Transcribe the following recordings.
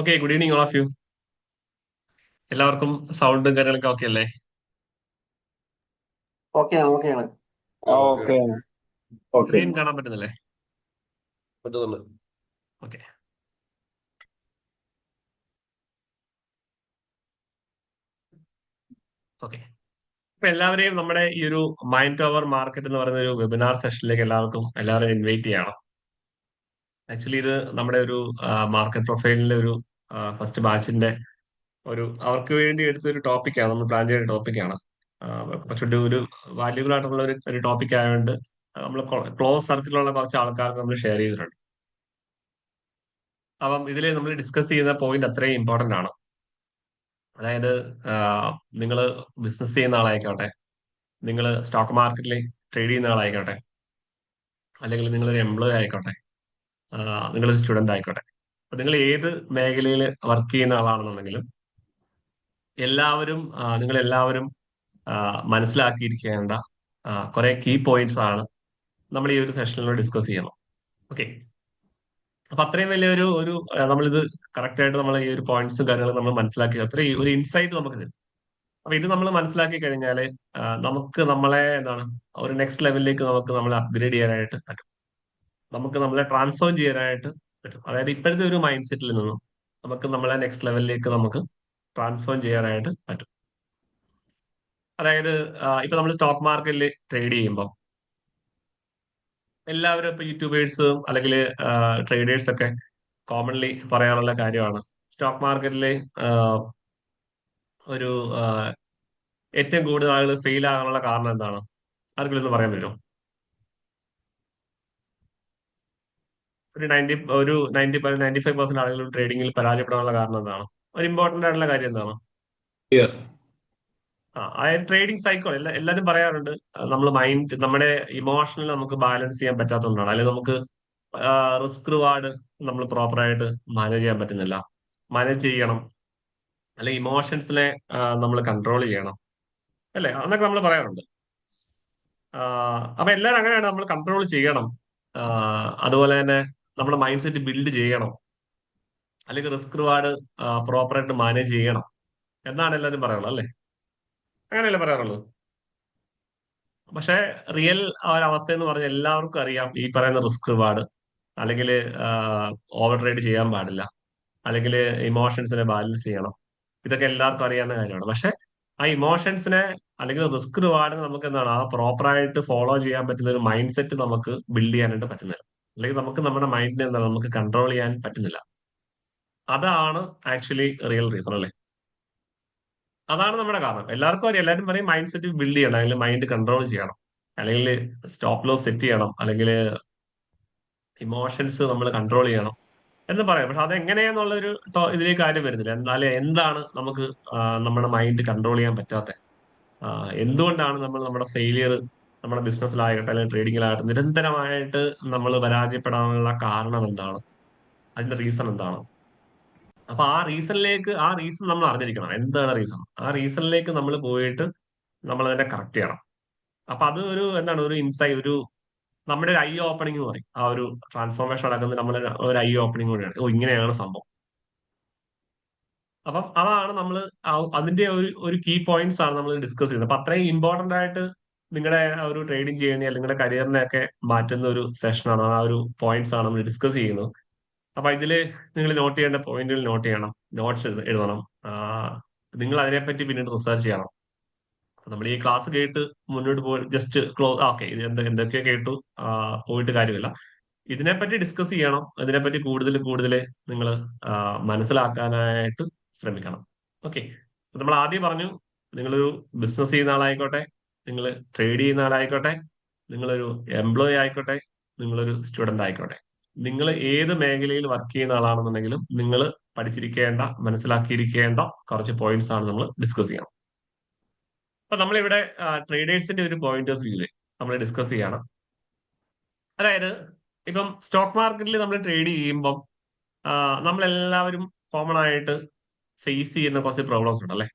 Okay, good evening all of you. എല്ലാവർക്കും സൗണ്ടും കാര്യങ്ങളൊക്കെ ഓക്കെ അല്ലേ? ഓക്കെയാണ് ഓക്കെയാണ്. ഓക്കെ സ്ക്രീൻ കാണാൻ പറ്റുന്നില്ലേ? പറ്റുന്നുണ്ട്. ഓക്കെ. ഓക്കെ. അപ്പൊ എല്ലാവരെയും നമ്മുടെ ഈ ഒരു മൈൻഡ് ഓവർ മാർക്കറ്റ് എന്ന് പറയുന്ന ഒരു വെബിനാർ സെഷനിലേക്ക് എല്ലാവരും ഇൻവൈറ്റ് ചെയ്യണം. ആക്ച്വലി ഇത് നമ്മുടെ ഒരു മാർക്കറ്റ് പ്രൊഫൈലിന്റെ ഒരു ഫസ്റ്റ് ബാച്ചിന്റെ അവർക്ക് വേണ്ടി എടുത്തൊരു ടോപ്പിക്കാണ്, നമ്മൾ പ്ലാൻ ചെയ്ത ടോപ്പിക്കാണ്. പക്ഷെ ഒരു വാല്യൂബിൾ ആയിട്ടുള്ള ഒരു ടോപ്പിക് ആയതുകൊണ്ട് നമ്മൾ ക്ലോസ് സർക്കിളിലുള്ള കുറച്ച് ആൾക്കാർക്ക് നമ്മൾ ഷെയർ ചെയ്തിട്ടുണ്ട്. അപ്പം ഇതിൽ നമ്മൾ ഡിസ്കസ് ചെയ്യുന്ന പോയിന്റ് അത്രയും ഇമ്പോർട്ടന്റ് ആണ്. അതായത് നിങ്ങൾ ബിസിനസ് ചെയ്യുന്ന ആളായിക്കോട്ടെ, നിങ്ങൾ സ്റ്റോക്ക് മാർക്കറ്റിൽ ട്രേഡ് ചെയ്യുന്ന ആളായിക്കോട്ടെ, അല്ലെങ്കിൽ നിങ്ങളൊരു എംപ്ലോയി ആയിക്കോട്ടെ, നിങ്ങളൊരു സ്റ്റുഡന്റ് ആയിക്കോട്ടെ, അപ്പൊ നിങ്ങൾ ഏത് മേഖലയിൽ വർക്ക് ചെയ്യുന്ന ആളാണെന്നുണ്ടെങ്കിലും നിങ്ങൾ എല്ലാവരും മനസ്സിലാക്കിയിരിക്കേണ്ട കുറെ കീ പോയിന്റ്സ് ആണ് നമ്മൾ ഈ ഒരു സെഷനിൽ ഡിസ്കസ് ചെയ്യണം. ഓക്കെ. അപ്പൊ അത്രയും വലിയൊരു നമ്മളിത് കറക്റ്റ് ആയിട്ട് നമ്മൾ ഈ ഒരു പോയിന്റ്സും കാര്യങ്ങളും നമ്മൾ മനസ്സിലാക്കി അത്രയും ഒരു ഇൻസൈറ്റ് നമുക്ക് തരും. അപ്പൊ ഇത് നമ്മൾ മനസ്സിലാക്കി കഴിഞ്ഞാല് നമുക്ക് നമ്മളെ എന്താണ് ഒരു നെക്സ്റ്റ് ലെവലിലേക്ക് നമുക്ക് നമ്മളെ അപ്ഗ്രേഡ് ചെയ്യാനായിട്ട് പറ്റും. നമുക്ക് നമ്മളെ ട്രാൻസ്ഫോം ചെയ്യാനായിട്ട് പറ്റും. അതായത് ഇപ്പോഴത്തെ ഒരു മൈൻഡ് സെറ്റിൽ നിന്നും നമുക്ക് നമ്മളെ നെക്സ്റ്റ് ലെവലിലേക്ക് നമുക്ക് ട്രാൻസ്ഫോം ചെയ്യാനായിട്ട് പറ്റും. അതായത് ഇപ്പൊ നമ്മൾ സ്റ്റോക്ക് മാർക്കറ്റിൽ ട്രേഡ് ചെയ്യുമ്പോൾ എല്ലാവരും ഇപ്പൊ യൂട്യൂബേഴ്സും അല്ലെങ്കിൽ ട്രേഡേഴ്സ് ഒക്കെ കോമൺലി പറയാറുള്ള കാര്യമാണ് സ്റ്റോക്ക് മാർക്കറ്റിലെ ഒരു ആ, ഏറ്റവും കൂടുതൽ ആളുകൾ ഫെയിൽ ആകാനുള്ള കാരണം എന്താണ്? ആർക്കെങ്കിലും ഒന്ന് പറയാൻ പറ്റുമോ? ഒരു 95% ആളുകൾ ട്രേഡിംഗിൽ പരാജയപ്പെടാനുള്ള കാരണം എന്താണ്? ഒരു ഇമ്പോർട്ടന്റ് ആയിട്ടുള്ള കാര്യം എന്താണ്? Clear. ആ ട്രേഡിംഗ് സൈക്കിൾ എല്ലാവരും പറയാറുണ്ട്. നമ്മുടെ ഇമോഷണൽ നമുക്ക് ബാലൻസ് ചെയ്യാൻ പറ്റാത്തതുകൊണ്ടാണ്, അല്ലെങ്കിൽ നമുക്ക് റിസ്ക് റിവാർഡ് നമ്മൾ പ്രോപ്പറായിട്ട് മാനേജ് ചെയ്യാൻ പറ്റുന്നില്ല. മാനേജ് ചെയ്യണം, അല്ലെങ്കിൽ ഇമോഷൻസിനെ നമ്മൾ കൺട്രോൾ ചെയ്യണം, അല്ലേ? എന്നൊക്കെ നമ്മൾ പറയാറുണ്ട്. അപ്പൊ എല്ലാവരും അങ്ങനെയാണ്, നമ്മൾ കൺട്രോൾ ചെയ്യണം. അതുപോലെ തന്നെ നമ്മുടെ മൈൻഡ് സെറ്റ് ബിൽഡ് ചെയ്യണം, അല്ലെങ്കിൽ റിസ്ക് റിവാർഡ് പ്രോപ്പറായിട്ട് മാനേജ് ചെയ്യണം എന്നാണ് എല്ലാവരും പറയാറുള്ളത്, അല്ലേ? അങ്ങനെയല്ലേ പറയാറുള്ളൂ. പക്ഷെ റിയൽ അവസ്ഥ എന്ന് പറഞ്ഞാൽ എല്ലാവർക്കും അറിയാം ഈ പറയുന്ന റിസ്ക് റിവാർഡ്, അല്ലെങ്കിൽ ഓവർ ട്രേഡ് ചെയ്യാൻ പാടില്ല, അല്ലെങ്കിൽ ഇമോഷൻസിനെ ബാലൻസ് ചെയ്യണം. ഇതൊക്കെ എല്ലാവർക്കും അറിയാവുന്ന കാര്യമാണ്. പക്ഷെ ആ ഇമോഷൻസിനെ അല്ലെങ്കിൽ റിസ്ക് റിവാർഡിനെ നമുക്ക് എന്താണ് ആ പ്രോപ്പറായിട്ട് ഫോളോ ചെയ്യാൻ പറ്റുന്ന ഒരു മൈൻഡ് സെറ്റ് നമുക്ക് ബിൽഡ് ചെയ്യാനായിട്ട് പറ്റുന്നില്ല. അല്ലെങ്കിൽ നമുക്ക് നമ്മുടെ മൈൻഡിനെ എന്താണ് നമുക്ക് കൺട്രോൾ ചെയ്യാൻ പറ്റുന്നില്ല. അതാണ് ആക്ച്വലി റിയൽ റീസൺ, അല്ലേ? അതാണ് നമ്മുടെ കാരണം. എല്ലാവർക്കും അറിയാം, എല്ലാവരും പറയും മൈൻഡ് സെറ്റ് ബിൽഡ് ചെയ്യണം, അല്ലെങ്കിൽ മൈൻഡ് കൺട്രോൾ ചെയ്യണം, അല്ലെങ്കിൽ സ്റ്റോപ്പ് ലോസ് സെറ്റ് ചെയ്യണം, അല്ലെങ്കിൽ ഇമോഷൻസ് നമ്മൾ കൺട്രോൾ ചെയ്യണം എന്ന് പറയാം. പക്ഷെ അതെങ്ങനെയാന്നുള്ളൊരു ഇതിലേക്ക് ആരും വരുന്നില്ല. എന്നാലും എന്താണ് നമുക്ക് നമ്മുടെ മൈൻഡ് കൺട്രോൾ ചെയ്യാൻ പറ്റാത്ത, എന്തുകൊണ്ടാണ് നമ്മൾ നമ്മുടെ ഫെയിലിയർ നമ്മുടെ ബിസിനസ്സിലാകട്ടെ അല്ലെങ്കിൽ ട്രേഡിങ്ങിലാകട്ടെ നിരന്തരമായിട്ട് നമ്മൾ പരാജയപ്പെടാനുള്ള കാരണം എന്താണ്? അതിന്റെ റീസൺ എന്താണ്? അപ്പൊ ആ റീസൺ നമ്മൾ അറിഞ്ഞിരിക്കണം. എന്താണ് റീസൺ? ആ റീസണിലേക്ക് നമ്മൾ പോയിട്ട് നമ്മൾ അതിനെ കറക്റ്റ് ചെയ്യണം. അപ്പൊ അത് എന്താണ് ഒരു നമ്മുടെ ഒരു ഐ ഓപ്പണിംഗ് എന്ന് പറയും. ആ ഒരു ട്രാൻസ്ഫോർമേഷൻ നടക്കുന്നത് നമ്മുടെ ഒരു ഐ ഓപ്പണിംഗ് കൂടിയാണ്. ഓ, ഇങ്ങനെയാണ് സംഭവം. അപ്പം അതാണ് നമ്മൾ അതിന്റെ ഒരു കീ പോയിന്റ്സ് ആണ് നമ്മൾ ഡിസ്കസ് ചെയ്യുന്നത്. അപ്പൊ അത്രയും ഇമ്പോർട്ടന്റ് ആയിട്ട് നിങ്ങളുടെ ആ ഒരു ട്രേഡിംഗ് ജേർണി അല്ലെങ്കിൽ നിങ്ങളുടെ കരിയറിനെ ഒക്കെ മാറ്റുന്ന ഒരു സെഷനാണ്. ആ ഒരു പോയിന്റ്സ് ആണ് നമ്മൾ ഡിസ്കസ് ചെയ്യുന്നത്. അപ്പൊ ഇതില് നിങ്ങൾ നോട്ട് ചെയ്യേണ്ട പോയിന്റുകൾ നോട്ട് ചെയ്യണം, നോട്ട്സ് എഴുതണം. നിങ്ങൾ അതിനെപ്പറ്റി പിന്നീട് റിസർച്ച് ചെയ്യണം. നമ്മൾ ഈ ക്ലാസ് കേട്ട് മുന്നോട്ട് പോയി ജസ്റ്റ് ഓക്കെ ഇത് എന്തൊക്കെ കേട്ടു, പോയിട്ട് കാര്യമില്ല. ഇതിനെപ്പറ്റി ഡിസ്കസ് ചെയ്യണം. ഇതിനെപ്പറ്റി കൂടുതൽ കൂടുതൽ നിങ്ങൾ മനസ്സിലാക്കാനായിട്ട് ശ്രമിക്കണം. ഓക്കെ. നമ്മൾ ആദ്യം പറഞ്ഞു, നിങ്ങളൊരു ബിസിനസ് ചെയ്യുന്ന ആളായിക്കോട്ടെ, നിങ്ങൾ ട്രേഡ് ചെയ്യുന്ന ആളായിക്കോട്ടെ, നിങ്ങളൊരു എംപ്ലോയി ആയിക്കോട്ടെ, നിങ്ങളൊരു സ്റ്റുഡന്റ് ആയിക്കോട്ടെ, നിങ്ങൾ ഏത് മേഖലയിൽ വർക്ക് ചെയ്യുന്ന ആളാണെന്നുണ്ടെങ്കിലും നിങ്ങൾ പഠിച്ചിരിക്കേണ്ട, മനസ്സിലാക്കിയിരിക്കേണ്ട കുറച്ച് പോയിന്റ്സ് ആണ് നമ്മൾ ഡിസ്കസ് ചെയ്യണം. അപ്പൊ നമ്മളിവിടെ ട്രേഡേഴ്സിന്റെ ഒരു പോയിന്റ് ഓഫ് വ്യൂല് നമ്മൾ ഡിസ്കസ് ചെയ്യണം. അതായത് ഇപ്പം സ്റ്റോക്ക് മാർക്കറ്റിൽ നമ്മൾ ട്രേഡ് ചെയ്യുമ്പം നമ്മളെല്ലാവരും കോമൺ ആയിട്ട് ഫേസ് ചെയ്യുന്ന കുറച്ച് പ്രോബ്ലംസ് ഉണ്ട്, അല്ലെ?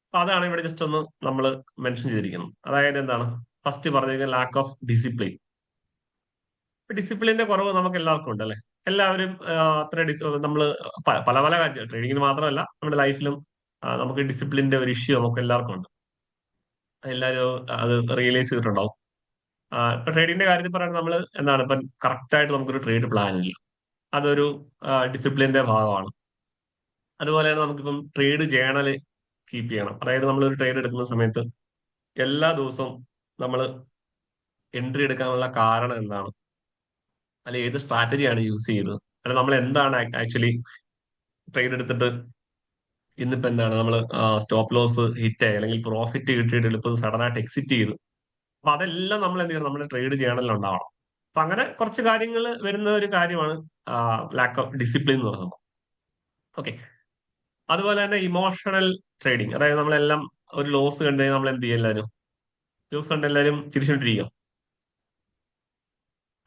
അപ്പൊ അതാണ് ഇവിടെ ജസ്റ്റ് ഒന്ന് നമ്മൾ മെൻഷൻ ചെയ്തിരിക്കുന്നത്. അതായത് എന്താണ്? ഫസ്റ്റ് പറഞ്ഞിരിക്കുന്നത് ലാക്ക് ഓഫ് ഡിസിപ്ലിൻ. ഡിസിപ്ലിന്റെ കുറവ് നമുക്ക് എല്ലാവർക്കും ഉണ്ട്, അല്ലെ? എല്ലാവരും അത്ര നമ്മൾ പല പല ട്രേഡിങ്ങിന് മാത്രമല്ല നമ്മുടെ ലൈഫിലും നമുക്ക് ഡിസിപ്ലിന്റെ ഒരു ഇഷ്യൂ നമുക്ക് എല്ലാവർക്കും ഉണ്ട്. എല്ലാവരും അത് റിയലൈസ് ചെയ്തിട്ടുണ്ടാവും. ഇപ്പൊ ട്രേഡിങ്ങിന്റെ കാര്യത്തിൽ പറയുന്നത് നമ്മൾ എന്താണ് ഇപ്പം കറക്റ്റ് ആയിട്ട് നമുക്കൊരു ട്രേഡ് പ്ലാൻ ഇല്ല. അതൊരു ഡിസിപ്ലിന്റെ ഭാഗമാണ്. അതുപോലെ തന്നെ നമുക്കിപ്പം ട്രേഡ് ജേണൽ കീപ്പ് ചെയ്യണം. അതായത് നമ്മളൊരു ട്രേഡ് എടുക്കുന്ന സമയത്ത് എല്ലാ ദിവസവും നമ്മൾ എൻട്രി എടുക്കാനുള്ള കാരണം എന്താണ്, അല്ലെ ഏത് സ്ട്രാറ്റജിയാണ് യൂസ് ചെയ്തത്, അല്ലെ നമ്മൾ എന്താണ് ആക്ച്വലി ട്രേഡ് എടുത്തിട്ട് ഇന്നിപ്പോ എന്താണ് നമ്മൾ സ്റ്റോപ്പ് ലോസ് ഹിറ്റ് ആയി അല്ലെങ്കിൽ പ്രോഫിറ്റ് കിട്ടിയിട്ട് എളുപ്പം സഡൻ ആയിട്ട് എക്സിറ്റ് ചെയ്തു. അപ്പൊ അതെല്ലാം നമ്മൾ എന്ത് ചെയ്യണം, നമ്മുടെ ട്രേഡ് ജേണലിൽ ഉണ്ടാവണം. അപ്പൊ അങ്ങനെ കുറച്ച് കാര്യങ്ങൾ വരുന്ന ഒരു കാര്യമാണ് ലാക്ക് ഓഫ് ഡിസിപ്ലിൻ എന്ന് പറയുന്നത്. ഓക്കെ. അതുപോലെ തന്നെ ഇമോഷണൽ ട്രേഡിങ്, അതായത് നമ്മളെല്ലാം ഒരു ലോസ് കണ്ടു കഴിഞ്ഞാൽ നമ്മൾ എന്ത് ചെയ്യും, എല്ലാവരും ലോസ് കണ്ട് എല്ലാവരും ചിരിച്ചോണ്ടിരിക്കും.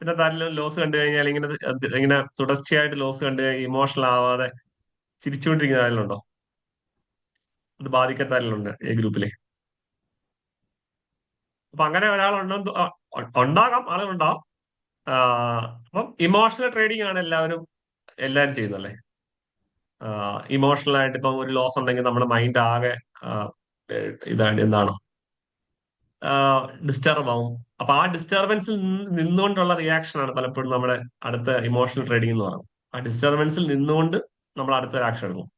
പിന്നെ താരെങ്കിലും ലോസ് കണ്ടു കഴിഞ്ഞാൽ ഇങ്ങനെ ഇങ്ങനെ തുടർച്ചയായിട്ട് ലോസ് കണ്ടു കഴിഞ്ഞാൽ ഇമോഷണൽ ആവാതെ ചിരിച്ചുകൊണ്ടിരിക്കുന്ന ആരെങ്കിലും അത് ബാധിക്കാത്ത ആരെങ്കിലും ഈ ഗ്രൂപ്പില്? അപ്പൊ അങ്ങനെ ഒരാളുണ്ടെന്ന് ഉണ്ടാകാം, ആളുകളുണ്ടാവും. അപ്പം ഇമോഷണൽ ട്രേഡിംഗ് ആണ് എല്ലാവരും ചെയ്യുന്നല്ലേ. ഇമോഷണൽ ആയിട്ട് ഇപ്പം ഒരു ലോസ് ഉണ്ടെങ്കിൽ നമ്മുടെ മൈൻഡ് ആകെ ആ, ഇതാണ് എന്താണ് ഡിസ്റ്റർബ് ആവും. അപ്പൊ ആ ഡിസ്റ്റർബൻസിൽ നിന്നുകൊണ്ടുള്ള റിയാക്ഷൻ ആണ് പലപ്പോഴും നമ്മുടെ അടുത്ത ഇമോഷണൽ ട്രേഡിംഗ് എന്ന് പറയുന്നത്. ആ ഡിസ്റ്റർബൻസിൽ നിന്നുകൊണ്ട് നമ്മൾ അടുത്ത ഒരു ആക്ഷൻ എടുക്കും.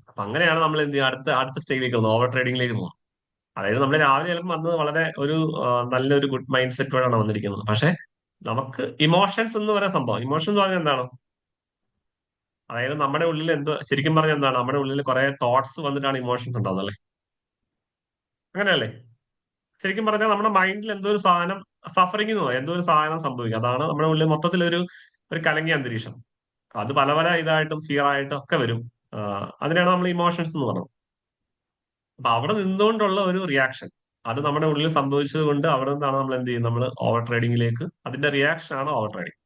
അപ്പൊ അങ്ങനെയാണ് നമ്മൾ എന്ത് ചെയ്യുക, അടുത്ത അടുത്ത സ്റ്റേജിലേക്ക് പോകുന്നത്, ഓവർ ട്രേഡിംഗിലേക്ക് പോകും. അതായത് നമ്മൾ രാവിലെ ചിലപ്പോൾ വന്നത് വളരെ ഒരു നല്ലൊരു ഗുഡ് മൈൻഡ് സെറ്റോടാണ് വന്നിരിക്കുന്നത്. പക്ഷെ നമുക്ക് ഇമോഷൻസ് എന്ന് പറയുന്ന സംഭവം, ഇമോഷൻ എന്ന് പറഞ്ഞാൽ എന്താണ്, അതായത് നമ്മുടെ ഉള്ളിൽ എന്തോ ശരിക്കും പറഞ്ഞാൽ എന്താണ്, നമ്മുടെ ഉള്ളിൽ കുറെ തോട്ട്സ് വന്നിട്ടാണ് ഇമോഷൻസ് ഉണ്ടാവുന്നത് അല്ലേ? അങ്ങനെയല്ലേ? ശരിക്കും പറഞ്ഞാൽ നമ്മുടെ മൈൻഡിൽ എന്തോ ഒരു സാധനം സഫറിങ് എന്ന് പറയും, എന്തോ ഒരു സാധനം സംഭവിക്കും. അതാണ് നമ്മുടെ ഉള്ളിൽ മൊത്തത്തിൽ ഒരു കലങ്ങിയ അന്തരീക്ഷം. അത് പല പല ഇതായിട്ടും ഫിയർ ആയിട്ടും ഒക്കെ വരും. അതിനാണ് നമ്മൾ ഇമോഷൻസ് എന്ന് പറയുന്നത്. അപ്പൊ അവിടെ നിന്നുകൊണ്ടുള്ള ഒരു റിയാക്ഷൻ, അത് നമ്മുടെ ഉള്ളിൽ സംഭവിച്ചത് കൊണ്ട് അവിടെ നിന്നാണ് നമ്മൾ എന്ത് ചെയ്യും, നമ്മൾ ഓവർ ട്രേഡിംഗിലേക്ക്, അതിന്റെ റിയാക്ഷൻ ആണ് ഓവർ ട്രേഡിംഗ്.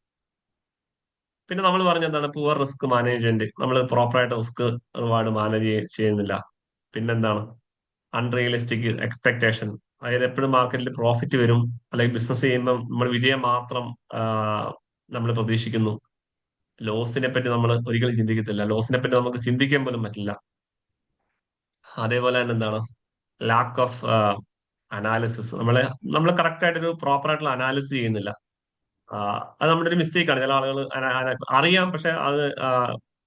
പിന്നെ നമ്മൾ പറഞ്ഞ എന്താണ്, പുവർ റിസ്ക് മാനേജ്മെന്റ്, നമ്മൾ പ്രോപ്പറായിട്ട് റിസ്ക് റിവാർഡ് മാനേജ് ചെയ്യുന്നില്ല. പിന്നെന്താണ്, അൺറിയലിസ്റ്റിക് എക്സ്പെക്ടേഷൻ, അതായത് എപ്പോഴും മാർക്കറ്റിൽ പ്രോഫിറ്റ് വരും അല്ലെങ്കിൽ ബിസിനസ് ചെയ്യുമ്പോൾ നമ്മൾ വിജയം മാത്രം നമ്മൾ പ്രതീക്ഷിക്കുന്നു. ലോസിനെ പറ്റി നമ്മൾ ഒരിക്കലും ചിന്തിക്കത്തില്ല, ലോസിനെ പറ്റി നമുക്ക് ചിന്തിക്കാൻ പോലും പറ്റില്ല. അതേപോലെ തന്നെ എന്താണ്, ലാക്ക് ഓഫ് അനാലിസിസ്, നമ്മൾ കറക്റ്റ് ആയിട്ട് ഒരു പ്രോപ്പർ ആയിട്ടുള്ള അനാലിസിസ് ചെയ്യുന്നില്ല. അത് നമ്മുടെ ഒരു മിസ്റ്റേക്ക് ആണ്. ചില ആളുകൾ അറിയാം, പക്ഷെ അത്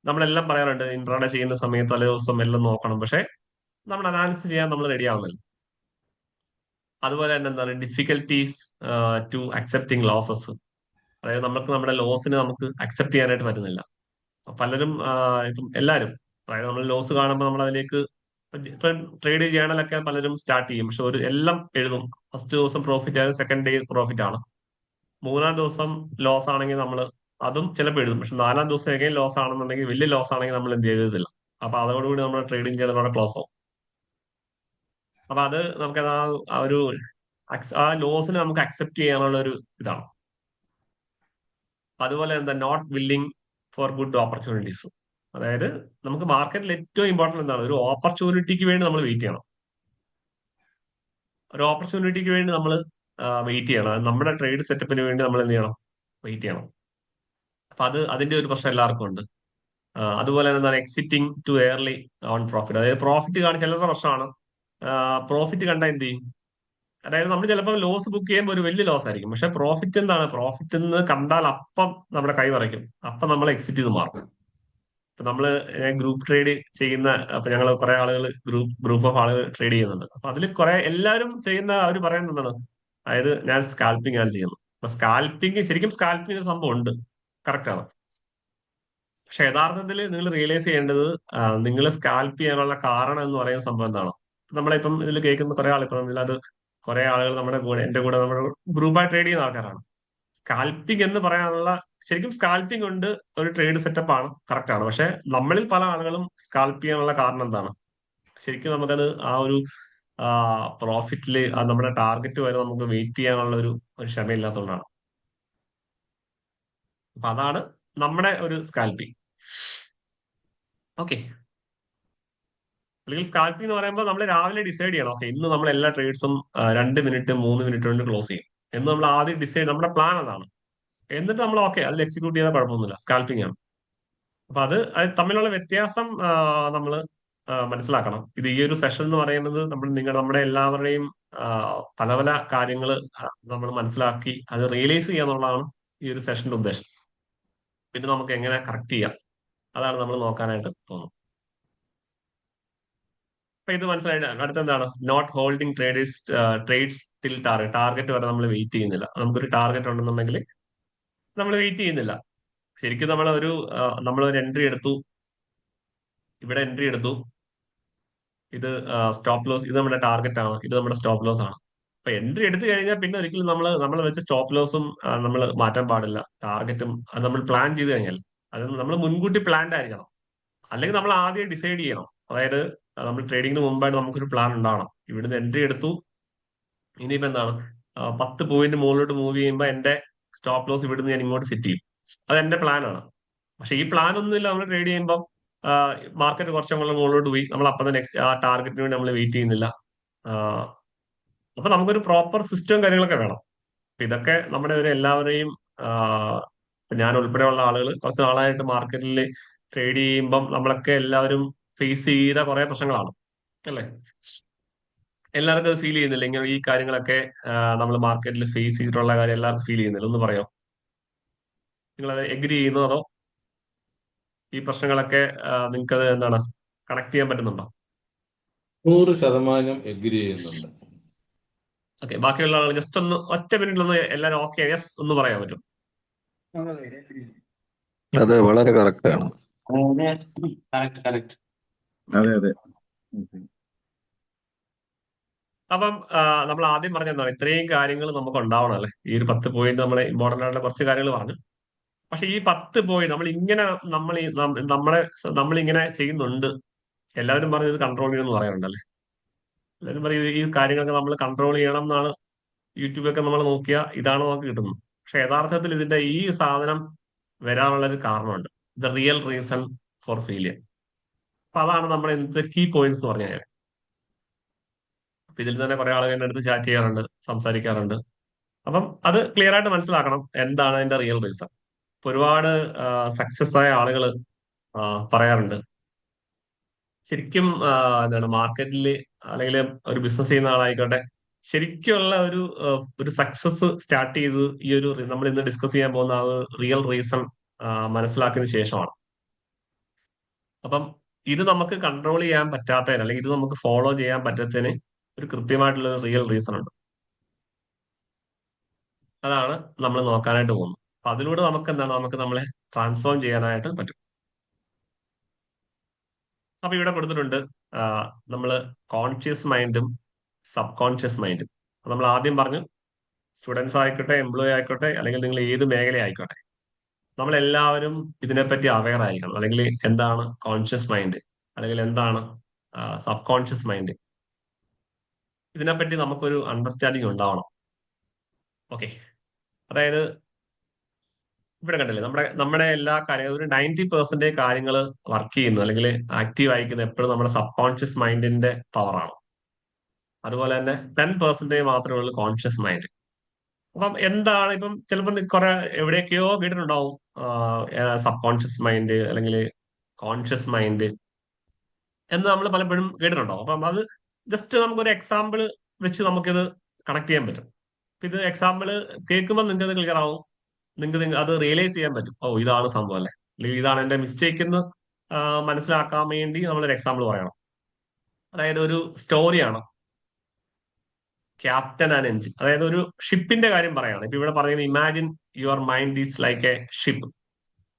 നമ്മളെല്ലാം പറയാറുണ്ട് ഇൻട്രാഡേ ചെയ്യുന്ന സമയത്ത് തലേ ദിവസം എല്ലാം നോക്കണം, പക്ഷെ നമ്മൾ അനാലിസിസ് ചെയ്യാൻ നമ്മൾ റെഡി ആവുന്നില്ല. അതുപോലെ തന്നെ എന്താണ്, ഡിഫിക്കൽട്ടീസ് ടു അക്സെപ്റ്റിംഗ് ലോസസ്, അതായത് നമുക്ക് നമ്മുടെ ലോസിനെ നമുക്ക് അക്സെപ്റ്റ് ചെയ്യാനായിട്ട് പറ്റുന്നില്ല. പലരും ഇപ്പം എല്ലാവരും, അതായത് നമ്മൾ ലോസ് കാണുമ്പോൾ നമ്മൾ അതിലേക്ക് ഇപ്പൊ ട്രേഡ് ചെയ്യാനൊക്കെ പലരും സ്റ്റാർട്ട് ചെയ്യും, പക്ഷെ എല്ലാം എഴുതും. ഫസ്റ്റ് ദിവസം പ്രോഫിറ്റ് ആയാലും സെക്കൻഡ് ഡേ പ്രോഫിറ്റ് ആണ്. മൂന്നാം ദിവസം ലോസ് ആണെങ്കിൽ നമ്മൾ അതും ചിലപ്പോൾ എഴുതും, പക്ഷെ നാലാം ദിവസം എഗൈൻ ലോസ് ആണെന്നുണ്ടെങ്കിൽ, വലിയ ലോസ് ആണെങ്കിൽ നമ്മൾ എന്ത് എഴുതത്തില്ല. അപ്പൊ അതോടുകൂടി നമ്മൾ ട്രേഡിംഗ് ചെയ്യുന്നതോടെ ക്ലോസ് ആവും. അപ്പൊ അത് നമുക്ക് ആ ഒരു ആ ലോസിനെ നമുക്ക് അക്സെപ്റ്റ് ചെയ്യാനുള്ള ഒരു ഇതാണ്. അതുപോലെ എന്താ, not willing for good opportunities, അതായത് നമുക്ക് മാർക്കറ്റിൽ ഏറ്റവും ഇമ്പോർട്ടന്റ് എന്താണ്, ഒരു ഓപ്പർച്യൂണിറ്റിക്ക് വേണ്ടി നമ്മൾ വെയിറ്റ് ചെയ്യണം. ഒരു ഓപ്പർച്യൂണിറ്റിക്ക് വേണ്ടി നമ്മൾ വെയിറ്റ് ചെയ്യണം. അത് നമ്മുടെ ട്രേഡ് സെറ്റപ്പിന് വേണ്ടി നമ്മൾ എന്ത് ചെയ്യണം, വെയിറ്റ് ചെയ്യണം. അപ്പൊ അതിന്റെ ഒരു പ്രശ്നം എല്ലാവർക്കും ഉണ്ട്. അതുപോലെ തന്നെ എന്താണ്, exiting too early on profit, അതായത് പ്രോഫിറ്റ് കാണി ചിലരുടെ പ്രശ്നമാണ്. പ്രോഫിറ്റ് കണ്ടാൽ എന്ത് ചെയ്യും, അതായത് നമ്മൾ ചിലപ്പോൾ ലോസ് ബുക്ക് ചെയ്യുമ്പോൾ ഒരു വലിയ ലോസ് ആയിരിക്കും, പക്ഷെ പ്രോഫിറ്റ് എന്താണ്, പ്രോഫിറ്റ് എന്ന് കണ്ടാൽ അപ്പം നമ്മുടെ കൈ പറയ്ക്കും, അപ്പം നമ്മൾ എക്സിറ്റ് ചെയ്ത് മാറും. ഇപ്പൊ നമ്മള് ഗ്രൂപ്പ് ട്രേഡ് ചെയ്യുന്ന, അപ്പൊ ഞങ്ങൾ കുറെ ആളുകൾ ഗ്രൂപ്പ് ഓഫ് ആളുകൾ ട്രേഡ് ചെയ്യുന്നുണ്ട്. അപ്പൊ അതിൽ കുറെ എല്ലാവരും ചെയ്യുന്ന അവർ പറയുന്നത് എന്താണ്, അതായത് ഞാൻ സ്കാൽപ്പിംഗ് ആണ് ചെയ്യുന്നത്. അപ്പൊ സ്കാൽപ്പിംഗ്, ശരിക്കും സ്കാൽപ്പിംഗ് സംഭവം ഉണ്ട്, കറക്റ്റ് ആണ്. പക്ഷെ യഥാർത്ഥത്തിൽ നിങ്ങൾ റിയലൈസ് ചെയ്യേണ്ടത്, നിങ്ങൾ സ്കാൽപ്പ് ചെയ്യാനുള്ള കാരണം എന്ന് പറയുന്ന സംഭവം എന്താണോ. നമ്മളിപ്പം ഇതിൽ കേൾക്കുന്ന കുറെ ആൾ, ഇപ്പം ഇതിലത് കുറെ ആളുകൾ നമ്മുടെ കൂടെ, എന്റെ കൂടെ നമ്മുടെ ഗ്രൂപ്പായി ട്രേഡ് ചെയ്യുന്ന ആൾക്കാരാണ്. സ്കാൽപ്പിംഗ് എന്ന് പറയാനുള്ള, ശരിക്കും സ്കാൽപ്പിംഗ് കൊണ്ട് ഒരു ട്രേഡ് സെറ്റപ്പ് ആണ്, കറക്റ്റ് ആണ്. പക്ഷെ നമ്മളിൽ പല ആളുകളും സ്കാൽപ്പ് ചെയ്യാനുള്ള കാരണം എന്താണ്, ശരിക്കും നമുക്കത് ആ ഒരു പ്രോഫിറ്റില് നമ്മുടെ ടാർഗറ്റ് വരെ നമുക്ക് വെയിറ്റ് ചെയ്യാനുള്ള ഒരു ക്ഷമയില്ലാത്തതുകൊണ്ടാണ്. അപ്പൊ അതാണ് നമ്മുടെ ഒരു സ്കാൽപ്പിംഗ്. ഓക്കെ. അല്ലെങ്കിൽ സ്കാൽപ്പിംഗ് എന്ന് പറയുമ്പോൾ നമ്മൾ രാവിലെ ഡിസൈഡ് ചെയ്യണം, ഓക്കെ ഇന്ന് നമ്മൾ എല്ലാ ട്രേഡ്സും 2 മിനിറ്റ് 3 മിനിറ്റ് കൊണ്ട് ക്ലോസ് ചെയ്യും എന്ന് നമ്മൾ ആദ്യം ഡിസൈഡ്, നമ്മുടെ പ്ലാൻ അതാണ്. എന്നിട്ട് നമ്മൾ ഓക്കെ അതിൽ എക്സിക്യൂട്ട് ചെയ്താൽ കുഴപ്പമൊന്നുമില്ല, സ്കാൽപ്പിംഗ് ആണ്. അപ്പൊ അത് തമ്മിലുള്ള വ്യത്യാസം നമ്മൾ മനസ്സിലാക്കണം. ഇത് ഈ ഒരു സെഷൻ എന്ന് പറയുന്നത് നമ്മുടെ എല്ലാവരുടെയും ആ, പല പല കാര്യങ്ങൾ നമ്മൾ മനസ്സിലാക്കി അത് റിയലൈസ് ചെയ്യുക എന്നുള്ളതാണ് ഈ ഒരു സെഷന്റെ ഉദ്ദേശം. പിന്നെ നമുക്ക് എങ്ങനെ കറക്റ്റ് ചെയ്യാം, അതാണ് നമ്മൾ നോക്കാനായിട്ട് പോകുന്നത്. അപ്പൊ ഇത് മനസ്സിലായിട്ട് അടുത്ത എന്താണ്, not holding trades till target വരെ നമ്മൾ വെയിറ്റ് ചെയ്യുന്നില്ല. നമുക്കൊരു ടാർഗറ്റ് ഉണ്ടെന്നുണ്ടെങ്കിൽ നമ്മൾ വെയിറ്റ് ചെയ്യുന്നില്ല. ശരിക്കും നമ്മളൊരു എൻട്രി എടുത്തു, ഇവിടെ എൻട്രി എടുത്തു, ഇത് സ്റ്റോപ്പ് ലോസ്, ഇത് നമ്മുടെ ടാർഗറ്റ് ആണ്, ഇത് നമ്മുടെ സ്റ്റോപ്പ് ലോസ് ആണ്. അപ്പൊ എൻട്രി എടുത്തു കഴിഞ്ഞാൽ പിന്നെ ഒരിക്കലും നമ്മൾ വെച്ച സ്റ്റോപ്പ് ലോസും നമ്മൾ മാറ്റാൻ പാടില്ല, ടാർഗറ്റും അത് നമ്മൾ പ്ലാൻ ചെയ്ത് കഴിഞ്ഞാൽ അത് നമ്മൾ മുൻകൂട്ടി പ്ലാൻഡ് ആയിരിക്കണം. അല്ലെങ്കിൽ നമ്മൾ ആദ്യം ഡിസൈഡ് ചെയ്യണം. അതായത് നമ്മൾ ട്രേഡിങ്ങിന് മുമ്പായിട്ട് നമുക്കൊരു പ്ലാൻ ഉണ്ടാവണം. ഇവിടുന്ന് എൻട്രി എടുത്തു, ഇനിയിപ്പോ എന്താണ് 10 പോയിന്റ് മുകളിലോട്ട് മൂവ് ചെയ്യുമ്പോൾ എന്റെ സ്റ്റോപ്പ് ലോസ് ഇവിടുന്ന് ഞാൻ ഇങ്ങോട്ട് സെറ്റ് ചെയ്യും. അത് എന്റെ പ്ലാനാണ്. പക്ഷെ ഈ പ്ലാൻ ഒന്നുമില്ല, നമ്മൾ ട്രേഡ് ചെയ്യുമ്പോൾ മാർക്കറ്റ് കുറച്ചും കൂടെ മുകളിലോട്ട് പോയി, നമ്മൾ അപ്പം തന്നെ ആ ടാർഗറ്റിന് വേണ്ടി നമ്മൾ വെയിറ്റ് ചെയ്യുന്നില്ല. അപ്പൊ നമുക്കൊരു പ്രോപ്പർ സിസ്റ്റവും കാര്യങ്ങളൊക്കെ വേണം. അപ്പൊ ഇതൊക്കെ നമ്മുടെ എല്ലാവരെയും ഇപ്പൊ ഞാൻ ഉൾപ്പെടെയുള്ള ആളുകൾ കുറച്ച് നാളായിട്ട് മാർക്കറ്റിൽ ട്രേഡ് ചെയ്യുമ്പം നമ്മളൊക്കെ എല്ലാവരും ഫേസ് ചെയ്ത കുറെ പ്രശ്നങ്ങളാണ്, അല്ലേ? എല്ലാവർക്കും അത് ഫീൽ ചെയ്യുന്നില്ല, ഇങ്ങനെ ഈ കാര്യങ്ങളൊക്കെ നമ്മൾ മാർക്കറ്റിൽ ഫേസ് ചെയ്തിട്ടുള്ള കാര്യം എല്ലാവർക്കും ഫീൽ ചെയ്യുന്നില്ല? ഒന്ന് പറയാം, നിങ്ങൾ അത് എഗ്രി ചെയ്യുന്നോ അതോ ഈ പ്രശ്നങ്ങളൊക്കെ നിങ്ങൾക്ക് അത് എന്താണ് കണക്ട് ചെയ്യാൻ പറ്റുന്നുണ്ടോ? 100% എഗ്രി ചെയ്യുന്നുണ്ട്. ഓക്കെ, ബാക്കിയുള്ള ആളുകൾ ജസ്റ്റ് ഒന്ന് ഒറ്റ മിനിറ്റിലൊന്ന് എല്ലാവരും ഓക്കെ യെസ് ഒന്ന് പറയാൻ പറ്റും? അതെ, വളരെ കറക്റ്റ് ആണ്. അതെ അതെ. അപ്പം നമ്മൾ ആദ്യം പറഞ്ഞെന്താണ്, ഇത്രയും കാര്യങ്ങൾ നമുക്ക് ഉണ്ടാവണം, അല്ലെ? ഈ ഒരു 10 പോയിന്റ് നമ്മളെ ഇമ്പോർട്ടന്റ് ആയിട്ടുള്ള കുറച്ച് കാര്യങ്ങൾ പറഞ്ഞു. പക്ഷെ ഈ 10 പോയിന്റ് നമ്മളിങ്ങനെ ചെയ്യുന്നുണ്ട്. എല്ലാവരും പറഞ്ഞ് ഇത് കൺട്രോൾ ചെയ്യണമെന്ന് പറയാറുണ്ടല്ലേ? എല്ലാവരും പറയും ഈ കാര്യങ്ങളൊക്കെ നമ്മൾ കൺട്രോൾ ചെയ്യണം എന്നാണ്. യൂട്യൂബൊക്കെ നമ്മൾ നോക്കിയാൽ ഇതാണ് നമുക്ക് കിട്ടുന്നത്. പക്ഷെ യഥാർത്ഥത്തിൽ ഇതിന്റെ ഈ സാധനം വരാനുള്ള ഒരു കാരണമുണ്ട്. The real reason for failure. അപ്പൊ അതാണ് നമ്മുടെ ഇന്നത്തെ കീ പോയിന്റ്സ് എന്ന് പറഞ്ഞാൽ. അപ്പൊ ഇതിൽ തന്നെ കുറെ ആളുകൾ എന്റെ അടുത്ത് ചാറ്റ് ചെയ്യാറുണ്ട്, സംസാരിക്കാറുണ്ട്. അപ്പം അത് ക്ലിയർ ആയിട്ട് മനസ്സിലാക്കണം, എന്താണ് അതിന്റെ റിയൽ റീസൺ. ഇപ്പൊ ഒരുപാട് സക്സസ് ആയ ആളുകൾ പറയാറുണ്ട്, ശരിക്കും എന്താണ് മാർക്കറ്റിൽ അല്ലെങ്കിൽ ഒരു ബിസിനസ് ചെയ്യുന്ന ആളായിക്കോട്ടെ, ശരിക്കുള്ള ഒരു സക്സസ് സ്റ്റാർട്ട് ചെയ്ത് ഈ ഒരു നമ്മൾ ഇന്ന് ഡിസ്കസ് ചെയ്യാൻ പോകുന്ന ആ റിയൽ റീസൺ മനസ്സിലാക്കിയതിനു ശേഷമാണ്. അപ്പം ഇത് നമുക്ക് കൺട്രോൾ ചെയ്യാൻ പറ്റാത്തതിന്, അല്ലെങ്കിൽ ഇത് നമുക്ക് ഫോളോ ചെയ്യാൻ പറ്റാത്തതിന് ഒരു കൃത്യമായിട്ടുള്ള ഒരു റിയൽ റീസൺ ഉണ്ട്. അതാണ് നമ്മൾ നോക്കാനായിട്ട് പോകുന്നത്. അപ്പൊ അതിലൂടെ നമുക്ക് നമ്മളെ ട്രാൻസ്ഫോം ചെയ്യാനായിട്ട് പറ്റും. അപ്പൊ ഇവിടെ കൊടുത്തിട്ടുണ്ട് നമ്മൾ കോൺഷ്യസ് മൈൻഡും സബ് കോൺഷ്യസ് മൈൻഡും. നമ്മൾ ആദ്യം പറഞ്ഞു, സ്റ്റുഡൻസ് ആയിക്കോട്ടെ, എംപ്ലോയി ആയിക്കോട്ടെ, അല്ലെങ്കിൽ നിങ്ങൾ ഏത് മേഖല ആയിക്കോട്ടെ, നമ്മളെല്ലാവരും ഇതിനെപ്പറ്റി അവെയർ ആയിരിക്കണം. അല്ലെങ്കിൽ എന്താണ് കോൺഷ്യസ് മൈൻഡ്, അല്ലെങ്കിൽ എന്താണ് സബ് കോൺഷ്യസ് മൈൻഡ്, ഇതിനെപ്പറ്റി നമുക്കൊരു അണ്ടർസ്റ്റാൻഡിങ് ഉണ്ടാവണം. ഓക്കെ, അതായത് ഇവിടെ കണ്ടില്ലേ, നമ്മുടെ എല്ലാ കാര്യങ്ങളും ഒരു 90% കാര്യങ്ങൾ വർക്ക് ചെയ്യുന്നു അല്ലെങ്കിൽ ആക്റ്റീവ് ആയിരിക്കുന്നത് എപ്പോഴും നമ്മുടെ സബ് കോൺഷ്യസ് മൈൻഡിന്റെ പവറാണ്. അതുപോലെ തന്നെ 10% മാത്രമേ ഉള്ളൂ കോൺഷ്യസ് മൈൻഡ്. അപ്പം എന്താണ്, ഇപ്പം ചിലപ്പോൾ കുറെ എവിടെയൊക്കെയോ കേട്ടിട്ടുണ്ടാവും സബ് കോൺഷ്യസ് മൈൻഡ് അല്ലെങ്കിൽ കോൺഷ്യസ് മൈൻഡ് എന്ന് നമ്മൾ പലപ്പോഴും കേട്ടിട്ടുണ്ടാവും. അപ്പം അത് ജസ്റ്റ് നമുക്കൊരു എക്സാമ്പിൾ വെച്ച് നമുക്കിത് കണക്ട് ചെയ്യാൻ പറ്റും. ഇത് എക്സാമ്പിൾ കേൾക്കുമ്പോൾ നിങ്ങൾക്ക് അത് ക്ലിയർ ആവും, നിങ്ങൾക്ക് അത് റിയലൈസ് ചെയ്യാൻ പറ്റും. ഓ, ഇതാണ് സംഭവം അല്ലേ, അല്ലെങ്കിൽ ഇതാണ് എന്റെ മിസ്റ്റേക്ക് എന്ന് മനസ്സിലാക്കാൻ വേണ്ടി നമ്മളൊരു എക്സാമ്പിൾ പറയണം. അതായത് ഒരു സ്റ്റോറിയാണ്, ക്യാപ്റ്റൻ ആൻഡ് എഞ്ചിൻ. അതായത് ഒരു ഷിപ്പിന്റെ കാര്യം പറയാണ്. ഇപ്പൊ ഇവിടെ പറയുന്നത്, imagine your mind is like A ship.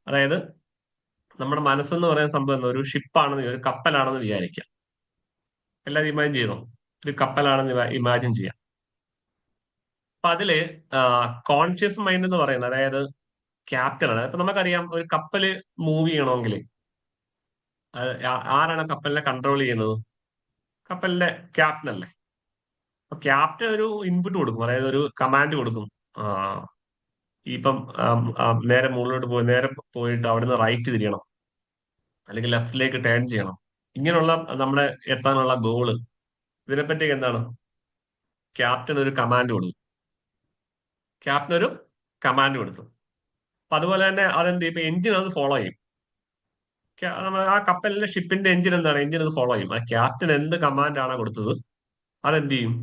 അതായത് നമ്മുടെ മനസ്സെന്ന് പറയുന്ന സംഭവം എന്താ, ഒരു ഷിപ്പാണെന്ന്, ഒരു കപ്പലാണെന്ന് വിചാരിക്കാം. എല്ലാവരും ഇമാജിൻ ചെയ്തോ, ഒരു കപ്പലാണെന്ന് ഇമാജിൻ ചെയ്യാം. അപ്പൊ അതില് കോൺഷ്യസ് മൈൻഡ് എന്ന് പറയുന്നത്, അതായത് ക്യാപ്റ്റൻ ആണ്. ഇപ്പൊ നമുക്കറിയാം, ഒരു കപ്പല് മൂവ് ചെയ്യണമെങ്കിൽ ആരാണ് കപ്പലിനെ കൺട്രോൾ ചെയ്യുന്നത്? കപ്പലിന്റെ ക്യാപ്റ്റൻ അല്ലേ? അപ്പൊ ക്യാപ്റ്റൻ ഒരു ഇൻപുട്ട് കൊടുക്കും, അതായത് ഒരു കമാൻഡ് കൊടുക്കും. ഇപ്പം നേരെ മുകളിലോട്ട് നേരെ പോയിട്ട് അവിടുന്ന് റൈറ്റ് തിരിയണം, അല്ലെങ്കിൽ ലെഫ്റ്റിലേക്ക് ടേൺ ചെയ്യണം. ഇങ്ങനെയുള്ള നമ്മുടെ എത്താനുള്ള ഗോള്, ഇതിനെപ്പറ്റി എന്താണ്, ക്യാപ്റ്റൻ ഒരു കമാൻഡ് കൊടുത്തു. അപ്പൊ അതുപോലെ തന്നെ അതെന്ത് ചെയ്യും, ഇപ്പൊ എഞ്ചിൻ അത് ഫോളോ ചെയ്യും. നമ്മൾ ആ കപ്പലിന്റെ ഷിപ്പിന്റെ എഞ്ചിൻ എന്താണ്, എഞ്ചിൻ അത് ഫോളോ ചെയ്യും. ആ ക്യാപ്റ്റൻ എന്ത് കമാൻഡ് ആണോ കൊടുത്തത് അതെന്ത് ചെയ്യും,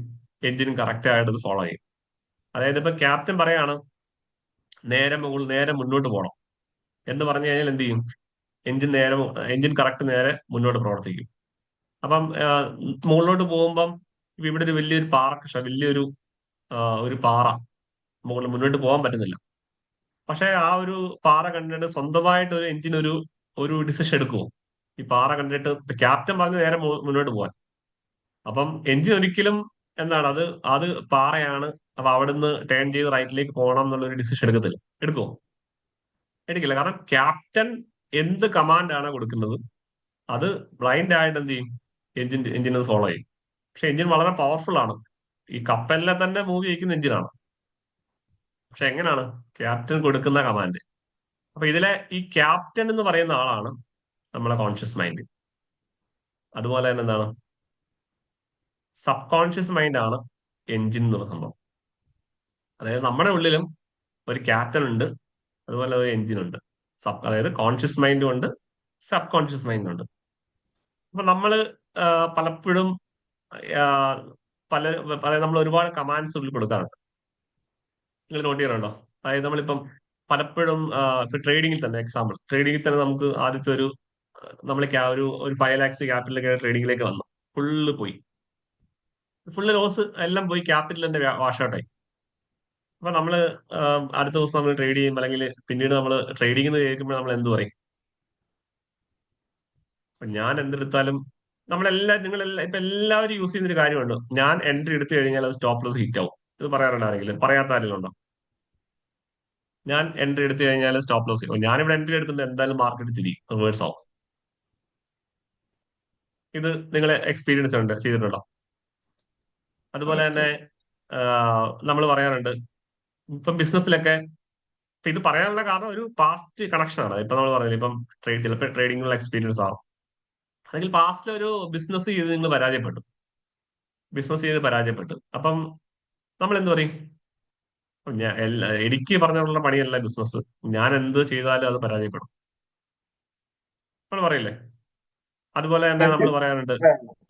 എഞ്ചിനും കറക്റ്റ് ആയിട്ട് അത് ഫോളോ ചെയ്യും. അതായത് ഇപ്പൊ ക്യാപ്റ്റൻ പറയാണ് നേരെ മുന്നോട്ട് പോകണം എന്ന് പറഞ്ഞു കഴിഞ്ഞാൽ എന്ത് ചെയ്യും, എഞ്ചിൻ കറക്റ്റ് നേരെ മുന്നോട്ട് പ്രവർത്തിക്കും. അപ്പം മുകളിലോട്ട് പോകുമ്പം ഇപ്പൊ ഇവിടെ ഒരു വലിയൊരു വലിയൊരു ഒരു പാറ മുകളിൽ മുന്നോട്ട് പോകാൻ പറ്റുന്നില്ല. പക്ഷെ ആ ഒരു പാറ കണ്ടിട്ട് സ്വന്തമായിട്ട് ഒരു എഞ്ചിൻ ഒരു ഡിസിഷൻ എടുക്കുമോ? ഈ പാറ കണ്ടിട്ട് ക്യാപ്റ്റൻ പറഞ്ഞ് നേരെ മുന്നോട്ട് പോകാൻ. അപ്പം എഞ്ചിൻ ഒരിക്കലും എന്താണ് അത് അത് പാറയാണ്, അപ്പൊ അവിടുന്ന് ടേൺ ചെയ്ത് റൈറ്റിലേക്ക് പോകണം എന്നുള്ള ഒരു ഡിസിഷൻ എടുക്കുമോ? എടുക്കില്ല. കാരണം ക്യാപ്റ്റൻ എന്ത് കമാൻഡ് ആണ് കൊടുക്കുന്നത് അത് ബ്ലൈൻഡ് ആയിട്ട് എന്ത് ചെയ്യും, എഞ്ചിൻ അത് ഫോളോ ചെയ്യും. പക്ഷെ എഞ്ചിൻ വളരെ പവർഫുൾ ആണ്. ഈ കപ്പലിനെ തന്നെ മൂവ് ചെയ്യിക്കുന്ന എഞ്ചിനാണ്. പക്ഷെ എങ്ങനെയാണ് ക്യാപ്റ്റൻ കൊടുക്കുന്ന കമാൻഡ്. അപ്പൊ ഇതിലെ ഈ ക്യാപ്റ്റൻ എന്ന് പറയുന്ന ആളാണ് നമ്മളെ കോൺഷ്യസ് മൈൻഡ്. അതുപോലെ തന്നെ എന്താണ്, സബ് കോൺഷ്യസ് മൈൻഡ് ആണ് എഞ്ചിൻ എന്നുള്ള സംഭവം. അതായത് നമ്മുടെ ഉള്ളിലും ഒരു ക്യാപ്റ്റൻ ഉണ്ട്, അതുപോലെ ഒരു എഞ്ചിൻ ഉണ്ട്. അതായത് കോൺഷ്യസ് മൈൻഡും ഉണ്ട്, സബ് കോൺഷ്യസ് മൈൻഡും ഉണ്ട്. അപ്പൊ നമ്മള് പലപ്പോഴും ആ, പല പല നമ്മൾ ഒരുപാട് കമാൻഡ്സ് ഉള്ളിൽ കൊടുക്കാറുണ്ട്. നിങ്ങൾ നോട്ട് ചെയ്യാറുണ്ടോ? അതായത് നമ്മളിപ്പം പലപ്പോഴും ഇപ്പൊ ട്രേഡിങ്ങിൽ തന്നെ നമുക്ക് ആദ്യത്തെ നമ്മൾ ഒരു 5 lakhs ക്യാപിറ്റലൊക്കെ ട്രേഡിങ്ങിലേക്ക് വന്നു. ഫുള്ള് ലോസ് എല്ലാം പോയി, ക്യാപിറ്റൽ തന്നെ വാഷ് ഔട്ടായി. അപ്പൊ നമ്മള് അടുത്ത ദിവസം നമ്മൾ ട്രേഡ് ചെയ്യും, അല്ലെങ്കിൽ പിന്നീട് നമ്മൾ ട്രേഡിംഗ് എന്ന് കേൾക്കുമ്പോൾ നമ്മൾ എന്ത് പറയും? അപ്പൊ ഞാൻ എന്തെടുത്താലും നിങ്ങളെല്ലാം ഇപ്പൊ എല്ലാവരും യൂസ് ചെയ്യുന്ന ഒരു കാര്യമുണ്ട്, ഞാൻ എൻട്രി എടുത്തു കഴിഞ്ഞാൽ അത് സ്റ്റോപ്പ് ലോസ് ഹിറ്റ് ആവും. ഇത് പറയാറുണ്ട് ആരെങ്കിലും? പറയാത്ത ആരെങ്കിലും ഉണ്ടോ? ഞാൻ എൻട്രി എടുത്തു കഴിഞ്ഞാൽ സ്റ്റോപ്പ് ലോസ് ആവും. ഞാനിവിടെ എൻട്രി എടുത്തിട്ട് എന്തായാലും മാർക്കറ്റ് റിവേഴ്സ് ആവും. ഇത് നിങ്ങൾ എക്സ്പീരിയൻസ് ചെയ്തിട്ടുണ്ടോ? അതുപോലെ ഓക്കെ. തന്നെ നമ്മൾ പറയാറുണ്ട് ഇപ്പം ബിസിനസ്സിലൊക്കെ. ഇപ്പൊ ഇത് പറയാനുള്ള കാരണം ഒരു പാസ്റ്റ് കണക്ഷൻ ആണ്. ഇപ്പൊ നമ്മൾ പറഞ്ഞില്ല, ഇപ്പം ചിലപ്പോൾ ട്രേഡിംഗിലുള്ള എക്സ്പീരിയൻസ് ആവും, അല്ലെങ്കിൽ പാസ്റ്റിൽ ഒരു ബിസിനസ് ചെയ്ത് പരാജയപ്പെട്ടു. അപ്പം നമ്മൾ എന്ത് പറയും? എനിക്ക് പറഞ്ഞുള്ള പണിയല്ല ബിസിനസ്, ഞാൻ എന്ത് ചെയ്താലും അത് പരാജയപ്പെടും നമ്മൾ പറയില്ലേ? അതുപോലെ തന്നെ നമ്മൾ പറയാറുണ്ട്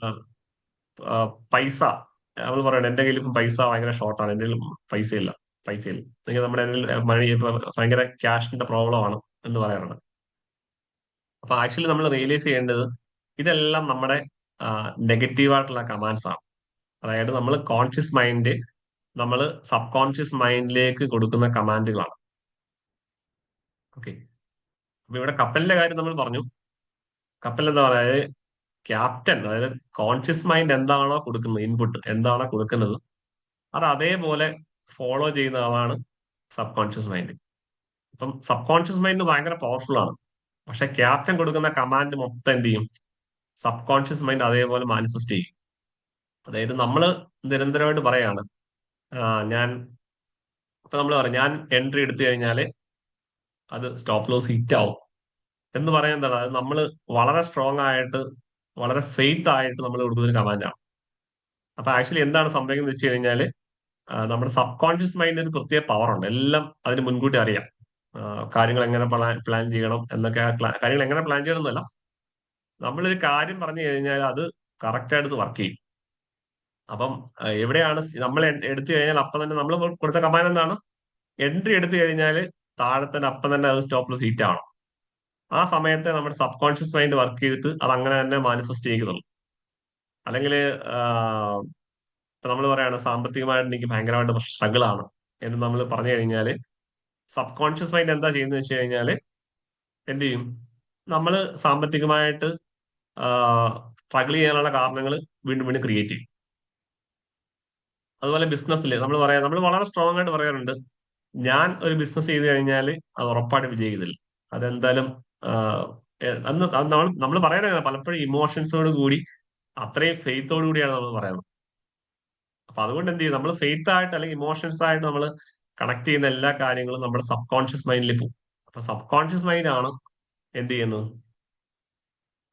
ആ, ആ, പൈസ. നമ്മൾ പറയണം എന്റെ കയ്യിൽ ഇപ്പം പൈസ ഭയങ്കര ഷോർട്ടാണ്, എന്റെ കയ്യിൽ പൈസയില്ല പൈസയില്ല അല്ലെങ്കിൽ നമ്മുടെ മണി ഇപ്പൊ ഭയങ്കര ക്യാഷിന്റെ പ്രോബ്ലം ആണ് എന്ന് പറയാറുണ്ട്. അപ്പൊ ആക്ച്വലി നമ്മൾ റിയലൈസ് ചെയ്യേണ്ടത് ഇതെല്ലാം നമ്മുടെ നെഗറ്റീവായിട്ടുള്ള കമാൻഡ്സ് ആണ്. അതായത് നമ്മൾ സബ് കോൺഷ്യസ് മൈൻഡിലേക്ക് കൊടുക്കുന്ന കമാൻഡുകളാണ്. ഓക്കെ. അപ്പൊ ഇവിടെ കപ്പലിന്റെ കാര്യം നമ്മൾ പറഞ്ഞു. കപ്പൽ എന്താ പറയുക, ക്യാപ്റ്റൻ അതായത് കോൺഷ്യസ് മൈൻഡ് എന്താണോ കൊടുക്കുന്നത്, ഇൻപുട്ട് എന്താണോ കൊടുക്കുന്നത് അത് അതേപോലെ ഫോളോ ചെയ്യുന്ന ആളാണ് സബ് കോൺഷ്യസ് മൈൻഡ്. ഇപ്പം സബ് കോൺഷ്യസ് മൈൻഡ് ഭയങ്കര പവർഫുൾ ആണ്. പക്ഷെ ക്യാപ്റ്റൻ കൊടുക്കുന്ന കമാൻഡ് മൊത്തം എന്ത് ചെയ്യും, സബ് കോൺഷ്യസ് മൈൻഡ് അതേപോലെ മാനിഫെസ്റ്റ് ചെയ്യും. അതായത് നമ്മൾ നിരന്തരമായിട്ട് പറയാണ് ഞാൻ ഇപ്പൊ നമ്മൾ പറയാം ഞാൻ എൻട്രി എടുത്തു കഴിഞ്ഞാല് അത് സ്റ്റോപ്പ് ലോസ് ഹിറ്റ് ആവും എന്ന് പറയുന്നത്. അത് നമ്മൾ വളരെ സ്ട്രോങ് ആയിട്ട് വളരെ ഫെയ്ത്ത് ആയിട്ട് നമ്മൾ കൊടുക്കുന്ന ഒരു കമാൻഡാണ്. അപ്പൊ ആക്ച്വലി എന്താണ് സംഭവിക്കുന്നത് വെച്ച് കഴിഞ്ഞാല് നമ്മുടെ സബ് കോൺഷ്യസ് മൈൻഡിന് ഒരു പ്രത്യേക പവർ ഉണ്ട്. എല്ലാം അതിന് മുൻകൂട്ടി അറിയാം. കാര്യങ്ങൾ എങ്ങനെ പ്ലാൻ ചെയ്യണം എന്നൊക്കെ. കാര്യങ്ങൾ എങ്ങനെ പ്ലാൻ ചെയ്യണം എന്നല്ല, നമ്മളൊരു കാര്യം പറഞ്ഞു കഴിഞ്ഞാൽ അത് കറക്റ്റ് ആയിട്ട് വർക്ക് ചെയ്യും. അപ്പം എവിടെയാണ് നമ്മൾ എടുത്തു കഴിഞ്ഞാൽ അപ്പം തന്നെ നമ്മൾ കൊടുത്ത കമാൻഡ് എന്താണ്, എൻട്രി എടുത്തു കഴിഞ്ഞാൽ താഴെ തന്നെ അപ്പം തന്നെ അത് സ്റ്റോപ്പ് ലോസ് ഹിറ്റ് ആവണം. ആ സമയത്ത് നമ്മുടെ സബ് കോൺഷ്യസ് മൈൻഡ് വർക്ക് ചെയ്തിട്ട് അത് അങ്ങനെ തന്നെ മാനിഫെസ്റ്റ് ചെയ്യുന്നുള്ളൂ. അല്ലെങ്കിൽ ഇപ്പൊ നമ്മൾ പറയാണ് സാമ്പത്തികമായിട്ട് എനിക്ക് ഭയങ്കരമായിട്ട് സ്ട്രഗിൾ ആണ് എന്ന് നമ്മൾ പറഞ്ഞു കഴിഞ്ഞാല് സബ് കോൺഷ്യസ് മൈൻഡ് എന്താ ചെയ്യുന്നത് വെച്ച് കഴിഞ്ഞാല് എന്ത് ചെയ്യും, നമ്മൾ സാമ്പത്തികമായിട്ട് സ്ട്രഗിൾ ചെയ്യാനുള്ള കാരണങ്ങൾ വീണ്ടും വീണ്ടും ക്രിയേറ്റ് ചെയ്യും. അതുപോലെ ബിസിനസ്സിൽ നമ്മൾ വളരെ സ്ട്രോങ് ആയിട്ട് പറയാറുണ്ട്, ഞാൻ ഒരു ബിസിനസ് ചെയ്ത് കഴിഞ്ഞാൽ അത് ഉറപ്പായിട്ട് വിജയിക്കുന്നില്ല. അതെന്തായാലും അന്ന് നമ്മൾ പറയുന്നത് പലപ്പോഴും ഇമോഷൻസോട് കൂടി അത്രയും ഫെയ്ത്തോടു കൂടിയാണ് നമ്മൾ പറയുന്നത്. അപ്പൊ അതുകൊണ്ട് എന്ത് ചെയ്യും, നമ്മൾ ഫെയ്ത്ത് ആയിട്ട് അല്ലെങ്കിൽ ഇമോഷൻസ് ആയിട്ട് നമ്മൾ കണക്ട് ചെയ്യുന്ന എല്ലാ കാര്യങ്ങളും നമ്മുടെ സബ് കോൺഷ്യസ് മൈൻഡിൽ പോകും. അപ്പൊ സബ് കോൺഷ്യസ് മൈൻഡ് ആണ് എന്ത് ചെയ്യുന്നത്,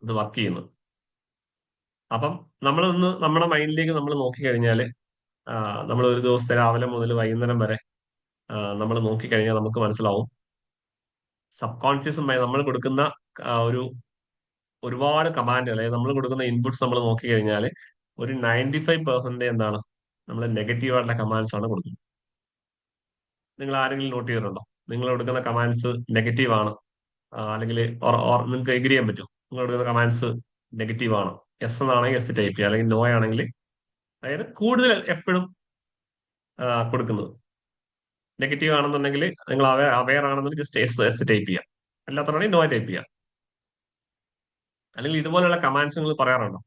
ഇത് വർക്ക് ചെയ്യുന്നത്. അപ്പം നമ്മുടെ മൈൻഡിലേക്ക് നമ്മൾ നോക്കിക്കഴിഞ്ഞാല് നമ്മൾ ഒരു ദിവസത്തെ രാവിലെ മുതൽ വൈകുന്നേരം വരെ നമ്മൾ നോക്കിക്കഴിഞ്ഞാൽ നമുക്ക് മനസ്സിലാവും സബ് കോൺഷ്യസ് മൈൻഡ് നമ്മൾ കൊടുക്കുന്ന ഒരു ഒരുപാട് കമാൻഡുകൾ, അതായത് നമ്മൾ കൊടുക്കുന്ന ഇൻപുട്സ് നമ്മൾ നോക്കി കഴിഞ്ഞാൽ ഒരു 95% എന്താണ്, നമ്മൾ നെഗറ്റീവ് ആയിട്ടുള്ള കമാൻഡ്സ് ആണ് കൊടുക്കുന്നത്. നിങ്ങൾ ആരെങ്കിലും നോട്ട് ചെയ്തിട്ടുണ്ടോ? നിങ്ങൾ കൊടുക്കുന്ന കമാൻഡ്സ് നെഗറ്റീവ് ആണ്, അല്ലെങ്കിൽ നിങ്ങൾക്ക് എഗ്രി ചെയ്യാൻ പറ്റും നിങ്ങൾ കൊടുക്കുന്ന കമാൻഡ്സ് നെഗറ്റീവ് ആണ്? യെസ് എന്നാണെങ്കിൽ യെസ് ടൈപ്പ് ചെയ്യുക, അല്ലെങ്കിൽ നോ ആണെങ്കിൽ, അതായത് കൂടുതൽ എപ്പോഴും കൊടുക്കുന്നത് നെഗറ്റീവ് ആണെന്നുണ്ടെങ്കിൽ നിങ്ങൾ അവെയർ ആണെന്നുണ്ടെങ്കിൽ ജസ്റ്റ് എസ് എസ് ടൈപ്പ് ചെയ്യാം, അല്ലാത്തതാണെങ്കിൽ നോ ടൈപ്പ് ചെയ്യാം. അല്ലെങ്കിൽ ഇതുപോലെയുള്ള കമാൻഡ്സ് നിങ്ങൾ പറയാറുണ്ടോ?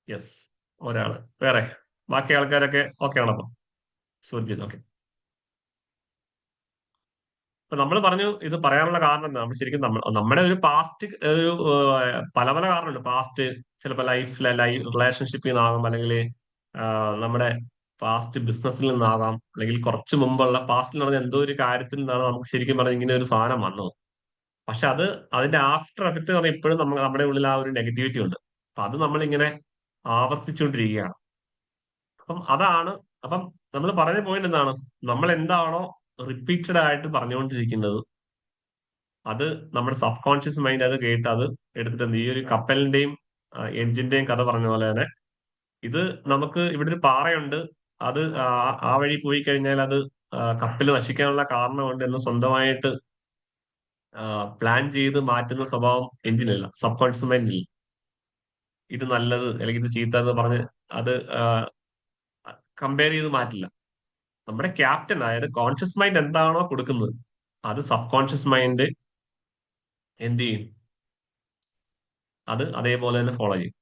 യെസ്, ഒരാള്. വേറെ ബാക്കി ആൾക്കാരൊക്കെ ഓക്കെ ആണല്ലോ? സുർജിത് ഓക്കെ. അപ്പൊ നമ്മൾ പറഞ്ഞു ഇത് പറയാനുള്ള കാരണം എന്താ, നമ്മൾ ശരിക്കും നമ്മുടെ ഒരു പാസ്റ്റ് ഒരു പല പല കാരണമുണ്ട്. പാസ്റ്റ് ചിലപ്പോൾ ലൈഫ് റിലേഷൻഷിപ്പിൽ നിന്നാകും, അല്ലെങ്കിൽ നമ്മുടെ പാസ്റ്റ് ബിസിനസ്സിൽ നിന്നാകാം, അല്ലെങ്കിൽ കുറച്ച് മുമ്പുള്ള പാസ്റ്റിൽ നടന്ന എന്തോ ഒരു കാര്യത്തിൽ നിന്നാണ് നമുക്ക് ശരിക്കും പറഞ്ഞാൽ ഇങ്ങനെ ഒരു സാധനം വന്നത്. പക്ഷെ അതിന്റെ ആഫ്റ്റർ എഫക്ട് എന്ന് പറഞ്ഞാൽ ഇപ്പോഴും നമ്മുടെ ഉള്ളിൽ ആ ഒരു നെഗറ്റിവിറ്റി ഉണ്ട്. അപ്പൊ അത് നമ്മളിങ്ങനെ ആവർത്തിച്ചുകൊണ്ടിരിക്കുകയാണ്. അതാണ് അപ്പം നമ്മൾ പറഞ്ഞ പോയിന്റ് എന്താണ്, നമ്മൾ എന്താണോ റിപ്പീറ്റഡ് ആയിട്ട് പറഞ്ഞുകൊണ്ടിരിക്കുന്നത് അത് നമ്മുടെ സബ് കോൺഷ്യസ് മൈൻഡ് അത് കേട്ട് അത് എടുത്തിട്ട് ഈ ഒരു കപ്പലിന്റെയും എഞ്ചിന്റെയും കഥ പറഞ്ഞ പോലെ തന്നെ, ഇത് നമുക്ക് ഇവിടെ ഒരു പാറയുണ്ട്, അത് ആ വഴി പോയി കഴിഞ്ഞാൽ അത് കപ്പൽ നശിക്കാനുള്ള കാരണമുണ്ട് എന്ന് സ്വന്തമായിട്ട് പ്ലാൻ ചെയ്ത് മാറ്റുന്ന സ്വഭാവം എഞ്ചിനില്ല, സബ് കോൺഷ്യസ് മൈൻഡിൽ. ഇത് നല്ലത് അല്ലെങ്കിൽ ഇത് ചീത്ത എന്ന് പറഞ്ഞ് അത് കമ്പയർ ചെയ്ത് മാറ്റില്ല. നമ്മുടെ ക്യാപ്റ്റൻ, അതായത് കോൺഷ്യസ് മൈൻഡ് എന്താണോ കൊടുക്കുന്നത് അത് സബ് കോൺഷ്യസ് മൈൻഡ് എന്ത് ചെയ്യും, അത് അതേപോലെ തന്നെ ഫോളോ ചെയ്യും.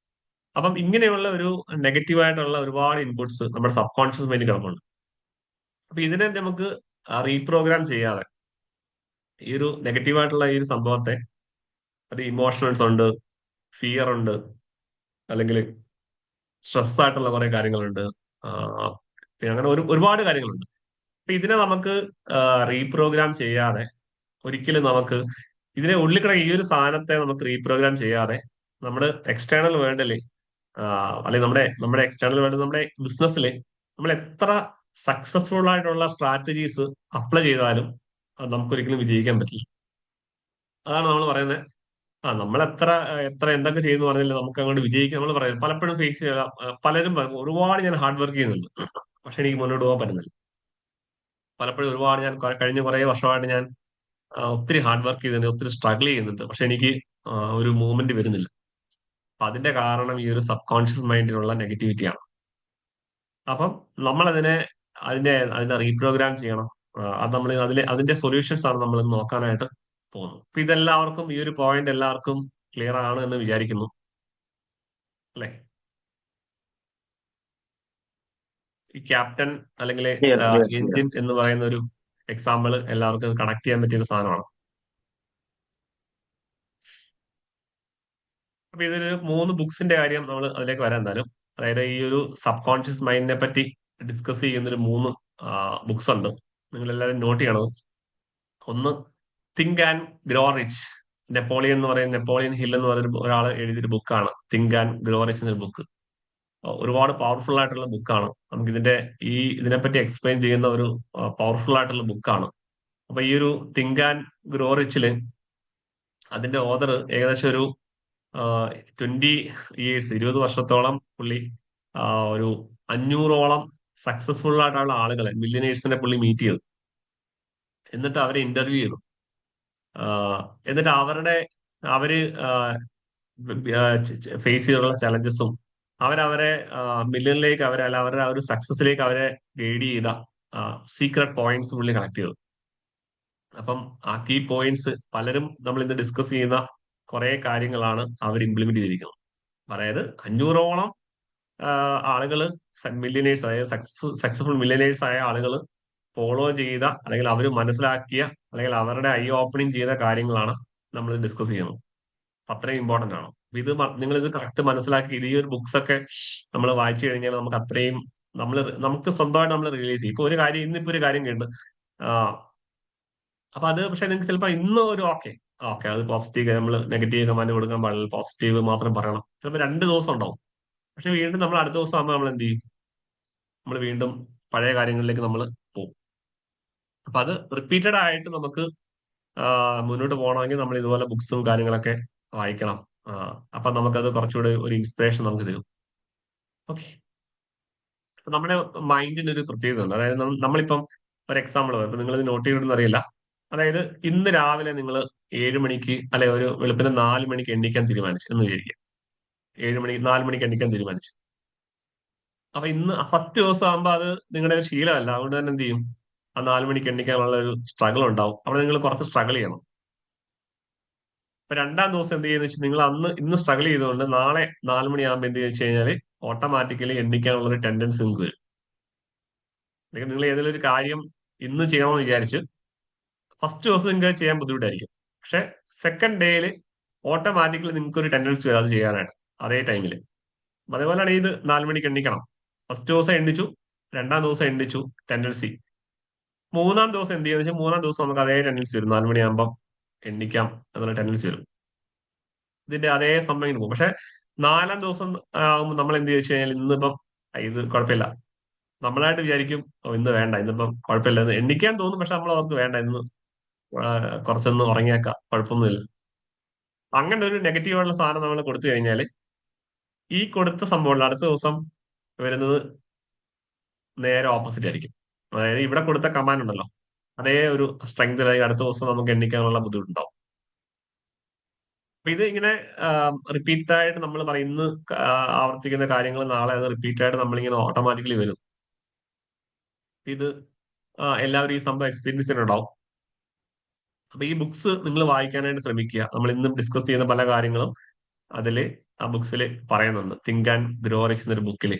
അപ്പം ഇങ്ങനെയുള്ള ഒരു നെഗറ്റീവായിട്ടുള്ള ഒരുപാട് ഇൻപുട്സ് നമ്മുടെ സബ് കോൺഷ്യസ് മൈൻഡ് കിടപ്പുണ്ട്. അപ്പൊ ഇതിനെ നമുക്ക് റീപ്രോഗ്രാം ചെയ്യാതെ ഈ ഒരു നെഗറ്റീവായിട്ടുള്ള ഈ ഒരു സംഭവത്തെ, അത് ഇമോഷണൽസ് ഉണ്ട്, ഫിയർ ഉണ്ട്, അല്ലെങ്കിൽ സ്ട്രെസ് ആയിട്ടുള്ള കുറെ കാര്യങ്ങളുണ്ട്, പിന്നെ അങ്ങനെ ഒരുപാട് കാര്യങ്ങളുണ്ട്. അപ്പൊ ഇതിനെ നമുക്ക് റീപ്രോഗ്രാം ചെയ്യാതെ ഒരിക്കലും നമുക്ക് ഇതിനെ ഉള്ളിൽ കിടക്കുന്ന ഈ ഒരു സാധനത്തെ നമുക്ക് റീപ്രോഗ്രാം ചെയ്യാതെ നമ്മുടെ എക്സ്റ്റേണൽ വേൾഡില് അല്ലെങ്കിൽ നമ്മുടെ എക്സ്റ്റേണൽ വേൾഡ്, നമ്മുടെ ബിസിനസ്സിൽ നമ്മൾ എത്ര സക്സസ്ഫുൾ ആയിട്ടുള്ള സ്ട്രാറ്റജീസ് അപ്ലൈ ചെയ്താലും അത് നമുക്കൊരിക്കലും വിജയിക്കാൻ പറ്റില്ല. അതാണ് നമ്മൾ പറയുന്നത്. നമ്മൾ എത്ര എത്ര എന്തൊക്കെ ചെയ്യുന്നു പറഞ്ഞാലും നമുക്ക് അങ്ങോട്ട് വിജയിക്കാൻ നമ്മൾ പറയാം. പലപ്പോഴും ഫേസ് ചെയ്യാം, പലരും പറയും, ഒരുപാട് ഞാൻ ഹാർഡ് വർക്ക് ചെയ്യുന്നുണ്ട് പക്ഷെ എനിക്ക് മുന്നോട്ട് പോകാൻ പറ്റുന്നില്ല. പലപ്പോഴും ഒരുപാട് ഞാൻ കഴിഞ്ഞ കുറെ വർഷമായിട്ട് ഞാൻ ഒത്തിരി ഹാർഡ് വർക്ക് ചെയ്തിട്ടുണ്ട്, ഒത്തിരി സ്ട്രഗിൾ ചെയ്യുന്നുണ്ട്, പക്ഷെ എനിക്ക് ഒരു മൂവ്മെന്റ് വരുന്നില്ല. അപ്പൊ അതിന്റെ കാരണം ഈ ഒരു സബ് കോൺഷ്യസ് മൈൻഡിലുള്ള നെഗറ്റിവിറ്റിയാണ്. അപ്പം നമ്മൾ അതിനെ റീപ്രോഗ്രാം ചെയ്യണം. അത് നമ്മൾ അതിന്റെ സൊല്യൂഷൻസ് ആണ് നമ്മൾ നോക്കാനായിട്ട് പോകുന്നത്. അപ്പൊ ഇതെല്ലാവർക്കും ഈ ഒരു പോയിന്റ് എല്ലാവർക്കും ക്ലിയർ ആണ് എന്ന് വിചാരിക്കുന്നു, അല്ലെ? ഈ ക്യാപ്റ്റൻ അല്ലെങ്കിൽ Yes, yes, yes. എഞ്ചിൻ എന്ന് പറയുന്ന ഒരു എക്സാമ്പിൾ എല്ലാവർക്കും കണക്ട് ചെയ്യാൻ പറ്റിയ ഒരു സാധനമാണ്. അപ്പൊ ഇതൊരു 3 ബുക്സിന്റെ കാര്യം നമ്മൾ അതിലേക്ക് വരാൻ എന്തായാലും. അതായത് ഈ ഒരു സബ് കോൺഷ്യസ് മൈൻഡിനെ പറ്റി ഡിസ്കസ് ചെയ്യുന്ന ഒരു 3 ബുക്സ് ഉണ്ട്, നിങ്ങൾ എല്ലാവരും നോട്ട് ചെയ്യണത്. ഒന്ന് think and grow rich, Napoleon hill എന്ന് പറയുന്ന ഒരാൾ എഴുതിയൊരു ബുക്കാണ് തിങ്ക് ആൻഡ് ഗ്രോ റിച്ച് എന്നൊരു ബുക്ക്. ഒരുപാട് പവർഫുൾ ആയിട്ടുള്ള ബുക്കാണ്. നമുക്ക് ഇതിനെപ്പറ്റി എക്സ്പ്ലെയിൻ ചെയ്യുന്ന ഒരു പവർഫുൾ ആയിട്ടുള്ള ബുക്കാണ്. അപ്പൊ ഈ ഒരു തിങ്ക് ആൻഡ് ഗ്രോ റിച്ചില് അതിന്റെ ഓതർ ഏകദേശം ഒരു 20 years 20 വർഷത്തോളം പുള്ളി ഒരു 500ഓളം സക്സസ്ഫുൾ ആയിട്ടുള്ള ആളുകളെ, മില്യനേഴ്സിനെ പുള്ളി മീറ്റ് ചെയ്തു. എന്നിട്ട് അവരെ ഇന്റർവ്യൂ ചെയ്തു. എന്നിട്ട് അവര് ഫേസ് ചെയ്തിട്ടുള്ള ചലഞ്ചസും അവരെ മില്യണിലേക്ക് അല്ല അവരുടെ ആ ഒരു സക്സസിലേക്ക് അവരെ ഗൈഡ് ചെയ്ത സീക്രട്ട് പോയിന്റ്സ് പുള്ളി കണക്ട് ചെയ്തു. അപ്പം ആ കീ പോയിന്റ്സ് പലരും നമ്മൾ ഇന്ന് ഡിസ്കസ് ചെയ്യുന്ന കുറെ കാര്യങ്ങളാണ് അവർ ഇംപ്ലിമെന്റ് ചെയ്തിരിക്കുന്നത്. അതായത് 500ഓളം ആളുകള് മില്യനേഴ്സ്, അതായത് സക്സസ്ഫുൾ മില്യനേഴ്സ് ആയ ആളുകൾ ഫോളോ ചെയ്ത, അല്ലെങ്കിൽ അവർ മനസ്സിലാക്കിയ, അല്ലെങ്കിൽ അവരുടെ ഐ ഓപ്പണിംഗ് ചെയ്ത കാര്യങ്ങളാണ് നമ്മൾ ഡിസ്കസ് ചെയ്യുന്നത്. അത്രയും ഇമ്പോർട്ടന്റ് ആണ്. ഇത് നിങ്ങൾ ഇത് കറക്റ്റ് മനസ്സിലാക്കി ഈ ഒരു ബുക്സ് ഒക്കെ നമ്മൾ വായിച്ചു കഴിഞ്ഞാൽ നമുക്ക് അത്രയും നമുക്ക് സ്വന്തമായിട്ട് നമ്മൾ റിയലൈസ് ചെയ്യും. ഇപ്പൊ ഒരു കാര്യം, ഇന്നിപ്പോ ഒരു കാര്യം കേട്ട് അപ്പൊ അത് പക്ഷെ നിങ്ങൾക്ക് ചിലപ്പോൾ ഇന്ന് ഒരു ഓക്കെ അത് പോസിറ്റീവ്, നമ്മൾ നെഗറ്റീവ് കമാൻഡ് കൊടുക്കാൻ പാടില്ല, പോസിറ്റീവ് മാത്രം പറയണം. ചിലപ്പോൾ 2 ദിവസം ഉണ്ടാവും. പക്ഷെ വീണ്ടും നമ്മൾ അടുത്ത ദിവസം ആകുമ്പോൾ നമ്മൾ എന്ത് ചെയ്യും, നമ്മൾ വീണ്ടും പഴയ കാര്യങ്ങളിലേക്ക് നമ്മൾ പോകും. അപ്പൊ അത് റിപ്പീറ്റഡ് ആയിട്ട് നമുക്ക് മുന്നോട്ട് പോകണമെങ്കിൽ നമ്മൾ ഇതുപോലെ ബുക്സും കാര്യങ്ങളൊക്കെ വായിക്കണം. അപ്പൊ നമുക്കത് കുറച്ചുകൂടി ഒരു ഇൻസ്പിറേഷൻ നമുക്ക് തരും. ഓക്കെ. അപ്പൊ നമ്മുടെ മൈൻഡിന് ഒരു പ്രത്യേകത ഉണ്ട്. അതായത് നമ്മളിപ്പം ഒരു എക്സാമ്പിൾ ഇപ്പൊ നിങ്ങൾ ഇത് നോട്ട് ചെയ്തിടുന്ന അറിയില്ല. അതായത് ഇന്ന് രാവിലെ നിങ്ങൾ 7 മണിക്ക് അല്ലെ ഒരു വെളുപ്പിന് 4 മണിക്ക് എണ്ണിക്കാൻ തീരുമാനിച്ചു എന്ന് വിചാരിക്കുക. 7 മണി 4 മണിക്ക് എണ്ണിക്കാൻ തീരുമാനിച്ചു. അപ്പൊ ഇന്ന് ഫസ്റ്റ് ദിവസം ആകുമ്പോൾ അത് നിങ്ങളുടെ ഒരു ശീലമല്ല. അതുകൊണ്ട് തന്നെ എന്ത് ചെയ്യും, ആ 4 മണിക്ക് എണ്ണിക്കാനുള്ള ഒരു സ്ട്രഗിൾ ഉണ്ടാവും. അവിടെ നിങ്ങൾ കുറച്ച് സ്ട്രഗിൾ ചെയ്യണം. അപ്പൊ രണ്ടാം ദിവസം എന്ത് ചെയ്യുന്ന വെച്ചാൽ നിങ്ങൾ ഇന്ന് സ്ട്രഗിൾ ചെയ്തുകൊണ്ട് നാളെ 4 മണിയാകുമ്പോൾ എന്ത് വെച്ച് കഴിഞ്ഞാൽ ഓട്ടോമാറ്റിക്കലി എണ്ണിക്കാനുള്ള ഒരു ടെൻഡൻസി നിങ്ങൾക്ക് വരും. അല്ലെങ്കിൽ നിങ്ങൾ ഏതെങ്കിലും ഒരു കാര്യം ഇന്ന് ചെയ്യണമെന്ന് വിചാരിച്ച് ഫസ്റ്റ് ദിവസം നിങ്ങൾക്ക് ചെയ്യാൻ ബുദ്ധിമുട്ടായിരിക്കും. പക്ഷെ സെക്കൻഡ് ഡേയിൽ ഓട്ടോമാറ്റിക്കലി നിങ്ങൾക്ക് ഒരു ടെൻഡൻസി വരും അത് ചെയ്യാനായിട്ട് അതേ ടൈമിൽ. അതേപോലെയാണ് ഇത് 4 മണിക്ക് എണ്ണിക്കണം. ഫസ്റ്റ് ദിവസം എണ്ണിച്ചു, രണ്ടാം ദിവസം എണ്ണിച്ചു, ടെൻഡൻസി. മൂന്നാം ദിവസം എന്ത് ചെയ്യുന്ന വെച്ചാൽ മൂന്നാം ദിവസം നമുക്ക് അതേ ടെൻഡൻസി വരും. 4 മണിയാകുമ്പോൾ എണ്ണിക്കാം എന്നുള്ള ടെൻഡൻസി വരും. ഇതിന്റെ അതേ സംഭവം ഇങ്ങനെ പോകും. പക്ഷെ നാലാം ദിവസം ആകുമ്പോൾ നമ്മൾ എന്ത് വെച്ച് കഴിഞ്ഞാൽ ഇന്നിപ്പം ഇത് കുഴപ്പമില്ല, നമ്മളായിട്ട് വിചാരിക്കും ഇന്ന് വേണ്ട, ഇന്നിപ്പം കുഴപ്പമില്ല എന്ന് എണ്ണിക്കാൻ തോന്നും. പക്ഷെ നമ്മൾ അവർക്ക് വേണ്ട, ഇന്ന് കുറച്ചൊന്ന് ഉറങ്ങിയേക്കാം, കുഴപ്പമൊന്നുമില്ല. അങ്ങനെ ഒരു നെഗറ്റീവായിട്ടുള്ള സാധനം നമ്മൾ കൊടുത്തു കഴിഞ്ഞാൽ ഈ കൊടുത്ത സംഭവം അടുത്ത ദിവസം വരുന്നത് നേരെ ഓപ്പോസിറ്റ് ആയിരിക്കും. അതായത് ഇവിടെ കൊടുത്ത കമാൻഡ് ഉണ്ടല്ലോ, അതേ ഒരു സ്ട്രെങ്തിലായി അടുത്ത ദിവസം നമുക്ക് എണ്ണിക്കാനുള്ള ബുദ്ധിമുട്ടുണ്ടാവും. അപ്പൊ ഇത് ഇങ്ങനെ റിപ്പീറ്റ് ആയിട്ട് നമ്മൾ പറയും, ഇന്ന് ആവർത്തിക്കുന്ന കാര്യങ്ങൾ നാളെ അത് റിപ്പീറ്റ് ആയിട്ട് നമ്മളിങ്ങനെ ഓട്ടോമാറ്റിക്കലി വരും. ഇത് എല്ലാവരും ഈ സംഭവം എക്സ്പീരിയൻസ് ചെയ്യുന്നുണ്ടാവും. അപ്പൊ ഈ ബുക്സ് നിങ്ങൾ വായിക്കാനായിട്ട് ശ്രമിക്കുക. നമ്മൾ ഇന്നും ഡിസ്കസ് ചെയ്യുന്ന പല കാര്യങ്ങളും അതില് ആ ബുക്സിൽ പറയുന്നുണ്ട്. തിങ്ക് ആൻഡ് ഗ്രോ റിച്ച് എന്നൊരു ബുക്കിൽ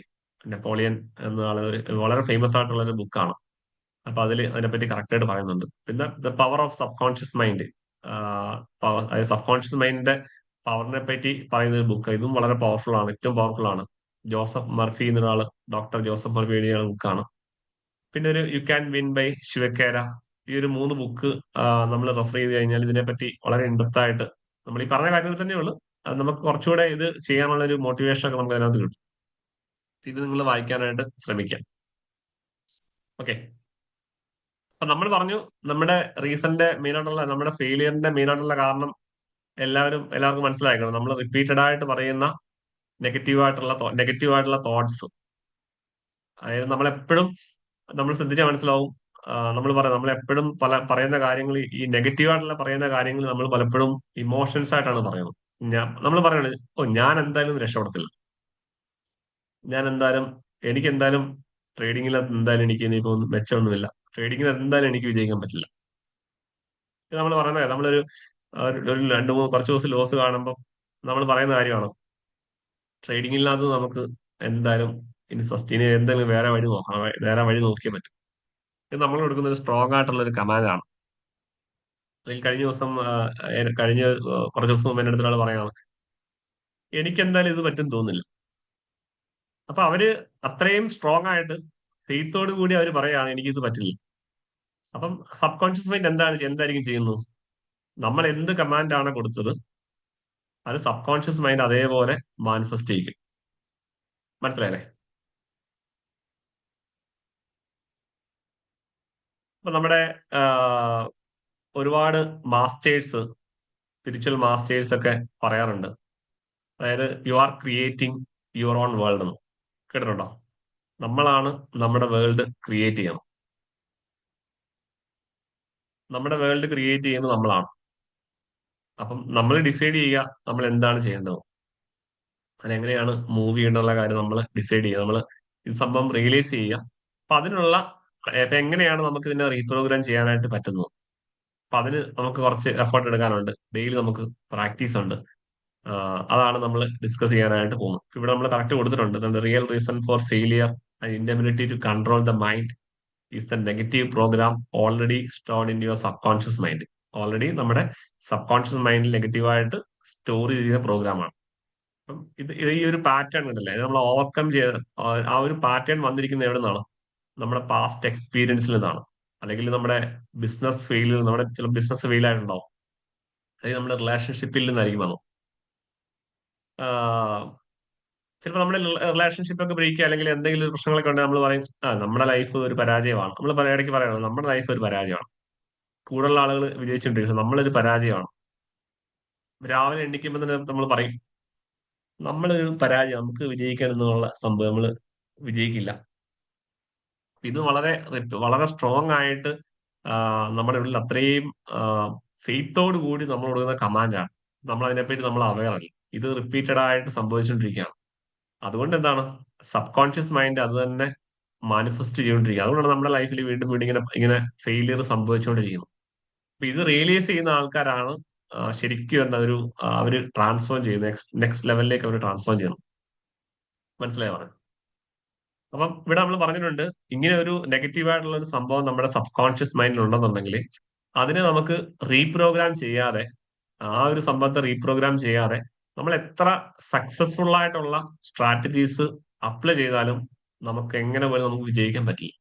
നെപ്പോളിയൻ എന്ന ആളൊരു വളരെ ഫേമസ് ആയിട്ടുള്ള ഒരു ബുക്കാണ്. അപ്പൊ അതിനെപ്പറ്റി കറക്റ്റ് ആയിട്ട് പറയുന്നുണ്ട്. പിന്നെ the power of sub conscious mind, അതായത് സബ് കോൺഷ്യസ് മൈൻഡിന്റെ പവറിനെ പറ്റി പറയുന്ന ഒരു ബുക്ക്. ഇതും വളരെ പവർഫുൾ ആണ്, ഏറ്റവും പവർഫുൾ ആണ്. ജോസഫ് മർഫി എന്നൊരാള്, ഡോക്ടർ ജോസഫ് മർഫി എഴുതിയ ബുക്കാണ്. പിന്നെ ഒരു you can win by Shiv Khera. ഈ ഒരു 3 ബുക്ക് നമ്മൾ റെഫർ ചെയ്ത് കഴിഞ്ഞാൽ ഇതിനെപ്പറ്റി വളരെ ഇൻഡെപ്ത് ആയിട്ട് നമ്മൾ ഈ പറഞ്ഞ കാര്യങ്ങൾ തന്നെയുള്ളൂ. അത് നമുക്ക് കുറച്ചുകൂടെ ഇത് ചെയ്യാനുള്ള ഒരു മോട്ടിവേഷൻ ഒക്കെ നമുക്ക് അതിനകത്ത് കിട്ടും. ഇത് നിങ്ങൾ വായിക്കാനായിട്ട് ശ്രമിക്കാം. ഓക്കെ. അപ്പൊ നമ്മൾ പറഞ്ഞു നമ്മുടെ റീസന്റെ മെയിൻ ആയിട്ടുള്ള നമ്മുടെ ഫെയിലിയറിന്റെ മെയിൻ ആയിട്ടുള്ള കാരണം എല്ലാവർക്കും മനസ്സിലാക്കണം. നമ്മൾ റിപ്പീറ്റഡ് ആയിട്ട് പറയുന്ന നെഗറ്റീവായിട്ടുള്ള തോട്ട്സ്. അതായത് നമ്മളെപ്പോഴും നമ്മൾ ശ്രദ്ധിച്ചാൽ മനസ്സിലാവും. നമ്മൾ എപ്പോഴും പറയുന്ന കാര്യങ്ങൾ, ഈ നെഗറ്റീവായിട്ടുള്ള പറയുന്ന കാര്യങ്ങൾ നമ്മൾ പലപ്പോഴും ഇമോഷൻസ് ആയിട്ടാണ് പറയുന്നത്. നമ്മൾ പറയണത്, ഞാൻ എന്തായാലും രക്ഷപ്പെടത്തില്ല, എനിക്ക് എന്തായാലും ട്രേഡിങ്ങിൽ എന്തായാലും എനിക്ക് ഇനിയിപ്പോ മെച്ചമൊന്നുമില്ല, ട്രേഡിങ്ങിൽ എന്തായാലും എനിക്ക് വിജയിക്കാൻ പറ്റില്ല. ഇത് നമ്മൾ പറയുന്നത് നമ്മളൊരു ഒരു 2-3 കുറച്ച് ദിവസം ലോസ് കാണുമ്പോൾ നമ്മൾ പറയുന്ന കാര്യമാണ്, ട്രേഡിങ്ങിനകത്ത് നമുക്ക് എന്തായാലും ഇനി സസ്റ്റെയിൻ എന്തെങ്കിലും വേറെ വഴി നോക്കണം, വേറെ വഴി നോക്കിയേ പറ്റും. ഇത് നമ്മൾ കൊടുക്കുന്ന ഒരു സ്ട്രോങ് ആയിട്ടുള്ള ഒരു കമാൻഡാണ്. അതിൽ കഴിഞ്ഞ കുറച്ച് ദിവസം മുമ്പ് എൻ്റെ അടുത്ത് ഒരാൾ പറയാണ്, എനിക്ക് എന്തായാലും ഇത് പറ്റും തോന്നുന്നില്ല. അപ്പൊ അവര് അത്രയും സ്ട്രോങ് ആയിട്ട് ഫെയ്ത്തോട് കൂടി അവർ പറയാണ് എനിക്കിത് പറ്റില്ല. അപ്പം സബ് കോൺഷ്യസ് മൈൻഡ് എന്തായിരിക്കും ചെയ്യുന്നത്? നമ്മൾ എന്ത് കമാൻഡാണ് കൊടുത്തത് അത് സബ് കോൺഷ്യസ് മൈൻഡ് അതേപോലെ മാനിഫെസ്റ്റ് ചെയ്യിക്കും. മനസ്സിലായല്ലേ? അപ്പൊ നമ്മുടെ ഒരുപാട് മാസ്റ്റേഴ്സ്, സ്പിരിച്വൽ മാസ്റ്റേഴ്സ് ഒക്കെ പറയാറുണ്ട്, അതായത് U are creating your own world എന്ന്. കേട്ടിട്ടുണ്ടോ? നമ്മളാണ് നമ്മുടെ വേൾഡ് ക്രിയേറ്റ് ചെയ്യണം. നമ്മുടെ വേൾഡ് ക്രിയേറ്റ് ചെയ്യുന്നത് നമ്മളാണ്. അപ്പം നമ്മൾ ഡിസൈഡ് ചെയ്യുക നമ്മൾ എന്താണ് ചെയ്യേണ്ടത്, അതെങ്ങനെയാണ് മൂവ് ചെയ്യേണ്ടുള്ള കാര്യം നമ്മൾ ഡിസൈഡ് ചെയ്യുക. നമ്മൾ ഇത് സംഭവം റിയലൈസ് ചെയ്യുക. അപ്പൊ ഇപ്പൊ എങ്ങനെയാണ് നമുക്ക് ഇതിനെ റീപ്രോഗ്രാം ചെയ്യാനായിട്ട് പറ്റുന്നത്? അപ്പൊ അതിന് നമുക്ക് കുറച്ച് എഫേർട്ട് എടുക്കാനുണ്ട്. ഡെയിലി നമുക്ക് പ്രാക്ടീസ് ഉണ്ട്. അതാണ് നമ്മൾ ഡിസ്കസ് ചെയ്യാനായിട്ട് പോകുന്നത്. ഇവിടെ നമ്മൾ കറക്റ്റ് കൊടുത്തിട്ടുണ്ട്, real reason for failure and inability to control the mind is the negative program already stored in your subconscious mind. Already നമ്മുടെ സബ് കോൺഷ്യസ് മൈൻഡിൽ നെഗറ്റീവായിട്ട് സ്റ്റോർ ചെയ്ത പ്രോഗ്രാമാണ്. അപ്പം ഇത് ഈ ഒരു പാറ്റേൺ ഉണ്ടല്ലേ, ഇത് നമ്മൾ ഓവർകം ചെയ്ത് ആ ഒരു പാറ്റേൺ വന്നിരിക്കുന്നത് എവിടെ നിന്നാണ്? നമ്മുടെ പാസ്റ്റ് എക്സ്പീരിയൻസിൽ നിന്നാണ്. അല്ലെങ്കിൽ നമ്മുടെ നമ്മുടെ ചില ബിസിനസ് ഫെയിൽ ആയിട്ടുണ്ടാവും, അല്ലെങ്കിൽ നമ്മുടെ റിലേഷൻഷിപ്പിൽ നിന്നായിരിക്കും വന്നു. ചിലപ്പോൾ നമ്മുടെ റിലേഷൻഷിപ്പ് ഒക്കെ ബ്രേക്ക് അല്ലെങ്കിൽ എന്തെങ്കിലും ഒരു പ്രശ്നങ്ങളൊക്കെ ഉണ്ടെങ്കിൽ നമ്മൾ പറയും നമ്മുടെ ലൈഫ് ഒരു പരാജയമാണ്. നമ്മൾ ഇടയ്ക്ക് പറയണം നമ്മുടെ ലൈഫ് ഒരു പരാജയമാണ്. കൂടുതലുള്ള ആളുകൾ വിജയിച്ചുകൊണ്ടിരിക്കുന്നത് നമ്മളൊരു പരാജയമാണ്. രാവിലെ എണ്ണിക്കുമ്പോൾ തന്നെ നമ്മൾ പറയും നമ്മളൊരു പരാജയം, നമുക്ക് വിജയിക്കണം എന്നുള്ള സംഭവം നമ്മൾ വിജയിക്കില്ല. ഇത് വളരെ സ്ട്രോങ് ആയിട്ട് നമ്മുടെ ഉള്ളിൽ അത്രയും ഫെയ്ത്തോട് കൂടി നമ്മൾ കൊടുക്കുന്ന കമാൻഡാണ്. നമ്മൾ അതിനെപ്പറ്റി നമ്മൾ അവെയർ അല്ല. ഇത് റിപ്പീറ്റഡ് ആയിട്ട് സംഭവിച്ചുകൊണ്ടിരിക്കുകയാണ്. അതുകൊണ്ട് എന്താണ് സബ് കോൺഷ്യസ് മൈൻഡ് അത് തന്നെ മാനിഫെസ്റ്റ് ചെയ്തുകൊണ്ടിരിക്കുക. അതുകൊണ്ടാണ് നമ്മുടെ ലൈഫിൽ വീണ്ടും വീണ്ടും ഇങ്ങനെ ഇങ്ങനെ ഫെയിലിയർ സംഭവിച്ചുകൊണ്ടിരിക്കുന്നത്. അപ്പൊ ഇത് റിയലൈസ് ചെയ്യുന്ന ആൾക്കാരാണ് ശരിക്കും എന്താ അവര് ട്രാൻസ്ഫോം ചെയ്യുന്നത്, നെക്സ്റ്റ് ലെവലിലേക്ക് അവർ ട്രാൻസ്ഫോം ചെയ്യണം. മനസ്സിലായോ? അപ്പം ഇവിടെ നമ്മൾ പറഞ്ഞിട്ടുണ്ട് ഇങ്ങനെ ഒരു നെഗറ്റീവ് ആയിട്ടുള്ള ഒരു സംഭവം നമ്മുടെ സബ് കോൺഷ്യസ് മൈൻഡിൽ ഉണ്ടെന്നുണ്ടെങ്കിൽ അതിനെ നമുക്ക് റീപ്രോഗ്രാം ചെയ്യാതെ, ആ ഒരു സംഭവത്തെ റീപ്രോഗ്രാം ചെയ്യാതെ നമ്മൾ എത്ര സക്സസ്ഫുൾ ആയിട്ടുള്ള സ്ട്രാറ്റജീസ് അപ്ലൈ ചെയ്താലും നമുക്ക് എങ്ങനെ പോലും നമുക്ക് വിജയിക്കാൻ പറ്റില്ല.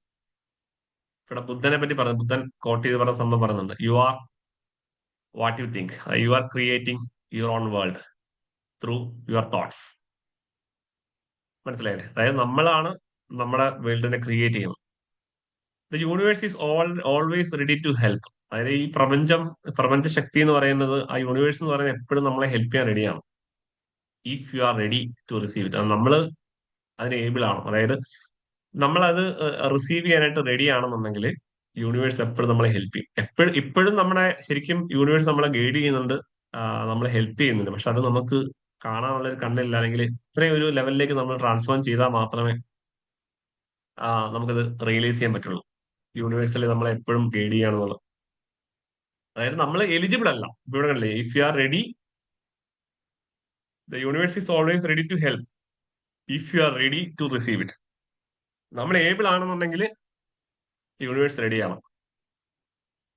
ഇവിടെ ബുദ്ധനെ പറ്റി പറഞ്ഞു, ബുദ്ധൻ കോട്ട് ചെയ്ത് പറഞ്ഞ സംഭവം പറയുന്നുണ്ട്, you are what you think, you are creating your own world through your thoughts. മനസ്സിലായില്ലേ? അതായത് നമ്മളാണ് നമ്മുടെ വേൾഡിനെ ക്രിയേറ്റ് ചെയ്യുന്നത്. The universe is always ready to help. അതായത് ഈ പ്രപഞ്ച ശക്തി എന്ന് പറയുന്നത്, ആ യൂണിവേഴ്സ് എന്ന് പറയുന്നത് എപ്പോഴും നമ്മളെ ഹെൽപ്പ് ചെയ്യാൻ റെഡിയാണ്. If you are ready to receive it, നമ്മൾ അതിന് ഏബിൾ ആണ്. അതായത് നമ്മളത് റിസീവ് ചെയ്യാനായിട്ട് റെഡി ആണെന്നുണ്ടെങ്കിൽ യൂണിവേഴ്സ് എപ്പോഴും നമ്മളെ ഹെൽപ്പ് ചെയ്യും. ഇപ്പോഴും നമ്മുടെ ശരിക്കും യൂണിവേഴ്സ് നമ്മളെ ഗൈഡ് ചെയ്യുന്നുണ്ട്, നമ്മളെ ഹെൽപ്പ് ചെയ്യുന്നുണ്ട്. പക്ഷെ അത് നമുക്ക് കാണാനുള്ള ഒരു കണ്ണില്ല, അല്ലെങ്കിൽ ഇത്രയും ഒരു ലെവലിലേക്ക് നമ്മൾ ട്രാൻസ്ഫോം ചെയ്താൽ മാത്രമേ നമുക്കത് റിയലൈസ് ചെയ്യാൻ പറ്റുള്ളൂ. യൂണിവേഴ്സിൽ നമ്മളെ എപ്പോഴും ഗൈഡ് ചെയ്യാണെന്നുള്ളത്. അതായത് നമ്മൾ എലിജിബിൾ അല്ല. ഇവിടെ കണ്ടില്ലേ, if you are ready the universe is always ready to help if you are ready to receive it. നമ്മൾ ഏബിൾ ആണെന്നുണ്ടെങ്കിൽ യൂണിവേഴ്സ് റെഡിയാണ്.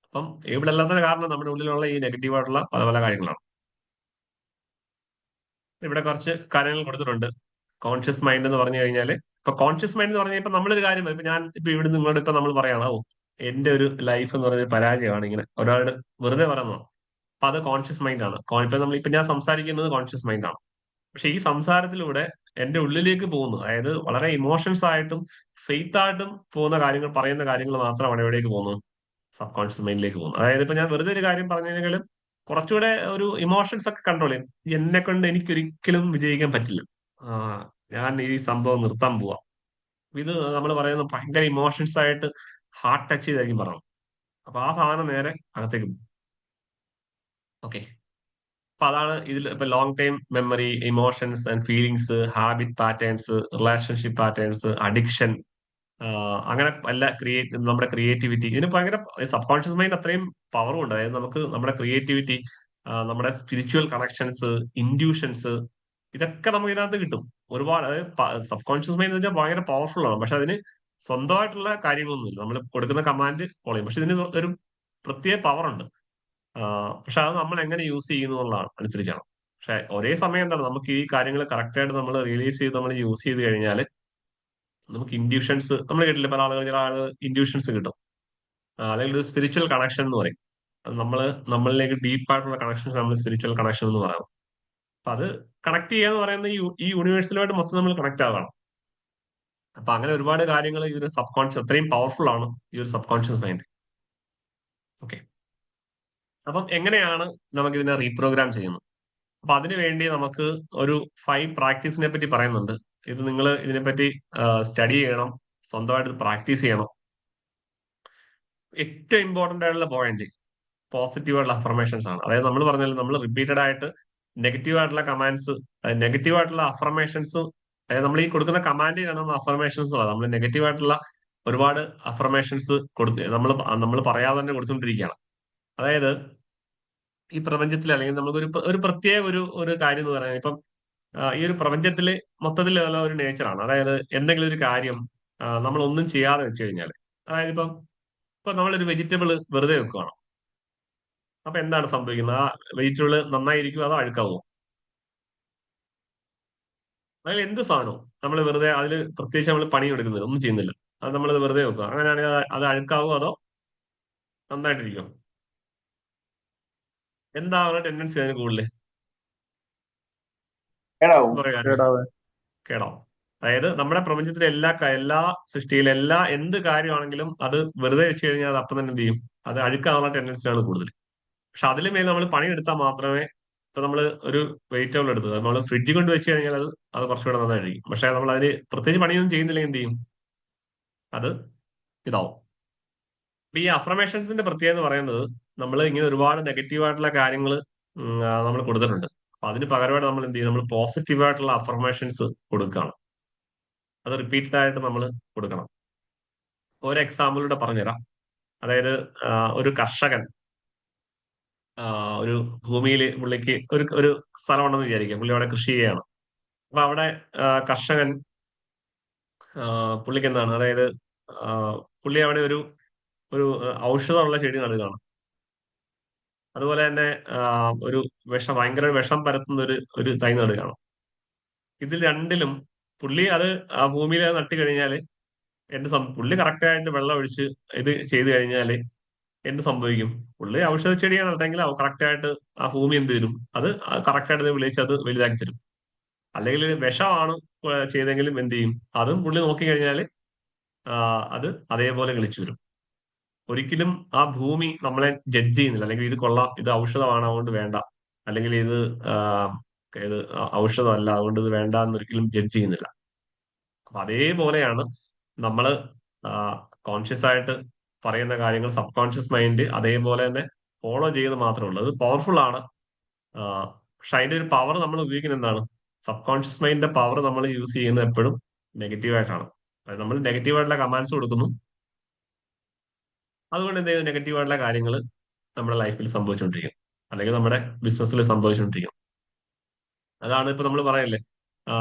അപ്പം ഏബിൾ അല്ലാത്തതിന് കാരണം നമ്മുടെ ഉള്ളിലുള്ള ഈ നെഗറ്റീവായിട്ടുള്ള പല പല കാര്യങ്ങളാണ്. ഇവിടെ കുറച്ച് കാര്യങ്ങൾ കൊടുത്തിട്ടുണ്ട്. കോൺഷ്യസ് മൈൻഡ് എന്ന് പറഞ്ഞു കഴിഞ്ഞാൽ, ഇപ്പൊ കോൺഷ്യസ് മൈൻഡ് എന്ന് പറഞ്ഞാൽ ഇപ്പൊ നമ്മളൊരു കാര്യം, ഇപ്പൊ ഞാൻ ഇപ്പൊ ഇവിടെ നിങ്ങളോട് ഇപ്പൊ നമ്മൾ പറയണോ എന്റെ ഒരു ലൈഫ് എന്ന് പറയുന്നത് പരാജയമാണ്, ഇങ്ങനെ ഒരാളോട് വെറുതെ പറയുന്നതാണ്. അപ്പൊ അത് കോൺഷ്യസ് മൈൻഡ് ആണ്. ഇപ്പൊ ഞാൻ സംസാരിക്കുന്നത് കോൺഷ്യസ് മൈൻഡ് ആണ്. പക്ഷെ ഈ സംസാരത്തിലൂടെ എന്റെ ഉള്ളിലേക്ക് പോകുന്നു, അതായത് വളരെ ഇമോഷൻസ് ആയിട്ടും ഫെയ്ത്ത് ആയിട്ടും പോകുന്ന കാര്യങ്ങൾ, പറയുന്ന കാര്യങ്ങൾ മാത്രമാണ് എവിടേക്ക് പോകുന്നത്, സബ് കോൺഷ്യസ് മൈൻഡിലേക്ക് പോകുന്നത്. അതായത് ഇപ്പൊ ഞാൻ വെറുതെ ഒരു കാര്യം പറഞ്ഞു കഴിഞ്ഞാലും കുറച്ചുകൂടെ ഒരു ഇമോഷൻസ് ഒക്കെ കൺട്രോൾ ചെയ്യും. എന്നെ കൊണ്ട് എനിക്കൊരിക്കലും വിജയിക്കാൻ പറ്റില്ല, ആ ഞാൻ ഈ സംഭവം നിർത്താൻ പോവാം. ഇത് നമ്മൾ പറയുന്നത് ഭയങ്കര ഇമോഷൻസ് ആയിട്ട് ഹാർട്ട് ടച്ച് ചെയ്തായിരിക്കും പറയണം. അപ്പൊ ആ സാധനം നേരെ അകത്തേക്ക് പോകും. ഓക്കെ. അപ്പൊ അതാണ് ഇതിൽ ഇപ്പൊ long time memory, emotions and feelings, habit patterns, relationship patterns, addiction, അങ്ങനെ നമ്മുടെ ക്രിയേറ്റിവിറ്റി, ഇതിന് ഭയങ്കര സബ് കോൺഷ്യസ് മൈൻഡ് അത്രയും പവറും ഉണ്ട്. അതായത് നമുക്ക് നമ്മുടെ ക്രിയേറ്റിവിറ്റി, നമ്മുടെ സ്പിരിച്വൽ കണക്ഷൻസ്, ഇൻഡ്യൂഷൻസ്, ഇതൊക്കെ നമുക്ക് ഇതിനകത്ത് കിട്ടും ഒരുപാട്. അതായത് സബ് കോൺഷ്യസ് മൈൻഡ് എന്ന് വെച്ചാൽ ഭയങ്കര പവർഫുൾ ആണ്. പക്ഷെ അതിന് സ്വന്തമായിട്ടുള്ള കാര്യങ്ങളൊന്നുമില്ല, നമ്മൾ കൊടുക്കുന്ന കമാൻഡ് ഫോളോ ചെയ്യും. പക്ഷെ ഇതിന് ഒരു പ്രത്യേക പവർ ഉണ്ട്. പക്ഷെ അത് നമ്മൾ എങ്ങനെ യൂസ് ചെയ്യുന്നു എന്നുള്ളതാണ് അനുസരിച്ചാണ്. പക്ഷെ ഒരേ സമയം എന്താണ്, നമുക്ക് ഈ കാര്യങ്ങൾ കറക്റ്റ് ആയിട്ട് നമ്മൾ റിയലൈസ് ചെയ്ത് നമ്മൾ യൂസ് ചെയ്ത് കഴിഞ്ഞാൽ നമുക്ക് ഇൻഡ്യൂഷൻസ്, നമ്മൾ കേട്ടില്ല പല ആളുകൾ, ചില ആളുകൾ ഇൻഡ്യൂഷൻസ് കിട്ടും, അല്ലെങ്കിൽ ഒരു സ്പിരിച്വൽ കണക്ഷൻ എന്ന് പറയും. അത് നമ്മളിലേക്ക് ഡീപ്പായിട്ടുള്ള കണക്ഷൻസ് നമ്മൾ സ്പിരിച്വൽ കണക്ഷൻ എന്ന് പറയാം. അപ്പൊ അത് കണക്ട് ചെയ്യാന്ന് പറയുന്നത് ഈ യൂണിവേഴ്സലുമായിട്ട് മൊത്തം നമ്മൾ കണക്ട് ആകണം. അപ്പൊ അങ്ങനെ ഒരുപാട് കാര്യങ്ങൾ ഇതിന് സബ് കോൺഷ്യസ്, അത്രയും പവർഫുൾ ആണ് ഈ ഒരു സബ് കോൺഷ്യസ് മൈൻഡ്. ഓക്കെ. അപ്പം എങ്ങനെയാണ് നമുക്ക് ഇതിനെ റീപ്രോഗ്രാം ചെയ്യുന്നത്? അപ്പൊ അതിനു വേണ്ടി നമുക്ക് ഒരു 5 പ്രാക്ടീസിനെ പറ്റി പറയുന്നുണ്ട്. ഇത് നിങ്ങൾ ഇതിനെപ്പറ്റി സ്റ്റഡി ചെയ്യണം, സ്വന്തമായിട്ട് പ്രാക്ടീസ് ചെയ്യണം. ഏറ്റവും ഇമ്പോർട്ടന്റ് ആയിട്ടുള്ള പോയിന്റ് പോസിറ്റീവ് ആയിട്ടുള്ള അഫർമേഷൻസ് ആണ്. അതായത് നമ്മൾ പറഞ്ഞാൽ നമ്മൾ റിപ്പീറ്റഡ് ആയിട്ട് നെഗറ്റീവ് ആയിട്ടുള്ള കമാൻഡ്സ്, നെഗറ്റീവ് ആയിട്ടുള്ള അഫർമേഷൻസ്, അതായത് നമ്മൾ ഈ കൊടുക്കുന്ന കമാൻഡിനാണ് നമ്മൾ അഫർമേഷൻസ് ഉള്ളത്. നമ്മൾ നെഗറ്റീവ് ആയിട്ടുള്ള ഒരുപാട് അഫർമേഷൻസ് നമ്മൾ പറയാതെ തന്നെ കൊടുത്തുകൊണ്ടിരിക്കുകയാണ്. അതായത് ഈ പ്രപഞ്ചത്തിൽ, അല്ലെങ്കിൽ നമുക്ക് ഒരു പ്രത്യേക ഒരു കാര്യം എന്ന് പറയാൻ, ഇപ്പം ഈ ഒരു പ്രപഞ്ചത്തില് മൊത്തത്തിലുള്ള ഒരു നേച്ചറാണ്. അതായത് എന്തെങ്കിലും ഒരു കാര്യം നമ്മൾ ഒന്നും ചെയ്യാതെ വെച്ച് കഴിഞ്ഞാൽ, അതായത് ഇപ്പൊ നമ്മളൊരു വെജിറ്റബിൾ വെറുതെ വെക്കുകയാണ്. അപ്പൊ എന്താണ് സംഭവിക്കുന്നത്? ആ വെജിറ്റബിൾ നന്നായിരിക്കും അതോ അഴുക്കാവോ? അതിൽ എന്ത് സാധനവും നമ്മൾ വെറുതെ അതിൽ പ്രത്യേകിച്ച് നമ്മൾ പണി എടുക്കുന്നില്ല, ഒന്നും ചെയ്യുന്നില്ല, അത് നമ്മൾ വെറുതെ വെക്കുക, അങ്ങനെയാണെങ്കിൽ അത് അഴുക്കാവോ അതോ നന്നായിട്ടിരിക്കും? എന്താ ടെൻഡൻസി അതിന് കൂടുതൽ കേടാവും. പറയാൻ? കേടാവേ. കേട്ടോ. അതായത് നമ്മുടെ പ്രപഞ്ചത്തിലെ എല്ലാ സൃഷ്ടിയിലെ എന്ത് കാര്യമാണെങ്കിലും അത് വെറുതെ വെച്ച് കഴിഞ്ഞാൽ അത് അപ്പം തന്നെ എന്ത് ചെയ്യും, അത് അഴുക്കാനുള്ള ടെൻഡൻസിയാണ് കൂടുതൽ. പക്ഷെ അതിലും മേൽ നമ്മൾ പണിയെടുത്താൽ മാത്രമേ, ഇപ്പൊ നമ്മൾ ഒരു വെജിറ്റബിൾ എടുത്തത് നമ്മൾ ഫ്രിഡ്ജിൽ കൊണ്ട് വെച്ച് കഴിഞ്ഞാൽ അത് കുറച്ചുകൂടെ നന്നായിരിക്കും. പക്ഷെ നമ്മൾ അതിന് പ്രത്യേകിച്ച് പണിയൊന്നും ചെയ്യുന്നില്ലെങ്കിൽ എന്ത് ചെയ്യും, അത് ഇതാവും. അപ്പൊ ഈ അഫർമേഷൻസിന്റെ പ്രത്യേകത എന്ന് പറയുന്നത്, നമ്മൾ ഇങ്ങനെ ഒരുപാട് നെഗറ്റീവ് ആയിട്ടുള്ള കാര്യങ്ങൾ നമ്മൾ കൊടുത്തിട്ടുണ്ട്. അപ്പൊ അതിന് പകരമായിട്ട് നമ്മൾ എന്ത് ചെയ്യും, നമ്മൾ പോസിറ്റീവ് ആയിട്ടുള്ള അഫർമേഷൻസ് കൊടുക്കുകയാണ്. അത് റിപ്പീറ്റഡ് ആയിട്ട് നമ്മൾ കൊടുക്കണം. ഒരു എക്സാമ്പിളിലൂടെ പറഞ്ഞുതരാം. അതായത് ഒരു കർഷകൻ ഒരു ഭൂമിയിൽ പുള്ളിക്ക് ഒരു സ്ഥലമുണ്ടെന്ന് വിചാരിക്കുക, പുള്ളി അവിടെ കൃഷി ചെയ്യുകയാണ്. അപ്പൊ അവിടെ കർഷകൻ പുള്ളിക്ക് എന്താണ്, അതായത് ആ, പുള്ളി അവിടെ ഒരു ഒരു ഔഷധമുള്ള ചെടി നടുകയാണ്. അതുപോലെ തന്നെ ആ, ഒരു ഭയങ്കര വിഷം പരത്തുന്ന ഒരു തൈ നടുകയാണ്. ഇതിൽ രണ്ടിലും പുള്ളി അത് ആ ഭൂമിയിൽ നട്ട് കഴിഞ്ഞാൽ പുള്ളി കറക്റ്റായിട്ട് വെള്ളം ഒഴിച്ച് ഇത് ചെയ്തു കഴിഞ്ഞാൽ എന്ത് സംഭവിക്കും? പുള്ളി ഔഷധ ചെടിയാണ് നട്ടെങ്കിൽ കറക്റ്റായിട്ട് ആ ഭൂമി എന്ത് തരും, അത് കറക്റ്റായിട്ട് വിളിച്ച് അത് വലുതാക്കി തരും. അല്ലെങ്കിൽ വിഷമാണ് ചെയ്തെങ്കിലും എന്ത് ചെയ്യും, അതും പുള്ളി നോക്കിക്കഴിഞ്ഞാൽ അത് അതേപോലെ കിളിച്ചു വരും. ഒരിക്കലും ആ ഭൂമി നമ്മളെ ജഡ്ജ് ചെയ്യുന്നില്ല, അല്ലെങ്കിൽ ഇത് കൊള്ളാം, ഇത് ഔഷധമാണ് അതുകൊണ്ട് വേണ്ട, അല്ലെങ്കിൽ ആ, ഇത് ഔഷധമല്ല അതുകൊണ്ട് ഇത് വേണ്ട എന്നൊരിക്കലും ജഡ്ജ് ചെയ്യുന്നില്ല. അപ്പൊ അതേപോലെയാണ് നമ്മള് കോൺഷ്യസ് ആയിട്ട് പറയുന്ന കാര്യങ്ങൾ സബ് കോൺഷ്യസ് മൈൻഡ് അതേപോലെ തന്നെ ഫോളോ ചെയ്ത് മാത്രമേ ഉള്ളൂ. അത് പവർഫുൾ ആണ്. ആ, പക്ഷെ അതിന്റെ ഒരു പവർ നമ്മൾ ഉപയോഗിക്കുന്നത് എന്താണ്, സബ് കോൺഷ്യസ് മൈൻഡിന്റെ പവർ നമ്മൾ യൂസ് ചെയ്യുന്നത് എപ്പോഴും നെഗറ്റീവായിട്ടാണ്. അതായത് നമ്മൾ നെഗറ്റീവായിട്ടുള്ള കമാൻഡ്സ് കൊടുക്കുന്നു, അതുകൊണ്ട് എന്ത് ചെയ്യുന്നു, നെഗറ്റീവായിട്ടുള്ള കാര്യങ്ങൾ നമ്മുടെ ലൈഫിൽ സംഭവിച്ചുകൊണ്ടിരിക്കും, അല്ലെങ്കിൽ നമ്മുടെ ബിസിനസ്സിൽ സംഭവിച്ചുകൊണ്ടിരിക്കും. അതാണ് ഇപ്പൊ നമ്മൾ പറയല്ലേ, ആ,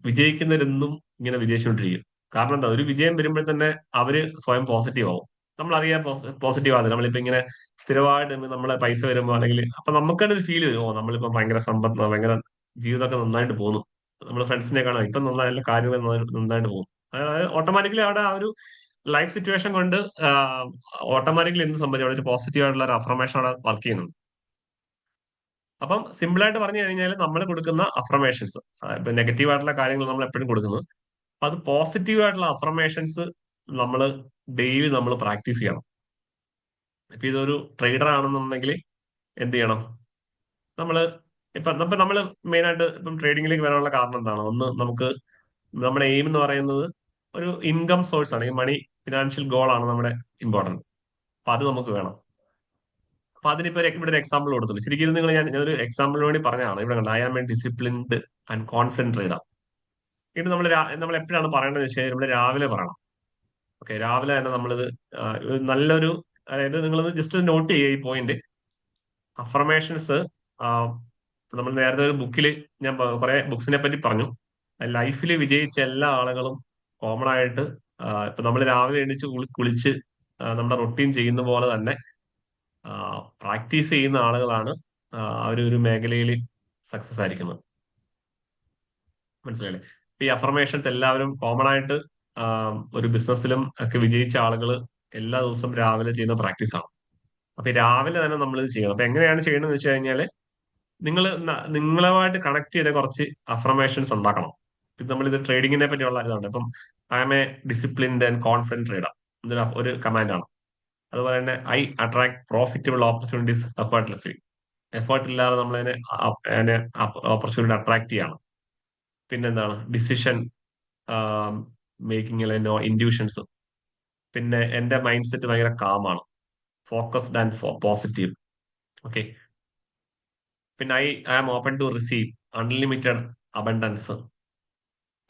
വിജയിക്കുന്നവരെന്നും ഇങ്ങനെ വിജയിച്ചുകൊണ്ടിരിക്കും. കാരണം എന്താ, ഒരു വിജയം വരുമ്പോൾ തന്നെ അവര് സ്വയം പോസിറ്റീവ് ആവും. നമ്മളറിയാൻ പോസിറ്റീവ് ആകുന്നത്, നമ്മളിപ്പോ ഇങ്ങനെ സ്ഥിരമായിട്ട് നമ്മളെ പൈസ വരുമ്പോൾ, അല്ലെങ്കിൽ അപ്പൊ നമുക്ക് തന്നെ ഒരു ഫീൽ വരും, ഓ നമ്മളിപ്പോ ഭയങ്കര സമ്പത്ത്, ഭയങ്കര ജീവിതമൊക്കെ നന്നായിട്ട് പോകുന്നു, നമ്മൾ ഫ്രണ്ട്സിനെ കാണാം ഇപ്പൊ നന്നായിട്ടുള്ള കാര്യങ്ങൾ നന്നായിട്ട് പോകും. അതായത് ഓട്ടോമാറ്റിക്കലി അവിടെ ആ ഒരു ലൈഫ് സിറ്റുവേഷൻ കൊണ്ട് ഓട്ടോമാറ്റിക്കലി എന്ത് സംഭവിച്ചു, അവിടെ ഒരു പോസിറ്റീവ് ആയിട്ടുള്ള ഒരു അഫർമേഷൻ അവിടെ വർക്ക് ചെയ്യുന്നുണ്ട്. അപ്പം സിമ്പിൾ ആയിട്ട് പറഞ്ഞു കഴിഞ്ഞാൽ നമ്മൾ കൊടുക്കുന്ന അഫർമേഷൻസ്, ഇപ്പൊ നെഗറ്റീവ് ആയിട്ടുള്ള കാര്യങ്ങൾ നമ്മൾ എപ്പോഴും കൊടുക്കുന്നത്, അത് പോസിറ്റീവ് ആയിട്ടുള്ള അഫർമേഷൻസ് നമ്മൾ ഡെയിലി നമ്മൾ പ്രാക്ടീസ് ചെയ്യണം. ഇപ്പൊ ഇതൊരു ട്രേഡർ ആണെന്നുണ്ടെങ്കിൽ എന്ത് ചെയ്യണം, നമ്മള് ഇപ്പൊ നമ്മള് മെയിൻ ആയിട്ട് ഇപ്പം ട്രേഡിംഗിലേക്ക് വരാനുള്ള കാരണം എന്താണ്, ഒന്ന് നമുക്ക് നമ്മുടെ എയിം എന്ന് പറയുന്നത് ഒരു ഇൻകം സോഴ്സ് ആണ്, ഈ മണി ഫിനാൻഷ്യൽ ഗോൾ ആണ് നമ്മുടെ ഇമ്പോർട്ടന്റ്. അപ്പൊ അത് നമുക്ക് വേണം. അപ്പൊ അതിനിപ്പോ ഇവിടെ ഒരു എക്സാമ്പിൾ കൊടുത്തുള്ളൂ. ശരിക്കും ഇത് ഞാനൊരു എക്സാമ്പിളിന് വേണ്ടി പറഞ്ഞതാണ്. ഇവിടെ കണ്ട, I am a disciplined and confident trader. ഇത് നമ്മൾ എപ്പോഴാണ് പറയേണ്ടത് വെച്ച് കഴിഞ്ഞാൽ, നമ്മൾ രാവിലെ പറയണം. ഓക്കെ, രാവിലെ തന്നെ നമ്മളിത് ഇത് നല്ലൊരു, അതായത് നിങ്ങളിത് ജസ്റ്റ് നോട്ട് ചെയ്യുക ഈ പോയിന്റ്. അഫർമേഷൻസ് നമ്മൾ നേരത്തെ ഒരു ബുക്കിൽ ഞാൻ കുറെ ബുക്സിനെ പറ്റി പറഞ്ഞു. ലൈഫിൽ വിജയിച്ച എല്ലാ ആളുകളും കോമൺ ആയിട്ട് ഇപ്പൊ നമ്മൾ രാവിലെ എണീച്ച് കുളിച്ച് നമ്മുടെ റൊട്ടീൻ ചെയ്യുന്ന പോലെ തന്നെ പ്രാക്ടീസ് ചെയ്യുന്ന ആളുകളാണ് ഒരു മേഖലയിൽ സക്സസ് ആയിരിക്കുന്നത്. മനസ്സിലായില്ലേ? ഈ അഫർമേഷൻസ് എല്ലാവരും കോമൺ ആയിട്ട് ഒരു ബിസിനസ്സിലും ഒക്കെ വിജയിച്ച ആളുകൾ എല്ലാ ദിവസവും രാവിലെ ചെയ്യുന്ന പ്രാക്ടീസ് ആണ്. അപ്പൊ ഈ രാവിലെ തന്നെ നമ്മൾ ഇത് ചെയ്യണം. അപ്പൊ എങ്ങനെയാണ് ചെയ്യണമെന്ന് വെച്ച് കഴിഞ്ഞാല്, നിങ്ങൾ നിങ്ങളുമായിട്ട് കണക്ട് ചെയ്ത കുറച്ച് അഫർമേഷൻസ് ഉണ്ടാക്കണം. ഇത് ട്രേഡിങ്ങിനെ പറ്റിയുള്ള ഇതാണ്. ഇപ്പം I am a disciplined and confident trader, ഇതൊരു ഒരു കമാൻഡാണ്. അതുപോലെ തന്നെ I attract profitable opportunities effortlessly. Effort ഇല്ലാതെ അതിനെ ഓപ്പർച്യൂണിറ്റി അട്രാക്ട് ചെയ്യണം. പിന്നെന്താണ്, ഡിസിഷൻ മേക്കിംഗ്, നോ ഇൻഡ്യൂഷൻസ്. പിന്നെ എന്റെ മൈൻഡ് സെറ്റ് ഭയങ്കര കാമാണ്, ഫോക്കസ്ഡ് ആൻഡ് പോസിറ്റീവ്. ഓക്കെ. പിന്നെ I am open to receive unlimited abundance.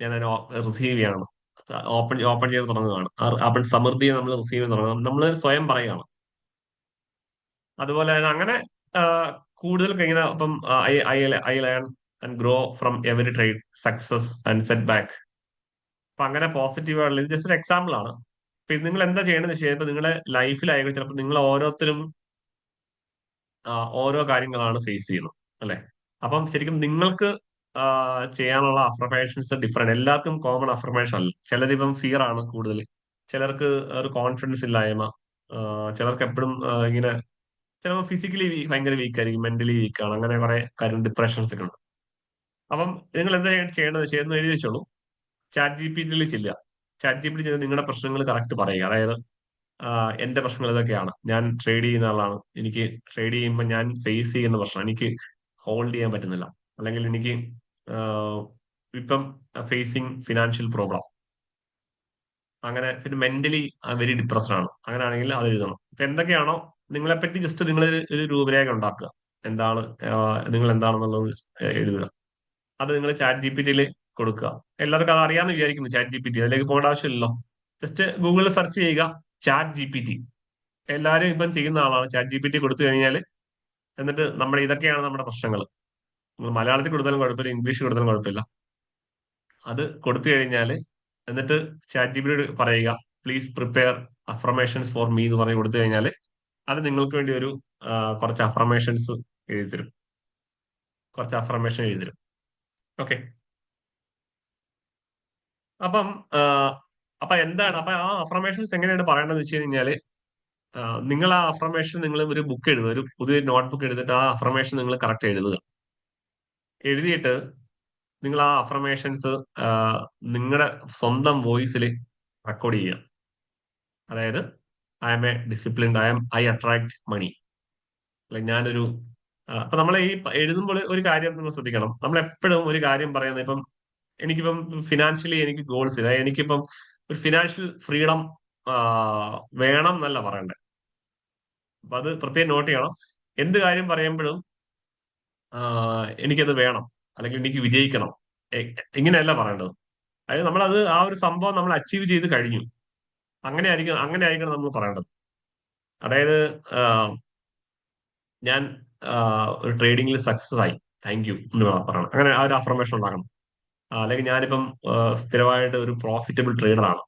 ഞാൻ അതിനെ റിസീവ് ചെയ്യണം, ഓപ്പൺ ചെയ്ത് തുടങ്ങുകയാണ്. സമൃദ്ധിയെ നമ്മൾ റിസീവ് ചെയ്ത് തുടങ്ങുകയാണ്, നമ്മൾ സ്വയം പറയുകയാണ്. അതുപോലെ തന്നെ അങ്ങനെ ആ, കൂടുതൽ ഇങ്ങനെ ഇപ്പം I learn and grow from every trade, success and set back. അപ്പൊ അങ്ങനെ പോസിറ്റീവ് ആയിട്ടുള്ള ഇത് ജസ്റ്റ് ഒരു എക്സാമ്പിൾ ആണ്. അപ്പൊ ഇത് നിങ്ങൾ എന്താ ചെയ്യണമെന്ന് വെച്ച് കഴിഞ്ഞാൽ, നിങ്ങളുടെ ലൈഫിലായിരിക്കും ചിലപ്പോൾ നിങ്ങൾ ഓരോരുത്തരും ഓരോ കാര്യങ്ങളാണ് ഫേസ് ചെയ്യുന്നത്, അല്ലെ? അപ്പം ശരിക്കും നിങ്ങൾക്ക് ചെയ്യാനുള്ള അഫർമേഷൻസ് ഡിഫറെന്റ്, എല്ലാവർക്കും കോമൺ അഫർമേഷൻ അല്ല. ചിലരിപ്പം ഫിയർ ആണ് കൂടുതൽ, ചിലർക്ക് ഒരു കോൺഫിഡൻസ് ഇല്ലായ്മ, ചിലർക്ക് എപ്പോഴും ഇങ്ങനെ, ചിലപ്പോൾ ഫിസിക്കലി ഭയങ്കര വീക്ക് ആയിരിക്കും, മെന്റലി വീക്ക് ആണ്, അങ്ങനെ കുറെ കാര്യം ഡിപ്രഷൻസ് ഒക്കെ ഉണ്ട്. അപ്പം നിങ്ങൾ എന്താ ചെയ്യേണ്ടത് ചെയ്യുന്നത് എഴുതി വെച്ചോളൂ. ചാറ്റ് ജി പി ടിയിൽ ചെല്ലുക. ചാറ്റ് ജി പി ടി ചെയ്ത് നിങ്ങളുടെ പ്രശ്നങ്ങൾ കറക്റ്റ് പറയുക. അതായത് എന്റെ പ്രശ്നങ്ങൾ ഇതൊക്കെയാണ്, ഞാൻ ട്രേഡ് ചെയ്യുന്ന ആളാണ്, എനിക്ക് ട്രേഡ് ചെയ്യുമ്പോൾ ഞാൻ ഫേസ് ചെയ്യുന്ന പ്രശ്നം, എനിക്ക് ഹോൾഡ് ചെയ്യാൻ പറ്റുന്നില്ല, അല്ലെങ്കിൽ എനിക്ക് ആഹ് ഇപ്പം ഫേസിങ് ഫിനാൻഷ്യൽ പ്രോബ്ലം, അങ്ങനെ പിന്നെ മെന്റലി വെരി ഡിപ്രസ്ഡ് ആണ്, അങ്ങനെയാണെങ്കിൽ അത് എഴുതണം. ഇപ്പൊ എന്തൊക്കെയാണോ നിങ്ങളെപ്പറ്റി ജസ്റ്റ് നിങ്ങൾ ഒരു രൂപരേഖ ഉണ്ടാക്കുക, എന്താണ് നിങ്ങൾ എന്താണെന്നുള്ളത് എഴുതുക. അത് നിങ്ങൾ ചാറ്റ് ജി പി ടിയിൽ കൊടുക്കുക. എല്ലാവർക്കും അത് അറിയാമെന്ന് വിചാരിക്കുന്നു. ചാറ്റ് ജി പി ടി അതിലേക്ക് പോകേണ്ട ആവശ്യമില്ലല്ലോ. ജസ്റ്റ് ഗൂഗിളിൽ സെർച്ച് ചെയ്യുക ചാറ്റ് ജി പി ടി. എല്ലാവരും ഇപ്പം ചെയ്യുന്ന ആളാണ്. ചാറ്റ് ജി പി ടി കൊടുത്തു കഴിഞ്ഞാൽ എന്നിട്ട് നമ്മുടെ ഇതൊക്കെയാണ് നമ്മുടെ പ്രശ്നങ്ങൾ. നിങ്ങൾ മലയാളത്തിൽ കൊടുത്താലും കുഴപ്പമില്ല, ഇംഗ്ലീഷ് കൊടുത്താലും കുഴപ്പമില്ല. അത് കൊടുത്തു കഴിഞ്ഞാൽ എന്നിട്ട് ചാറ്റ് ജി പി ടി പറയുക please prepare affirmations for me എന്ന് പറഞ്ഞ് കൊടുത്തു കഴിഞ്ഞാൽ അത് നിങ്ങൾക്ക് വേണ്ടി ഒരു കുറച്ച് അഫർമേഷൻസ് എഴുതിത്തരും. കുറച്ച് അഫർമേഷൻ എഴുതിത്തരും. ഓക്കെ. അപ്പം ആ, അപ്പൊ എന്താണ് അപ്പൊ ആ അഫർമേഷൻസ് എങ്ങനെയാണ് പറയേണ്ടതെന്ന് വെച്ച് കഴിഞ്ഞാല് നിങ്ങൾ ആ അഫർമേഷൻ നിങ്ങൾ ഒരു ബുക്ക് എഴുതുക, ഒരു പുതിയ നോട്ട്ബുക്ക് എടുത്തിട്ട് ആ അഫർമേഷൻ നിങ്ങൾ കറക്റ്റ് എഴുതുക. എഴുതിയിട്ട് നിങ്ങൾ ആ അഫർമേഷൻസ് നിങ്ങളുടെ സ്വന്തം വോയിസിൽ റെക്കോർഡ് ചെയ്യുക. അതായത് I am disciplined, I attract money. അല്ലെ ഞാനൊരു അപ്പൊ നമ്മൾ ഈ എഴുതുമ്പോൾ ഒരു കാര്യം നിങ്ങൾ ശ്രദ്ധിക്കണം. നമ്മൾ എപ്പോഴും ഒരു കാര്യം പറയുന്നത്, ഇപ്പം എനിക്കിപ്പം ഫിനാൻഷ്യലി എനിക്ക് ഗോൾസ് ഇല്ല, എനിക്കിപ്പം ഒരു ഫിനാൻഷ്യൽ ഫ്രീഡം വേണം എന്നല്ല പറയണ്ടേ. അപ്പൊ അത് പ്രത്യേകം നോട്ട് ചെയ്യണം. എന്ത് കാര്യം പറയുമ്പോഴും എനിക്കത് വേണം, അല്ലെങ്കിൽ എനിക്ക് വിജയിക്കണം, ഇങ്ങനെയല്ല പറയേണ്ടത്. അതായത് നമ്മളത് ആ ഒരു സംഭവം നമ്മൾ അച്ചീവ് ചെയ്ത് കഴിഞ്ഞു, അങ്ങനെ ആയിരിക്കണം നമ്മൾ പറയേണ്ടത്. അതായത് ആ, ഞാൻ ഒരു ട്രേഡിംഗിൽ സക്സസ് ആയി, താങ്ക് യു എന്ന് പറയണം. അങ്ങനെ ആ ഒരു അഫർമേഷൻ ഉണ്ടാക്കണം. അല്ലെങ്കിൽ ഞാനിപ്പം സ്ഥിരമായിട്ട് ഒരു പ്രോഫിറ്റബിൾ ട്രേഡറാണ്,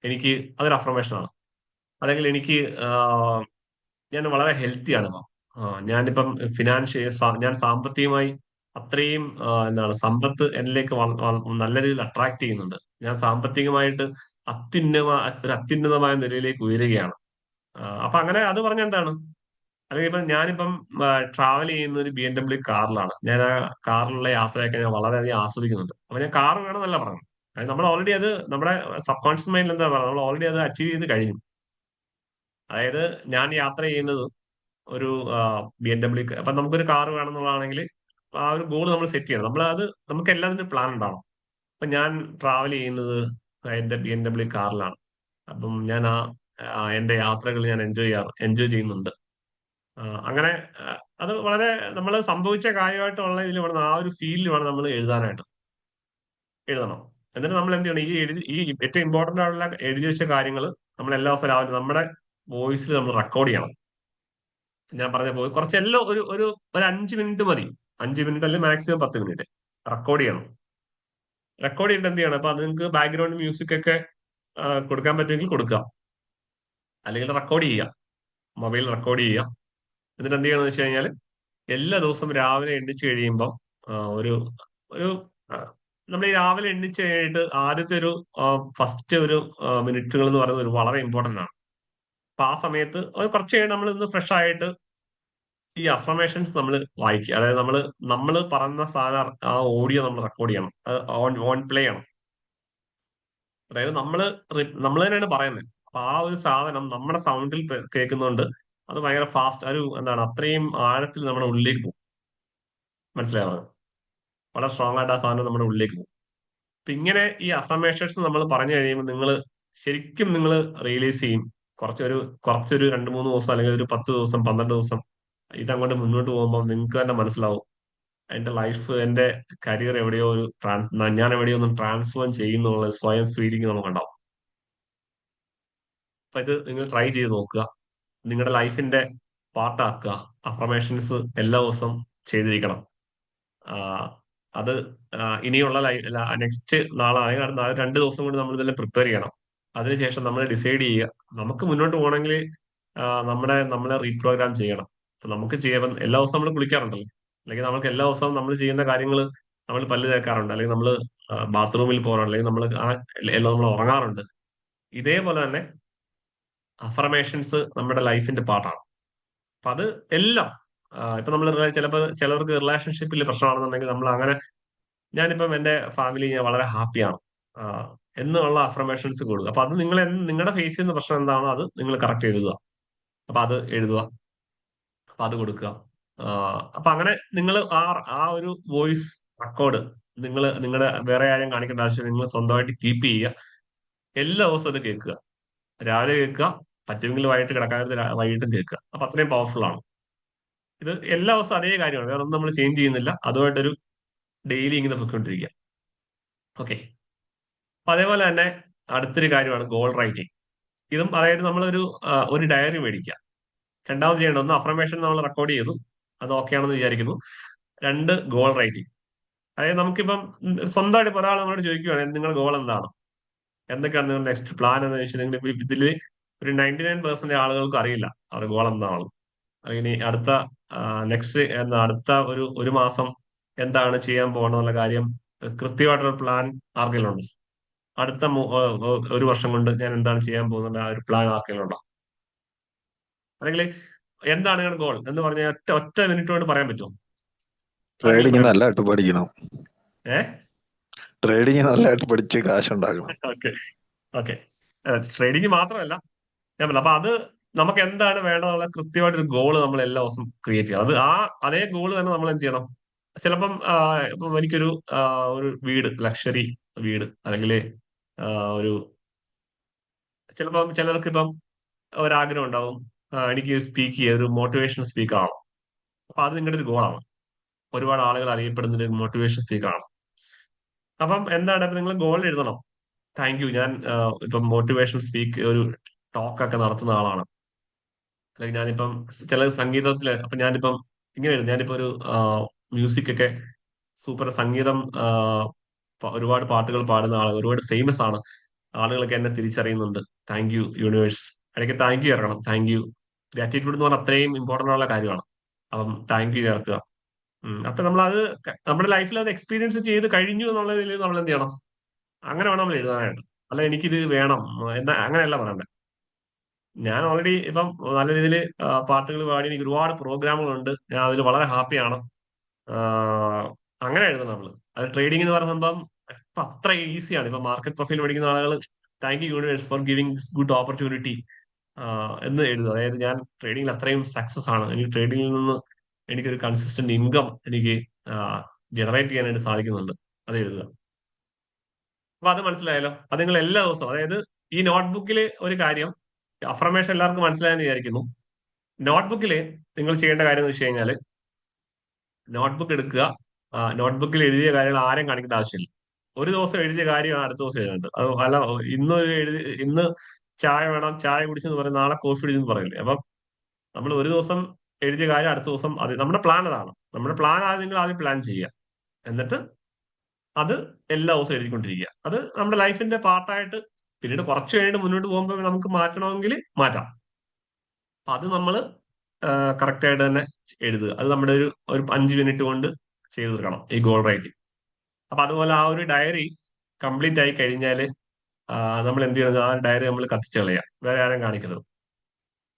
എനിക്ക് അതൊരു അഫർമേഷനാണ്. അല്ലെങ്കിൽ എനിക്ക് ഞാൻ വളരെ ഹെൽത്തിയാണ് ഇപ്പം, ഞാനിപ്പം ഞാൻ സാമ്പത്തികമായി അത്രയും എന്താണ് സമ്പത്ത് എന്നിലേക്ക് നല്ല രീതിയിൽ അട്രാക്ട് ചെയ്യുന്നുണ്ട്, ഞാൻ സാമ്പത്തികമായിട്ട് ഒരു അത്യുന്നതമായ നിലയിലേക്ക് ഉയരുകയാണ്. അപ്പൊ അങ്ങനെ അത് പറഞ്ഞ എന്താണ്, അല്ലെങ്കിൽ ഇപ്പം ഞാനിപ്പം ട്രാവൽ ചെയ്യുന്ന ഒരു BMW കാറിലാണ്, ഞാൻ ആ കാറിലുള്ള യാത്രയൊക്കെ ഞാൻ വളരെയധികം ആസ്വദിക്കുന്നുണ്ട്. അപ്പൊ ഞാൻ കാർ വേണമെന്നല്ല പറഞ്ഞു. അതായത് നമ്മൾ ഓൾറെഡി അത് നമ്മുടെ സബ് കോൺഷ്യസ് മൈൻഡിൽ എന്താ പറയുക, നമ്മൾ ഓൾറെഡി അത് അച്ചീവ് ചെയ്ത് കഴിഞ്ഞു. അതായത് ഞാൻ യാത്ര ചെയ്യുന്നത് ഒരു BMW, അപ്പൊ നമുക്കൊരു കാർ വേണമെന്നുള്ളതാണെങ്കിൽ ആ ഒരു ഗോൾ നമ്മൾ സെറ്റ് ചെയ്യണം. നമുക്ക് എല്ലാത്തിനും പ്ലാൻ ഉണ്ടാവണം. അപ്പൊ ഞാൻ ട്രാവൽ ചെയ്യുന്നത് എന്റെ BMW കാറിലാണ്. അപ്പം ഞാൻ എന്റെ യാത്രകൾ ഞാൻ എൻജോയ് ചെയ്യുന്നുണ്ട്. അങ്ങനെ അത് വളരെ നമ്മൾ സംഭവിച്ച കാര്യമായിട്ടുള്ള ഇതിൽ വേണം, ആ ഒരു ഫീലിൽ വേണം നമ്മൾ എഴുതണം. എന്നിട്ട് നമ്മൾ എന്ത് ചെയ്യണം, ഈ ഏറ്റവും ഇമ്പോർട്ടന്റ് ആയിട്ടുള്ള എഴുതി വെച്ച കാര്യങ്ങൾ നമ്മൾ എല്ലാ ദിവസവും രാവിലെ നമ്മുടെ വോയിസിൽ നമ്മൾ റെക്കോർഡ് ചെയ്യണം. ഞാൻ പറഞ്ഞ പോയി കുറച്ച് എല്ലാം ഒരു 5 മിനിറ്റ് മതി. 5 മിനിറ്റ് അല്ലെങ്കിൽ മാക്സിമം 10 മിനിറ്റ് റെക്കോർഡ് ചെയ്യണം. റെക്കോർഡ് ചെയ്തിട്ട് എന്ത് ചെയ്യണം, അപ്പൊ അത് നിങ്ങൾക്ക് ബാക്ക്ഗ്രൗണ്ട് മ്യൂസിക് ഒക്കെ കൊടുക്കാൻ പറ്റുമെങ്കിൽ കൊടുക്കുക, അല്ലെങ്കിൽ റെക്കോർഡ് ചെയ്യുക, മൊബൈൽ റെക്കോർഡ് ചെയ്യുക. എന്നിട്ട് എന്ത് ചെയ്യണമെന്ന് വെച്ച് കഴിഞ്ഞാൽ എല്ലാ ദിവസവും രാവിലെ എണ്ണിച്ച് കഴിയുമ്പോൾ ഒരു ഒരു ആ, നമ്മൾ ഈ രാവിലെ എണ്ണിച്ച് കഴിഞ്ഞിട്ട് ആദ്യത്തെ ഫസ്റ്റ് ഒരു മിനിറ്റുകൾ എന്ന് പറയുന്നത് വളരെ ഇമ്പോർട്ടന്റ് ആണ്. അപ്പൊ ആ സമയത്ത് കുറച്ച് കഴിഞ്ഞ് നമ്മൾ ഇന്ന് ഫ്രഷ് ആയിട്ട് ഈ അഫർമേഷൻസ് നമ്മൾ വായിക്കുക. അതായത് നമ്മൾ പറഞ്ഞ സാധനം ആ ഓഡിയോ നമ്മൾ റെക്കോർഡ് ചെയ്യണം, അത് ഓൺ പ്ലേ ചെയ്യണം. അതായത് നമ്മൾ തന്നെയാണ് പറയുന്നത്. അപ്പൊ ആ ഒരു സാധനം നമ്മുടെ സൗണ്ടിൽ കേൾക്കുന്നതുകൊണ്ട് അത് ഭയങ്കര ഫാസ്റ്റ്, എന്താണ് അത്രയും ആഴത്തിൽ നമ്മുടെ ഉള്ളിലേക്ക് പോകും. മനസ്സിലാവുന്നത് വളരെ സ്ട്രോങ് ആയിട്ട് ആ സാധനം നമ്മുടെ ഉള്ളിലേക്ക് പോകും. അപ്പൊ ഇങ്ങനെ ഈ അഫർമേഷൻസ് നമ്മൾ പറഞ്ഞു കഴിയുമ്പോൾ ശരിക്കും നിങ്ങൾ റിയലൈസ് ചെയ്യും. കുറച്ചൊരു കുറച്ചൊരു 2-3 ദിവസം, അല്ലെങ്കിൽ ഒരു 10 ദിവസം 12 ദിവസം ഇതങ്ങോട്ട് മുന്നോട്ട് പോകുമ്പോൾ നിങ്ങൾക്ക് തന്നെ മനസ്സിലാവും എന്റെ ലൈഫ്, എന്റെ കരിയർ എവിടെയോ ഞാൻ എവിടെയോ ഒന്ന് ട്രാൻസ്ഫോം ചെയ്യുന്നുള്ള സ്വയം ഫീലിംഗ് നമുക്കുണ്ടാവും. അപ്പൊ ഇത് നിങ്ങൾ ട്രൈ ചെയ്ത് നോക്കുക, നിങ്ങളുടെ ലൈഫിന്റെ പാർട്ടാക്കുക. അഫർമേഷൻസ് എല്ലാ ദിവസവും ചെയ്തിരിക്കണം. ആഹ് അത് ഇനിയുള്ള നെക്സ്റ്റ് നാളാണെങ്കിൽ 2 ദിവസം കൊണ്ട് നമ്മൾ ഇതെല്ലാം പ്രിപ്പയർ ചെയ്യണം. അതിനുശേഷം നമ്മൾ ഡിസൈഡ് ചെയ്യുക, നമുക്ക് മുന്നോട്ട് പോകണമെങ്കിൽ നമ്മളെ റീപ്രോഗ്രാം ചെയ്യണം. അപ്പൊ നമുക്ക് ചെയ്യാൻ എല്ലാ ദിവസവും നമ്മൾ കുളിക്കാറുണ്ടല്ലോ, അല്ലെങ്കിൽ നമുക്ക് എല്ലാ ദിവസവും നമ്മൾ ചെയ്യുന്ന കാര്യങ്ങൾ, നമ്മൾ പല്ല് തേക്കാറുണ്ട്, അല്ലെങ്കിൽ നമ്മൾ ബാത്റൂമിൽ പോകാറുണ്ട്, അല്ലെങ്കിൽ എല്ലാം നമ്മൾ ഉറങ്ങാറുണ്ട്. ഇതേപോലെ തന്നെ അഫർമേഷൻസ് നമ്മുടെ ലൈഫിന്റെ പാർട്ടാണ്. അപ്പൊ അത് എല്ലാം ഇപ്പൊ നമ്മൾ ചിലപ്പോൾ ചിലർക്ക് റിലേഷൻഷിപ്പിൽ പ്രശ്നമാണെന്നുണ്ടെങ്കിൽ നമ്മൾ അങ്ങനെ, ഞാനിപ്പം എന്റെ ഫാമിലി ഞാൻ വളരെ ഹാപ്പിയാണ്, ആ, എന്നുള്ള അഫർമേഷൻസ് കൊടുക്കുക. അപ്പൊ അത് നിങ്ങൾ നിങ്ങളുടെ ഫേസ് ചെയ്യുന്ന പ്രശ്നം എന്താണോ അത് നിങ്ങൾ കറക്റ്റ് എഴുതുക. അപ്പൊ അത് എഴുതുക, അപ്പൊ അത് കൊടുക്കുക. ആ, അപ്പൊ അങ്ങനെ നിങ്ങൾ ആ ആ ഒരു വോയിസ് റെക്കോർഡ് നിങ്ങളുടെ വേറെ ആരും കാണിക്കേണ്ട ആവശ്യം, നിങ്ങൾ സ്വന്തമായിട്ട് കീപ്പ് ചെയ്യുക. എല്ലാ ദിവസവും അത് കേൾക്കുക. രാവിലെ കേൾക്കുക, പറ്റുമെങ്കിൽ വൈകിട്ട് കിടക്കാതെ വൈകിട്ടും കേൾക്കുക. അപ്പൊ അത്രയും പവർഫുൾ ആണ് ഇത്. എല്ലാ ദിവസവും അതേ കാര്യമാണ്, വേറെ ഒന്നും നമ്മൾ ചേഞ്ച് ചെയ്യുന്നില്ല. അതുമായിട്ടൊരു ഡെയിലി ഇങ്ങനെ പൊയ്ക്കൊണ്ടിരിക്കുക. ഓക്കെ. അപ്പൊ അതേപോലെ തന്നെ അടുത്തൊരു കാര്യമാണ് ഗോൾ റൈറ്റിംഗ്. ഇതും അതായത് നമ്മളൊരു ഒരു ഡയറി മേടിക്കുക. രണ്ടാമത് ചെയ്യേണ്ട ഒന്ന് അഫർമേഷൻ നമ്മൾ റെക്കോർഡ് ചെയ്തു, അത് ഓക്കെ ആണെന്ന് വിചാരിക്കുന്നു. രണ്ട്, ഗോൾ റൈറ്റിംഗ്. അതായത് നമുക്കിപ്പം സ്വന്തമായിട്ട് ഒരാൾ നമ്മളോട് ചോദിക്കുകയാണ് നിങ്ങളുടെ ഗോൾ എന്താണ്, എന്തൊക്കെയാണ് നിങ്ങളുടെ നെക്സ്റ്റ് പ്ലാൻ എന്ന് വെച്ചിട്ടുണ്ടെങ്കിൽ ഇതിൽ ഒരു 99% ആളുകൾക്ക് അറിയില്ല അവരുടെ ഗോൾ എന്താണ്. അല്ലെങ്കിൽ അടുത്ത നെക്സ്റ്റ് എന്താ അടുത്ത ഒരു മാസം എന്താണ് ചെയ്യാൻ പോകണമെന്നുള്ള കാര്യം കൃത്യമായിട്ടൊരു പ്ലാൻ ആർക്കെങ്കിലും ഉണ്ടോ? അടുത്ത ഒരു വർഷം കൊണ്ട് ഞാൻ എന്താണ് ചെയ്യാൻ പോകുന്നത് ആ ഒരു പ്ലാൻ ആർക്കെങ്കിലും ഉണ്ടോ? അല്ലെങ്കിൽ എന്താണ് നിങ്ങളുടെ ഗോൾ എന്ന് പറഞ്ഞാൽ ഒറ്റ ഒറ്റ മിനിറ്റ് കൊണ്ട് പറയാൻ പറ്റുമോ? ആർക്കെങ്കിലും ട്രേഡിങ് പറയാൻ പറ്റുമോ? നല്ലതായിട്ട് പഠിക്കണം. ഏഹ് ട്രേഡിങ് നല്ലതായിട്ട് പഠിച്ച് കാശുണ്ടാക്കണം. ഓക്കെ. ഓക്കെ. ട്രേഡിങ് മാത്രമല്ല ഞാൻ പറഞ്ഞു. അപ്പൊ അത് നമുക്ക് എന്താണ് വേണ്ടതെന്നുള്ള കൃത്യമായിട്ടൊരു ഗോള് നമ്മൾ എല്ലാ ദിവസവും ക്രിയേറ്റ് ചെയ്യണം. അത് അതേ ഗോള് തന്നെ നമ്മൾ എന്ത് ചെയ്യണം. ചിലപ്പം ഇപ്പം എനിക്കൊരു ഒരു വീട്, ലക്ഷറി വീട്, അല്ലെങ്കിൽ ഒരു ചിലപ്പം ചിലർക്ക് ഇപ്പം ഒരാഗ്രഹം ഉണ്ടാവും, എനിക്ക് സ്പീക്ക് ചെയ്യുക, ഒരു മോട്ടിവേഷൻ സ്പീക്കർ ആണ്. അപ്പൊ അത് നിങ്ങളുടെ ഒരു ഗോളാണ്. ഒരുപാട് ആളുകൾ അറിയപ്പെടുന്ന ഒരു മോട്ടിവേഷൻ സ്പീക്കർ ആണ്. അപ്പം എന്താണ് നിങ്ങൾ ഗോൾ എഴുതണം. താങ്ക് യു, ഞാൻ ഇപ്പം മോട്ടിവേഷൻ സ്പീക്ക് ഒരു ടോക്ക് ഒക്കെ നടത്തുന്ന ആളാണ്. അല്ലെങ്കിൽ ഞാനിപ്പം ചില സംഗീതത്തില് അപ്പൊ ഞാനിപ്പം ഇങ്ങനെ എഴുതും. ഞാനിപ്പോ ഒരു മ്യൂസിക് ഒക്കെ സൂപ്പർ സംഗീതം, ഒരുപാട് പാട്ടുകൾ പാടുന്ന ആളാണ്, ഒരുപാട് ഫേമസ് ആണ്. ആളുകളൊക്കെ എന്നെ തിരിച്ചറിയുന്നുണ്ട്. Thank you universe. ഇടയ്ക്ക് താങ്ക് യു ഇറങ്ങണം. Thank you. ഗ്രാറ്റിറ്റ്യൂഡ് എന്ന് പറഞ്ഞാൽ അത്രയും ഇമ്പോർട്ടന്റ് ഉള്ള കാര്യമാണ്. അപ്പം താങ്ക് യു ചേർക്കുക. അപ്പൊ നമ്മൾ അത് നമ്മുടെ ലൈഫിൽ അത് എക്സ്പീരിയൻസ് ചെയ്ത് കഴിഞ്ഞു എന്നുള്ളതിൽ നമ്മൾ എന്ത് ചെയ്യണം, അങ്ങനെ വേണം നമ്മൾ എഴുതാനായിട്ട്. അല്ല എനിക്കിത് വേണം എന്നാ അങ്ങനെയല്ല പറയണ്ടേ. ഞാൻ ഓൾറെഡി ഇപ്പം നല്ല രീതിയിൽ പാട്ടുകൾ പാടി എനിക്ക് ഒരുപാട് പ്രോഗ്രാമുകളുണ്ട്, ഞാൻ അതിൽ വളരെ ഹാപ്പിയാണ്. അങ്ങനെ എഴുതണം നമ്മള്. അത് ട്രേഡിംഗ് എന്ന് പറയുന്ന സംഭവം ഇപ്പൊ അത്ര ഈസിയാണ്. ഇപ്പൊ മാർക്കറ്റ് പ്രൊഫൈൽ പഠിക്കുന്ന ആളുകൾ thank you universe for giving this good opportunity എന്ന് എഴുതുക. അതായത് ഞാൻ ട്രേഡിംഗിൽ അത്രയും സക്സസ് ആണ്, എനിക്ക് ട്രേഡിംഗിൽ നിന്ന് എനിക്കൊരു കൺസിസ്റ്റന്റ് ഇൻകം എനിക്ക് ജനറേറ്റ് ചെയ്യാനായിട്ട് സാധിക്കുന്നുണ്ട്, അത് എഴുതുക. അപ്പൊ അത് മനസ്സിലായല്ലോ. അത് നിങ്ങൾ എല്ലാ ദിവസവും, അതായത് ഈ നോട്ട്ബുക്കിൽ ഒരു കാര്യം, അഫർമേഷൻ എല്ലാവർക്കും മനസ്സിലായെന്ന് വിചാരിക്കുന്നു. നോട്ട്ബുക്കിൽ നിങ്ങൾ ചെയ്യേണ്ട കാര്യം എന്ന് വെച്ച് കഴിഞ്ഞാൽ നോട്ട്ബുക്ക് എടുക്കുക. നോട്ട്ബുക്കിൽ എഴുതിയ കാര്യങ്ങൾ ആരെയും കാണിക്കേണ്ട ആവശ്യമില്ല. ഒരു ദിവസം എഴുതിയ കാര്യമാണ് അടുത്ത ദിവസം എഴുതേണ്ടത്. അത് അല്ല ഇന്ന് ചായ വേണം, ചായ കുടിച്ചെന്ന് പറയും, നാളെ കോഫി കുടിച്ചെന്ന് പറയില്ലേ. അപ്പം നമ്മൾ ഒരു ദിവസം എഴുതിയ കാര്യം അടുത്ത ദിവസം, അത് നമ്മുടെ പ്ലാൻ അതാണ്. നമ്മുടെ പ്ലാൻ ആദ്യം നിങ്ങൾ ആദ്യം പ്ലാൻ ചെയ്യുക. എന്നിട്ട് അത് എല്ലാ ദിവസവും എഴുതിക്കൊണ്ടിരിക്കുക. അത് നമ്മുടെ ലൈഫിന്റെ പാർട്ടായിട്ട് പിന്നീട് കുറച്ച് കഴിഞ്ഞിട്ട് മുന്നോട്ട് പോകുമ്പോൾ നമുക്ക് മാറ്റണമെങ്കിൽ മാറ്റാം. അപ്പൊ അത് നമ്മൾ കറക്റ്റ് ആയിട്ട് തന്നെ എഴുതുക. അത് നമ്മുടെ ഒരു 5 മിനിറ്റ് കൊണ്ട് ചെയ്തു തീർക്കണം ഈ ഗോൾ റൈറ്റിംഗ്. അപ്പൊ അതുപോലെ ആ ഒരു ഡയറി കംപ്ലീറ്റ് ആയി കഴിഞ്ഞാൽ നമ്മൾ എന്ത് ചെയ്യണം, ആ ഡയറി നമ്മൾ കത്തിച്ച് കളയുക, വേറെ ആരും കാണിക്കരുത്.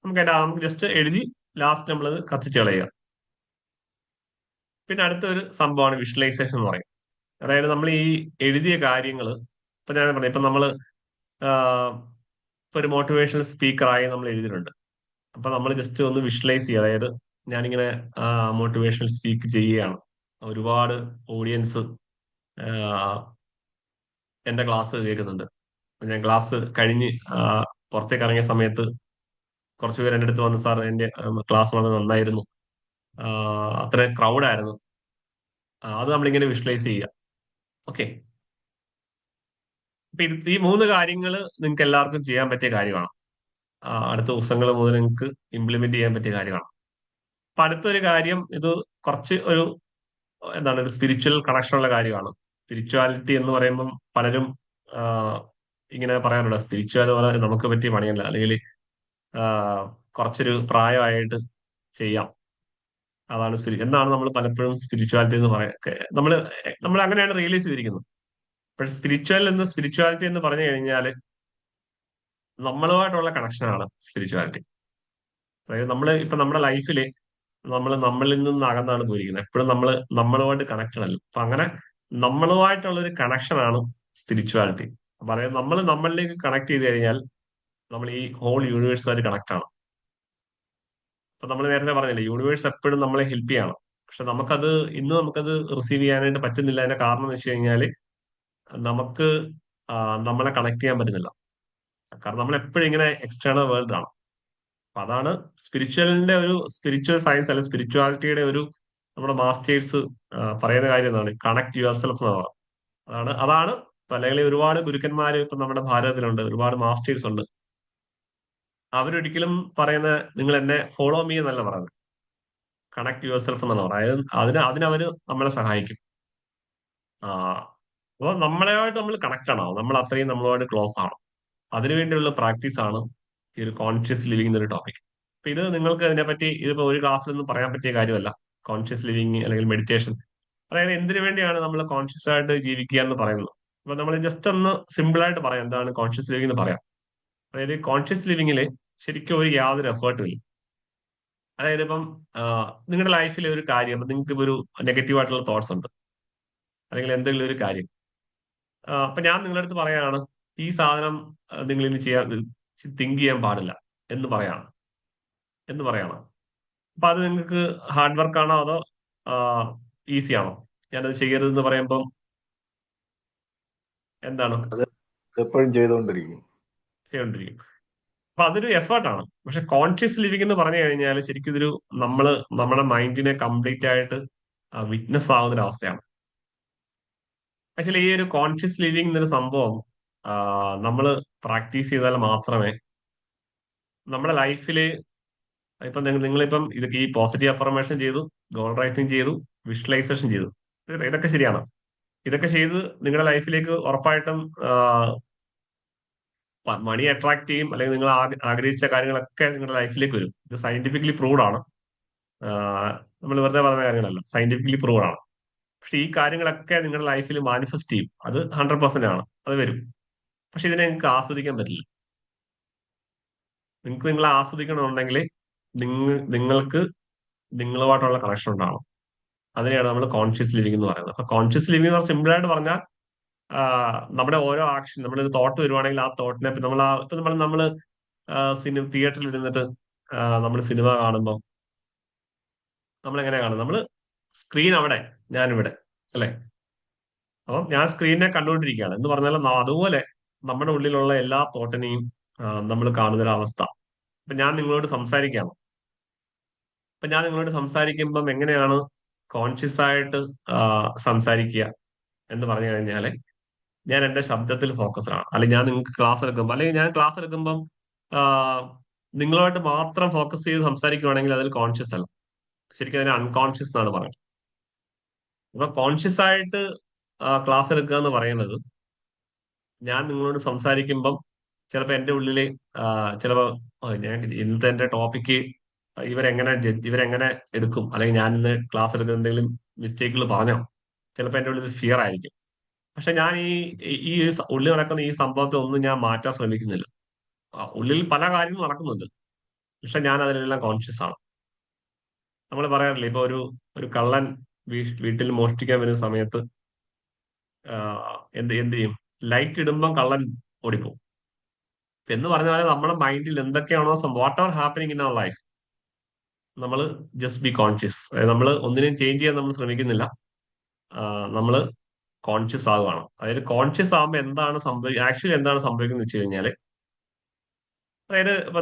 നമുക്ക് ജസ്റ്റ് എഴുതി ലാസ്റ്റ് നമ്മളത് കത്തിച്ച് കളയുക. പിന്നെ അടുത്തൊരു സംഭവമാണ് വിഷ്വലൈസേഷൻ എന്ന് പറയും. അതായത് നമ്മൾ ഈ എഴുതിയ കാര്യങ്ങൾ, ഇപ്പൊ ഞാൻ പറഞ്ഞു, ഇപ്പൊ നമ്മള് ഇപ്പൊ ഒരു മോട്ടിവേഷണൽ സ്പീക്കറായി നമ്മൾ എഴുതിയിട്ടുണ്ട്. അപ്പൊ നമ്മൾ ജസ്റ്റ് ഒന്ന് വിഷ്വലൈസ് ചെയ്യുക. അതായത് ഞാനിങ്ങനെ മോട്ടിവേഷണൽ സ്പീക്ക് ചെയ്യുകയാണ്, ഒരുപാട് ഓഡിയൻസ് എന്റെ ക്ലാസ് കേൾക്കുന്നുണ്ട്. ഞാൻ ക്ലാസ് കഴിഞ്ഞ് പുറത്തേക്ക് ഇറങ്ങിയ സമയത്ത് കുറച്ച് പേര് എൻ്റെ അടുത്ത് വന്ന്, സാർ എന്റെ ക്ലാസ് വളരെ നന്നായിരുന്നു, അത്ര ക്രൗഡായിരുന്നു. അത് നമ്മളിങ്ങനെ വിഷ്വലൈസ് ചെയ്യുക. ഓക്കെ. അപ്പൊ ഈ മൂന്ന് കാര്യങ്ങൾ നിങ്ങൾക്ക് എല്ലാവർക്കും ചെയ്യാൻ പറ്റിയ കാര്യമാണ്. അടുത്ത ദിവസങ്ങൾ മുതൽ നിങ്ങൾക്ക് ഇംപ്ലിമെന്റ് ചെയ്യാൻ പറ്റിയ കാര്യമാണ്. അപ്പൊ അടുത്തൊരു കാര്യം, ഇത് കുറച്ച് എന്താണ് ഒരു സ്പിരിച്വൽ കണക്ഷൻ ഉള്ള കാര്യമാണ്. സ്പിരിച്വാലിറ്റി എന്ന് പറയുമ്പം പലരും ആ, ഇങ്ങനെ പറയാറുണ്ട്, സ്പിരിച്വൽ നമുക്ക് പറ്റിയ പണിയല്ല, അല്ലെങ്കിൽ ആ, കുറച്ചൊരു പ്രായമായിട്ട് ചെയ്യാം, അതാണ് എന്നാണ് നമ്മൾ പലപ്പോഴും സ്പിരിച്വാലിറ്റി എന്ന് പറയാം. നമ്മൾ നമ്മൾ അങ്ങനെയാണ് റിയലൈസ് ചെയ്തിരിക്കുന്നത്. പക്ഷെ സ്പിരിച്വാലിറ്റി എന്ന് പറഞ്ഞു കഴിഞ്ഞാൽ നമ്മളുമായിട്ടുള്ള കണക്ഷനാണ് സ്പിരിച്വാലിറ്റി. അതായത് ഇപ്പൊ നമ്മുടെ ലൈഫില് നമ്മളിൽ നിന്ന് അകന്നാണ് പോയിരിക്കുന്നത്. എപ്പോഴും നമ്മളുമായിട്ട് കണക്റ്റഡ് അല്ല. അപ്പൊ അങ്ങനെ നമ്മളുമായിട്ടുള്ള ഒരു കണക്ഷനാണ് സ്പിരിച്വാലിറ്റി. അപ്പൊ അതായത് നമ്മൾ നമ്മളിലേക്ക് കണക്ട് ചെയ്ത് കഴിഞ്ഞാൽ നമ്മൾ ഈ ഹോൾ യൂണിവേഴ്സുമായിട്ട് കണക്ട് ആണ്. അപ്പൊ നമ്മൾ നേരത്തെ പറഞ്ഞില്ലേ, യൂണിവേഴ്സ് എപ്പോഴും നമ്മളെ ഹെൽപ്പ് ചെയ്യണം. പക്ഷെ ഇന്ന് നമുക്കത് റിസീവ് ചെയ്യാനായിട്ട് പറ്റുന്നില്ല. അതിന്റെ കാരണം എന്ന് വെച്ച് കഴിഞ്ഞാൽ നമുക്ക് നമ്മളെ കണക്ട് ചെയ്യാൻ പറ്റുന്നില്ല. കാരണം നമ്മൾ എപ്പോഴും ഇങ്ങനെ എക്സ്റ്റേണൽ വേൾഡ് ആണ്. അപ്പൊ അതാണ് സ്പിരിച്വൽ സയൻസ് അല്ലെങ്കിൽ സ്പിരിച്വാലിറ്റിയുടെ നമ്മുടെ മാസ്റ്റേഴ്സ് പറയുന്ന കാര്യം എന്താണ്? കണക്ട് യുവർ സെൽഫ് എന്നാണ്. അതാണ് അല്ലെങ്കിൽ ഒരുപാട് ഗുരുക്കന്മാര് ഇപ്പൊ നമ്മുടെ ഭാരതത്തിലുണ്ട്, ഒരുപാട് മാസ്റ്റേഴ്സ് ഉണ്ട്. അവരൊരിക്കലും പറയുന്ന നിങ്ങൾ എന്നെ ഫോളോ മീ എന്നല്ല പറയുന്നത്, കണക്ട് യുവർ സെൽഫ് എന്നാണ് പറയുന്നത്. അതിനവര് നമ്മളെ സഹായിക്കും. ആ അപ്പോൾ നമ്മളായിട്ട് നമ്മൾ കണക്ട് ആണോ, നമ്മൾ അത്രയും നമ്മളുമായിട്ട് ക്ലോസ് ആണ്. അതിനുവേണ്ടിയുള്ള പ്രാക്ടീസ് ആണ് ഈ ഒരു കോൺഷ്യസ് ലിവിംഗ് എന്നൊരു ടോപ്പിക്. അപ്പൊ ഇത് നിങ്ങൾക്ക് ഇതിനെപ്പറ്റി ഇതിപ്പോ ഒരു ക്ലാസ്സിലൊന്നും പറയാൻ പറ്റിയ കാര്യമല്ല. കോൺഷ്യസ് ലിവിംഗ് അല്ലെങ്കിൽ മെഡിറ്റേഷൻ, അതായത് എന്തിനു വേണ്ടിയാണ് നമ്മൾ കോൺഷ്യസ് ആയിട്ട് ജീവിക്കുക എന്ന് പറയുന്നത്. അപ്പൊ നമ്മൾ ജസ്റ്റ് ഒന്ന് സിമ്പിൾ ആയിട്ട് പറയാം എന്താണ് കോൺഷ്യസ് ലിവിംഗ് എന്ന് പറയാം. അതായത് കോൺഷ്യസ് ലിവിംഗിൽ ശരിക്കും യാതൊരു എഫേർട്ടും ഇല്ല. അതായത് ഇപ്പം നിങ്ങളുടെ ലൈഫിലെ ഒരു കാര്യം, നിങ്ങൾക്ക് ഇപ്പൊ ഒരു നെഗറ്റീവ് ആയിട്ടുള്ള തോട്ട്സ് ഉണ്ട്, അല്ലെങ്കിൽ എന്തെങ്കിലും ഒരു കാര്യം, അപ്പൊ ഞാൻ നിങ്ങളുടെ അടുത്ത് പറയാണ് ഈ സാധനം നിങ്ങൾ ഇനി തിങ്ക് ചെയ്യാൻ പാടില്ല എന്ന് പറയാണ് എന്ന് പറയണം. അപ്പൊ അത് നിങ്ങൾക്ക് ഹാർഡ് വർക്ക് ആണോ അതോ ഈസി ആണോ? ഞാനത് ചെയ്യരുതെന്ന് പറയുമ്പം എന്താണ് അത് എപ്പോഴും ചെയ്തുകൊണ്ടിരിക്കും. ചെയ്തുകൊണ്ടിരിക്കും. അപ്പൊ അതൊരു എഫേർട്ടാണ്. പക്ഷെ കോൺഷ്യസ് ലിവിംഗ് എന്ന് പറഞ്ഞു കഴിഞ്ഞാൽ ശരിക്കും നമ്മുടെ മൈൻഡിനെ കംപ്ലീറ്റ് ആയിട്ട് വിറ്റ്നസ് ആവുന്ന ഒരു അവസ്ഥയാണ്. ആക്ച്വലി ഈ ഒരു കോൺഷ്യസ് ലിവിംഗ് എന്നൊരു സംഭവം നമ്മൾ പ്രാക്ടീസ് ചെയ്താൽ മാത്രമേ നമ്മുടെ ലൈഫില് നിങ്ങളിപ്പം ഈ പോസിറ്റീവ് അഫർമേഷൻ ചെയ്തു, ഗോൾ റൈറ്റിംഗ് ചെയ്തു, വിഷ്വലൈസേഷൻ ചെയ്തു, ഇതൊക്കെ ശരിയാണ്. ഇതൊക്കെ ചെയ്ത് നിങ്ങളുടെ ലൈഫിലേക്ക് ഉറപ്പായിട്ടും മണി അട്രാക്ട് ചെയ്യും, അല്ലെങ്കിൽ നിങ്ങൾ ആഗ്രഹിച്ച കാര്യങ്ങളൊക്കെ നിങ്ങളുടെ ലൈഫിലേക്ക് വരും. ഇത് സയന്റിഫിക്കലി പ്രൂവ്ഡ് ആണ്. നമ്മൾ വെറുതെ പറയുന്ന കാര്യങ്ങളല്ല, സയന്റിഫിക്കലി പ്രൂവ്ഡ് ആണ്. പക്ഷെ ഈ കാര്യങ്ങളൊക്കെ നിങ്ങളുടെ ലൈഫിൽ മാനിഫെസ്റ്റ് ചെയ്യും. അത് 100% ആണ്, അത് വരും. പക്ഷെ ഇതിനെ നിങ്ങൾക്ക് ആസ്വദിക്കാൻ പറ്റില്ല. നിങ്ങളെ ആസ്വദിക്കണമെന്നുണ്ടെങ്കിൽ നിങ്ങൾക്ക് നിങ്ങളുമായിട്ടുള്ള കണക്ഷൻ ഉണ്ടാവണം. അതിനെയാണ് നമ്മൾ കോൺഷ്യസ് ലിവിംഗ് എന്ന് പറയുന്നത്. അപ്പൊ കോൺഷ്യസ് ലിവിംഗ് എന്ന് പറഞ്ഞാൽ സിമ്പിൾ ആയിട്ട് പറഞ്ഞാൽ നമ്മുടെ ഓരോ ആക്ഷൻ, നമ്മുടെ ഒരു തോട്ട് വരുവാണെങ്കിൽ ആ തോട്ടിനെ നമ്മൾ തിയേറ്ററിൽ ഇരുന്നിട്ട് നമ്മൾ സിനിമ കാണുമ്പോൾ നമ്മൾ എങ്ങനെയാ കാണുന്നത്? നമ്മൾ സ്ക്രീൻ അവിടെ, ഞാനിവിടെ, അല്ലെ? അപ്പം ഞാൻ സ്ക്രീനിനെ കണ്ടുകൊണ്ടിരിക്കുകയാണ് എന്ന് പറഞ്ഞാൽ അതുപോലെ നമ്മുടെ ഉള്ളിലുള്ള എല്ലാ തോട്ടിനെയും നമ്മൾ കാണുന്ന ഒരു അവസ്ഥ. അപ്പൊ ഞാൻ നിങ്ങളോട് സംസാരിക്കുകയാണ്. അപ്പൊ ഞാൻ നിങ്ങളോട് സംസാരിക്കുമ്പം എങ്ങനെയാണ് കോൺഷ്യസ് ആയിട്ട് സംസാരിക്കുക എന്ന് പറഞ്ഞു കഴിഞ്ഞാല് ഞാൻ എന്റെ ശബ്ദത്തിൽ ഫോക്കസ്ഡ് ആണ്. അല്ലെങ്കിൽ ഞാൻ നിങ്ങൾക്ക് ക്ലാസ് എടുക്കുമ്പോൾ, അല്ലെങ്കിൽ ഞാൻ ക്ലാസ് എടുക്കുമ്പം നിങ്ങളുമായിട്ട് മാത്രം ഫോക്കസ് ചെയ്ത് സംസാരിക്കുവാണെങ്കിൽ അതിൽ കോൺഷ്യസ് അല്ല, ശരിക്കും അതിനെ അൺകോൺഷ്യസ് എന്നാണ് പറയുന്നത്. അപ്പൊ കോൺഷ്യസ് ആയിട്ട് ക്ലാസ് എടുക്കുക എന്ന് പറയുന്നത്, ഞാൻ നിങ്ങളോട് സംസാരിക്കുമ്പം ചിലപ്പോൾ എന്റെ ഉള്ളില് ചിലപ്പോ ഞാൻ ഇന്നത്തെ എന്റെ ടോപ്പിക്ക് ഇവരെങ്ങനെ എടുക്കും, അല്ലെങ്കിൽ ഞാൻ ഇന്ന് ക്ലാസ് എടുക്കുന്ന എന്തെങ്കിലും മിസ്റ്റേക്കുകൾ പറഞ്ഞോ, ചിലപ്പോൾ എന്റെ ഉള്ളിൽ ഫിയർ ആയിരിക്കും. പക്ഷെ ഞാൻ ഈ ഉള്ളിൽ നടക്കുന്ന ഈ സംഭവത്തെ ഒന്നും ഞാൻ മാറ്റാൻ ശ്രമിക്കുന്നില്ല. ഉള്ളിൽ പല കാര്യങ്ങളും നടക്കുന്നുണ്ട്, പക്ഷെ ഞാൻ അതിലെല്ലാം കോൺഷ്യസ് ആണ്. നമ്മൾ പറയാറില്ലേ, ഇപ്പൊ ഒരു കള്ളൻ വീട്ടിൽ മോഷ്ടിക്കാൻ വരുന്ന സമയത്ത് എന്ത് ചെയ്യും? ലൈറ്റ് ഇടുമ്പം കള്ളൻ ഓടിപ്പോകും. എന്ന് പറഞ്ഞ പോലെ നമ്മുടെ മൈൻഡിൽ എന്തൊക്കെയാണോ whatever happening in our life, നമ്മൾ ജസ്റ്റ് ബി കോൺഷ്യസ്. അതായത് നമ്മൾ ഒന്നിനെയും ചേഞ്ച് ചെയ്യാൻ നമ്മൾ ശ്രമിക്കുന്നില്ല, നമ്മൾ കോൺഷ്യസ് ആവുകയാണ്. അതായത് കോൺഷ്യസ് ആകുമ്പോൾ ആക്ച്വലി എന്താണ് സംഭവിക്കുന്നത് വെച്ച് കഴിഞ്ഞാല്, അതായത് ഇപ്പൊ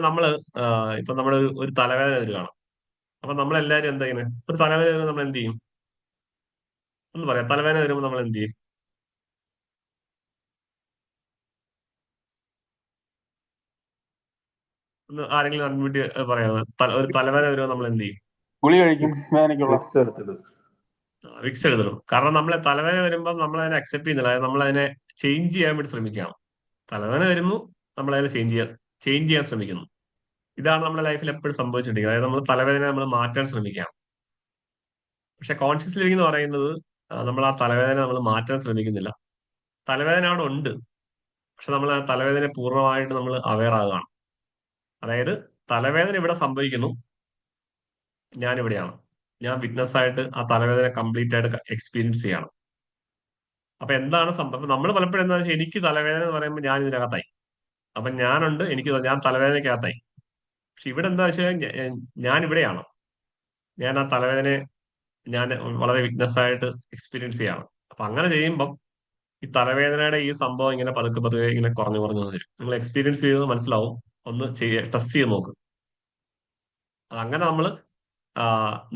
നമ്മുടെ ഒരു തലവേദന വരികയാണ്. അപ്പൊ നമ്മളെല്ലാവരും എന്താ ചെയ്യുന്നത്? ഒരു തലവേദന വരുമ്പോൾ നമ്മൾ എന്ത് ചെയ്യും? ഒന്ന് പറയാം, തലവേദന വരുമ്പോൾ നമ്മൾ എന്ത് ചെയ്യും? ഒന്ന് ആരെങ്കിലും അൺമ്യൂട്ട് പറയാം. ഒരു തലവേദന വരുമ്പോൾ നമ്മൾ എന്ത് ചെയ്യും? ഗുളി കഴിക്കും, വേദനയ്ക്കുള്ള. വിക്സ് എഴുതണം. കാരണം നമ്മളെ തലവേദന വരുമ്പോൾ നമ്മൾ അതിനെ അക്സെപ്റ്റ് ചെയ്യുന്നില്ല, അതായത് നമ്മൾ അതിനെ ചേഞ്ച് ചെയ്യാൻ വേണ്ടി ശ്രമിക്കുകയാണ്. തലവേദന വരുന്നു, നമ്മൾ അതിനെ ചേഞ്ച് ചെയ്യാൻ ശ്രമിക്കുന്നു. ഇതാണ് നമ്മുടെ ലൈഫിൽ എപ്പോഴും സംഭവിച്ചിട്ടുണ്ടെങ്കിൽ, അതായത് നമ്മൾ തലവേദന നമ്മൾ മാറ്റാൻ ശ്രമിക്കുകയാണ്. പക്ഷെ കോൺഷ്യസ് ലിവിംഗ് എന്ന് പറയുന്നത് നമ്മൾ ആ തലവേദന നമ്മൾ മാറ്റാൻ ശ്രമിക്കുന്നില്ല. തലവേദന അവിടെ ഉണ്ട്, പക്ഷെ നമ്മൾ ആ തലവേദന പൂർണ്ണമായിട്ട് നമ്മൾ അവെയർ ആകുകയാണ്. അതായത് തലവേദന ഇവിടെ സംഭവിക്കുന്നു, ഞാനിവിടെയാണ്, ഞാൻ വിറ്റ്നസ് ആയിട്ട് ആ തലവേദന കംപ്ലീറ്റ് ആയിട്ട് എക്സ്പീരിയൻസ് ചെയ്യണം. അപ്പൊ എന്താണ് സംഭവം? നമ്മൾ പലപ്പോഴും എന്താ വെച്ചാൽ എനിക്ക് തലവേദന എന്ന് പറയുമ്പോൾ ഞാൻ ഇതിനകത്തായി. അപ്പൊ ഞാനുണ്ട്, ഞാൻ തലവേദനക്കകത്തായി. പക്ഷെ ഇവിടെ എന്താ വെച്ചാൽ ഞാൻ ഇവിടെയാണ്. ഞാൻ ആ തലവേദനയെ ഞാൻ വളരെ വിറ്റ്നസ് ആയിട്ട് എക്സ്പീരിയൻസ് ചെയ്യാണ്. അപ്പൊ അങ്ങനെ ചെയ്യുമ്പം ഈ തലവേദനയുടെ ഈ സംഭവം ഇങ്ങനെ പതുക്കെ പതുക്കെ ഇങ്ങനെ കുറഞ്ഞു കുറഞ്ഞു വരും. നിങ്ങൾ എക്സ്പീരിയൻസ് ചെയ്ത് മനസ്സിലാവും. ഒന്ന് ടെസ്റ്റ് ചെയ്ത് നോക്ക്. അങ്ങനെ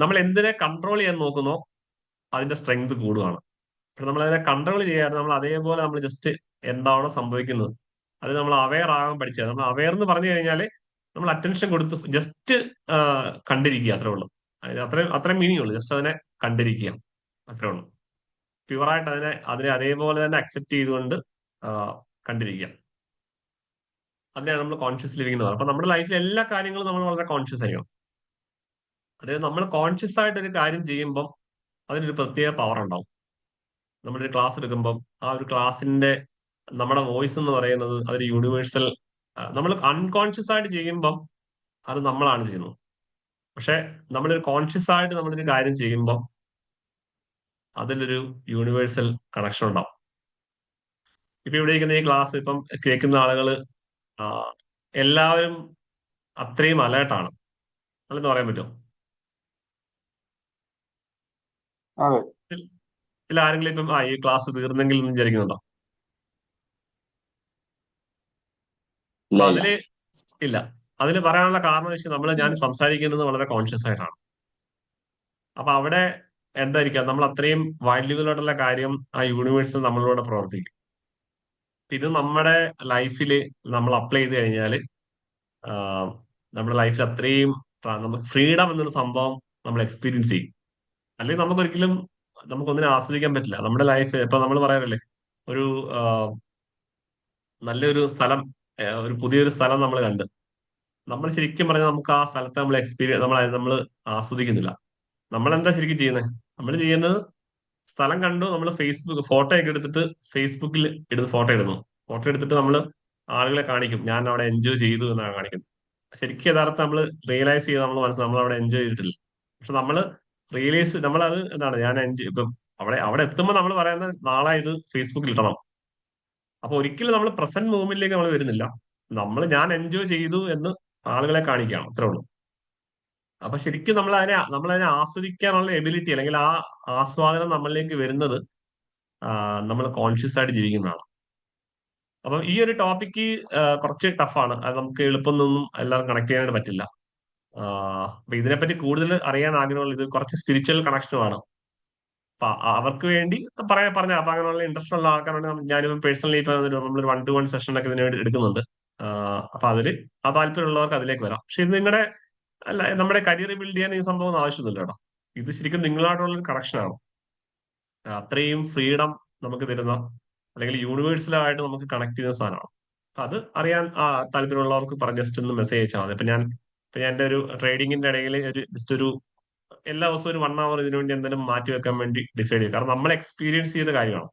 നമ്മൾ എന്തിനെ കൺട്രോൾ ചെയ്യാൻ നോക്കുന്നോ അതിന്റെ സ്ട്രെങ്ത് കൂടുകയാണ്. പക്ഷെ നമ്മൾ അതിനെ കൺട്രോൾ ചെയ്യാതെ നമ്മൾ അതേപോലെ നമ്മൾ ജസ്റ്റ് എന്താണോ സംഭവിക്കുന്നത് അത് നമ്മൾ അവെയർ ആകാൻ പഠിച്ചത്. നമ്മൾ അവെയർ എന്ന് പറഞ്ഞു കഴിഞ്ഞാൽ നമ്മൾ അറ്റൻഷൻ കൊടുത്ത് ജസ്റ്റ് കണ്ടിരിക്കുക, അത്രേ ഉള്ളൂ. അത്രയും മീനിങ് ഉള്ളൂ. ജസ്റ്റ് അതിനെ കണ്ടിരിക്കുക, അത്രേ ഉള്ളൂ. പ്യുവറായിട്ട് അതിനെ അതേപോലെ തന്നെ അക്സെപ്റ്റ് ചെയ്തുകൊണ്ട് ആ, കണ്ടിരിക്കുക. അതിനെയാണ് നമ്മൾ കോൺഷ്യസ് ലിവിംഗ് എന്ന് പറയുന്നത്. അപ്പൊ നമ്മുടെ ലൈഫിലെ എല്ലാ കാര്യങ്ങളും നമ്മൾ വളരെ കോൺഷ്യസ് ആയിരിക്കണം. അതായത് നമ്മൾ കോൺഷ്യസ് ആയിട്ട് ഒരു കാര്യം ചെയ്യുമ്പം അതിനൊരു പ്രത്യേക പവർ ഉണ്ടാവും. നമ്മളൊരു ക്ലാസ് എടുക്കുമ്പം ആ ഒരു ക്ലാസ്സിന്റെ നമ്മുടെ വോയിസ് എന്ന് പറയുന്നത് അതൊരു യൂണിവേഴ്സൽ. നമ്മൾ അൺകോൺഷ്യസ് ആയിട്ട് ചെയ്യുമ്പം അത് നമ്മളാണ് ചെയ്യുന്നത്. പക്ഷെ നമ്മളൊരു കോൺഷ്യസ് ആയിട്ട് നമ്മളൊരു കാര്യം ചെയ്യുമ്പം അതിലൊരു യൂണിവേഴ്സൽ കണക്ഷൻ ഉണ്ടാവും. ഇപ്പൊ ഇവിടെ ഇരിക്കുന്ന ഈ ക്ലാസ് ഇപ്പം കേൾക്കുന്ന ആളുകള് ആ, എല്ലാവരും അത്രയും അലേർട്ടാണ് അല്ലെന്ന് പറയാൻ പറ്റുമോ? അതെ. ഇതിൽ ആരെങ്കിലും ഇപ്പം ഈ ക്ലാസ് തീർന്നെങ്കിൽ എന്ന് വിചാരിക്കുന്നുണ്ടോ? അപ്പൊ അതില് ഇല്ല. അതിന് പറയാനുള്ള കാരണം വെച്ചാൽ ഞാൻ സംസാരിക്കുന്നത് വളരെ കോൺഷ്യസ് ആയിട്ടാണ്. അപ്പൊ അവിടെ എന്തായിരിക്കാം, നമ്മൾ അത്രയും വാല്യുബിൾ ആയിട്ടുള്ള കാര്യം ആ യൂണിവേഴ്സിൽ നമ്മളോട് പ്രവർത്തിക്കും. ഇത് നമ്മുടെ ലൈഫിൽ നമ്മൾ അപ്ലൈ ചെയ്ത് കഴിഞ്ഞാൽ നമ്മുടെ ലൈഫിൽ അത്രയും നമുക്ക് ഫ്രീഡം എന്നൊരു സംഭവം നമ്മൾ എക്സ്പീരിയൻസ് ചെയ്യും. അല്ലെങ്കിൽ നമുക്കൊന്നിനും ആസ്വദിക്കാൻ പറ്റില്ല. നമ്മുടെ ലൈഫ് ഇപ്പൊ നമ്മൾ പറയാറില്ലേ, ഒരു ആ, നല്ലൊരു സ്ഥലം, ഒരു പുതിയൊരു സ്ഥലം നമ്മൾ കണ്ട് നമ്മൾ ശരിക്കും പറഞ്ഞാൽ നമുക്ക് ആ സ്ഥലത്തെ നമ്മൾ ആസ്വദിക്കുന്നില്ല. നമ്മൾ എന്താ ശരിക്കും ചെയ്യുന്നത്? നമ്മൾ ചെയ്യുന്നത് സ്ഥലം കണ്ടു, നമ്മൾ ഫോട്ടോ ഒക്കെ എടുത്തിട്ട് ഫേസ്ബുക്കിൽ ഇടുന്ന ഫോട്ടോ ഇടുന്നു. ഫോട്ടോ എടുത്തിട്ട് നമ്മൾ ആളുകളെ കാണിക്കും, ഞാൻ അവിടെ എൻജോയ് ചെയ്തു എന്നാണ് കാണിക്കുന്നത്. ശരിക്കും യഥാർത്ഥം നമ്മൾ റിയലൈസ് ചെയ്ത് നമ്മൾ അവിടെ എൻജോയ് ചെയ്തിട്ടില്ല. പക്ഷെ നമ്മളത് എന്താണ്, ഞാൻ എൻജോയ് ഇപ്പം അവിടെ എത്തുമ്പോൾ നമ്മൾ പറയുന്നത് നാളെ ഇത് ഫേസ്ബുക്കിൽ ഇടണം. അപ്പൊ ഒരിക്കലും നമ്മൾ പ്രസന്റ് മൂമെന്റിലേക്ക് നമ്മൾ വരുന്നില്ല. ഞാൻ എൻജോയ് ചെയ്തു എന്ന് ആളുകളെ കാണിക്കുകയാണ്, അത്രേ ഉള്ളൂ. അപ്പൊ ശരിക്കും നമ്മളതിനെ ആസ്വദിക്കാനുള്ള എബിലിറ്റി അല്ലെങ്കിൽ ആ ആസ്വാദനം നമ്മളിലേക്ക് വരുന്നത് നമ്മൾ കോൺഷ്യസ് ആയിട്ട് ജീവിക്കുന്നതാണ്. അപ്പം ഈ ഒരു ടോപ്പിക്ക് കുറച്ച് ടഫാണ്. അത് നമുക്ക് എളുപ്പമൊന്നും എല്ലാവരും കണക്ട് ചെയ്യാനായിട്ട് പറ്റില്ല. അപ്പൊ ഇതിനെപ്പറ്റി കൂടുതൽ അറിയാൻ ആഗ്രഹമുള്ള, ഇത് കുറച്ച് സ്പിരിച്വൽ കണക്ഷനുമാണ്. അപ്പൊ അവർക്ക് വേണ്ടി പറഞ്ഞ അപ്പൊ അങ്ങനെയുള്ള ഇൻട്രസ്റ്റ് ഉള്ള ആൾക്കാരുണ്ട്. ഞാനിപ്പം പേഴ്സണലി ഇപ്പൊ നമ്മളൊരു 1-to-1 സെഷൻ ഒക്കെ ഇതിനു വേണ്ടി എടുക്കുന്നുണ്ട്. അപ്പൊ ആ താല്പര്യമുള്ളവർക്ക് അതിലേക്ക് വരാം. പക്ഷെ ഇത് അല്ല, നമ്മുടെ കരിയർ ബിൽഡ് ചെയ്യാൻ ഈ സംഭവം ഒന്നും ആവശ്യമൊന്നുമില്ല കേട്ടോ. ഇത് ശരിക്കും നിങ്ങളായിട്ടുള്ള ഒരു കണക്ഷനാണ്. അത്രയും ഫ്രീഡം നമുക്ക് തരുന്ന, അല്ലെങ്കിൽ യൂണിവേഴ്സലായിട്ട് നമുക്ക് കണക്ട് ചെയ്യുന്ന സാധനമാണ്. അപ്പൊ അത് അറിയാൻ താല്പര്യമുള്ളവർക്ക് ജസ്റ്റ് ഒന്ന് മെസ്സേജ് അയച്ചാൽ മതി. ഇപ്പൊ ഞാൻ എന്റെ ഒരു ട്രേഡിങ്ങിന്റെ ഇടയിൽ ജസ്റ്റ് എല്ലാ ദിവസവും ഒരു 1 hour ഇതിനു വേണ്ടി എന്തെങ്കിലും മാറ്റി വെക്കാൻ വേണ്ടി ഡിസൈഡ് ചെയ്യും. കാരണം നമ്മൾ എക്സ്പീരിയൻസ് ചെയ്ത കാര്യമാണ്.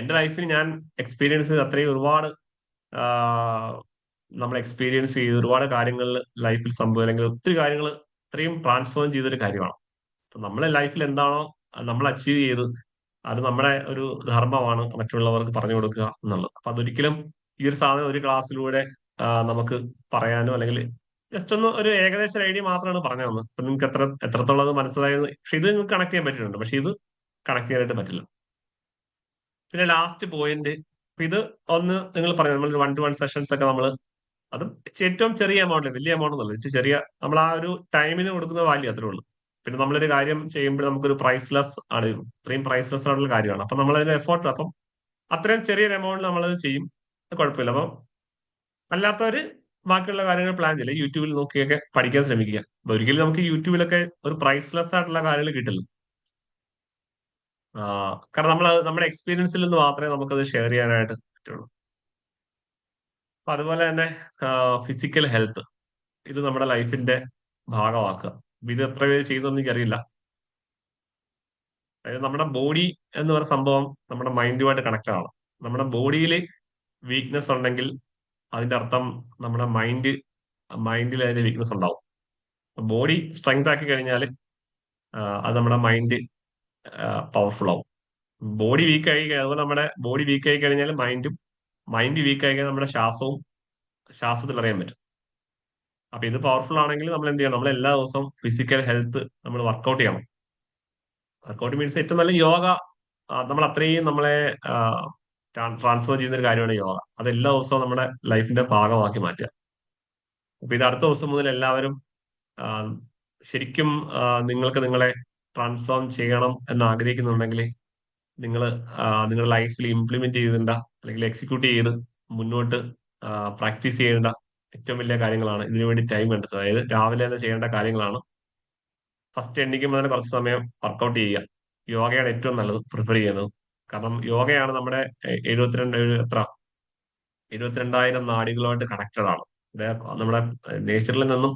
എന്റെ ലൈഫിൽ ഞാൻ എക്സ്പീരിയൻസ് ചെയ്ത് അത്രയും ഒരുപാട് നമ്മൾ എക്സ്പീരിയൻസ് ചെയ്ത് ഒരുപാട് കാര്യങ്ങളിൽ ലൈഫിൽ സംഭവം, അല്ലെങ്കിൽ ഒത്തിരി കാര്യങ്ങൾ അത്രയും ട്രാൻസ്ഫോം ചെയ്തൊരു കാര്യമാണ്. അപ്പൊ നമ്മളെ ലൈഫിൽ എന്താണോ നമ്മൾ അച്ചീവ് ചെയ്ത് അത് നമ്മുടെ ഒരു ധർമ്മമാണ് മറ്റുള്ളവർക്ക് പറഞ്ഞു കൊടുക്കുക എന്നുള്ളത്. അപ്പൊ അതൊരിക്കലും ഈ ഒരു സാധനം ഒരു ക്ലാസ്സിലൂടെ നമുക്ക് പറയാനോ, അല്ലെങ്കിൽ ജസ്റ്റ് ഒരു ഏകദേശം ഐഡിയ മാത്രമാണ് പറഞ്ഞു തന്നത്. അപ്പൊ നിങ്ങൾക്ക് എത്രത്തോളം അത് മനസ്സിലായത്. പക്ഷെ ഇത് നിങ്ങൾക്ക് കണക്ട് ചെയ്യാൻ പറ്റിയിട്ടുണ്ട്, പക്ഷെ ഇത് കണക്ട് ചെയ്യാനായിട്ട് പറ്റില്ല. പിന്നെ ലാസ്റ്റ് പോയിന്റ്, ഇത് നിങ്ങൾ പറഞ്ഞു നമ്മൾ 1-to-1 സെഷൻസ് ഒക്കെ അതും ഏറ്റവും ചെറിയ എമൗണ്ട്, വലിയ എമൗണ്ട് ഒന്നുമല്ല, ഏറ്റവും ചെറിയ നമ്മൾ ആ ഒരു ടൈമിന് കൊടുക്കുന്ന വാല്യൂ അത്രേ ഉള്ളൂ. പിന്നെ നമ്മളൊരു കാര്യം ചെയ്യുമ്പോൾ നമുക്കൊരു പ്രൈസ്ലെസ് ആണ്, ഇത്രയും പ്രൈസ്ലെസ് ആയിട്ടുള്ള കാര്യമാണ്. അപ്പൊ നമ്മളതിന് എഫോർട്ട്, അപ്പം അത്രയും ചെറിയൊരു എമൗണ്ടിൽ നമ്മളത് ചെയ്യും, അത് കുഴപ്പമില്ല. അപ്പം അല്ലാത്തവര് ബാക്കിയുള്ള കാര്യങ്ങൾ പ്ലാൻ ചെയ്യില്ല, യൂട്യൂബിൽ നോക്കിയൊക്കെ പഠിക്കാൻ ശ്രമിക്കുക. അപ്പൊ ഒരിക്കലും നമുക്ക് യൂട്യൂബിലൊക്കെ ഒരു പ്രൈസ്ലെസ് ആയിട്ടുള്ള കാര്യങ്ങൾ കിട്ടില്ല. കാരണം നമ്മുടെ എക്സ്പീരിയൻസിൽ നിന്ന് മാത്രമേ നമുക്കത് ഷെയർ ചെയ്യാനായിട്ട് പറ്റുള്ളൂ. അപ്പൊ അതുപോലെ തന്നെ ഫിസിക്കൽ ഹെൽത്ത്, ഇത് നമ്മുടെ ലൈഫിന്റെ ഭാഗമാക്കുക. ഇത് എത്ര പേര് ചെയ്തെന്ന് എനിക്കറിയില്ല. അതായത് നമ്മുടെ ബോഡി എന്ന് പറയുന്ന സംഭവം നമ്മുടെ മൈൻഡുമായിട്ട് കണക്ട് ആണ്. നമ്മുടെ ബോഡിയിൽ വീക്ക്നെസ് ഉണ്ടെങ്കിൽ അതിന്റെ അർത്ഥം നമ്മുടെ മൈൻഡിൽ അതിന്റെ വീക്ക്നെസ് ഉണ്ടാവും. ബോഡി സ്ട്രെങ്ത് ആക്കി കഴിഞ്ഞാൽ അത് നമ്മുടെ മൈൻഡ് പവർഫുൾ ആവും. ബോഡി വീക്ക് ആയി അതുപോലെ നമ്മുടെ ബോഡി വീക്ക് ആയി കഴിഞ്ഞാൽ മൈൻഡ് വീക്ക് ആയി കഴിഞ്ഞാൽ നമ്മുടെ ശ്വാസത്തിൽ അറിയാൻ പറ്റും. അപ്പൊ ഇത് പവർഫുൾ ആണെങ്കിൽ നമ്മൾ എന്ത് ചെയ്യണം? നമ്മൾ എല്ലാ ദിവസവും ഫിസിക്കൽ ഹെൽത്ത് നമ്മൾ വർക്കൗട്ട് ചെയ്യണം. വർക്കൗട്ട് മീൻസ് ഏറ്റവും നല്ല യോഗ. നമ്മൾ അത്രയും നമ്മളെ ട്രാൻസ്ഫർ ചെയ്യുന്ന ഒരു കാര്യമാണ് യോഗ. അത് എല്ലാ ദിവസവും നമ്മുടെ ലൈഫിന്റെ ഭാഗമാക്കി മാറ്റുക. അപ്പൊ ഇത് അടുത്ത ദിവസം മുതൽ എല്ലാവരും ആ, ശരിക്കും നിങ്ങൾക്ക് നിങ്ങളെ ട്രാൻസ്ഫോം ചെയ്യണം എന്ന് ആഗ്രഹിക്കുന്നുണ്ടെങ്കിൽ നിങ്ങൾ നിങ്ങളുടെ ലൈഫിൽ ഇംപ്ലിമെന്റ് ചെയ്തിട്ടുണ്ട അല്ലെങ്കിൽ എക്സിക്യൂട്ട് ചെയ്ത് മുന്നോട്ട് പ്രാക്ടീസ് ചെയ്യേണ്ട ഏറ്റവും വലിയ കാര്യങ്ങളാണ് ഇതിനു വേണ്ടി ടൈം കണ്ടെത്തുന്നത്. അതായത് രാവിലെ തന്നെ ചെയ്യേണ്ട കാര്യങ്ങളാണ്. ഫസ്റ്റ് എണ്ണിക്കുമ്പോൾ തന്നെ കുറച്ച് സമയം വർക്കൗട്ട് ചെയ്യുക. യോഗയാണ് ഏറ്റവും നല്ലത് പ്രിഫർ ചെയ്യുന്നത്. കാരണം യോഗയാണ് നമ്മുടെ 72 എത്ര 72,000 നാഡികളുമായിട്ട് കണക്റ്റഡ് ആണ്. ഇത് നമ്മുടെ നേച്ചറിൽ നിന്നും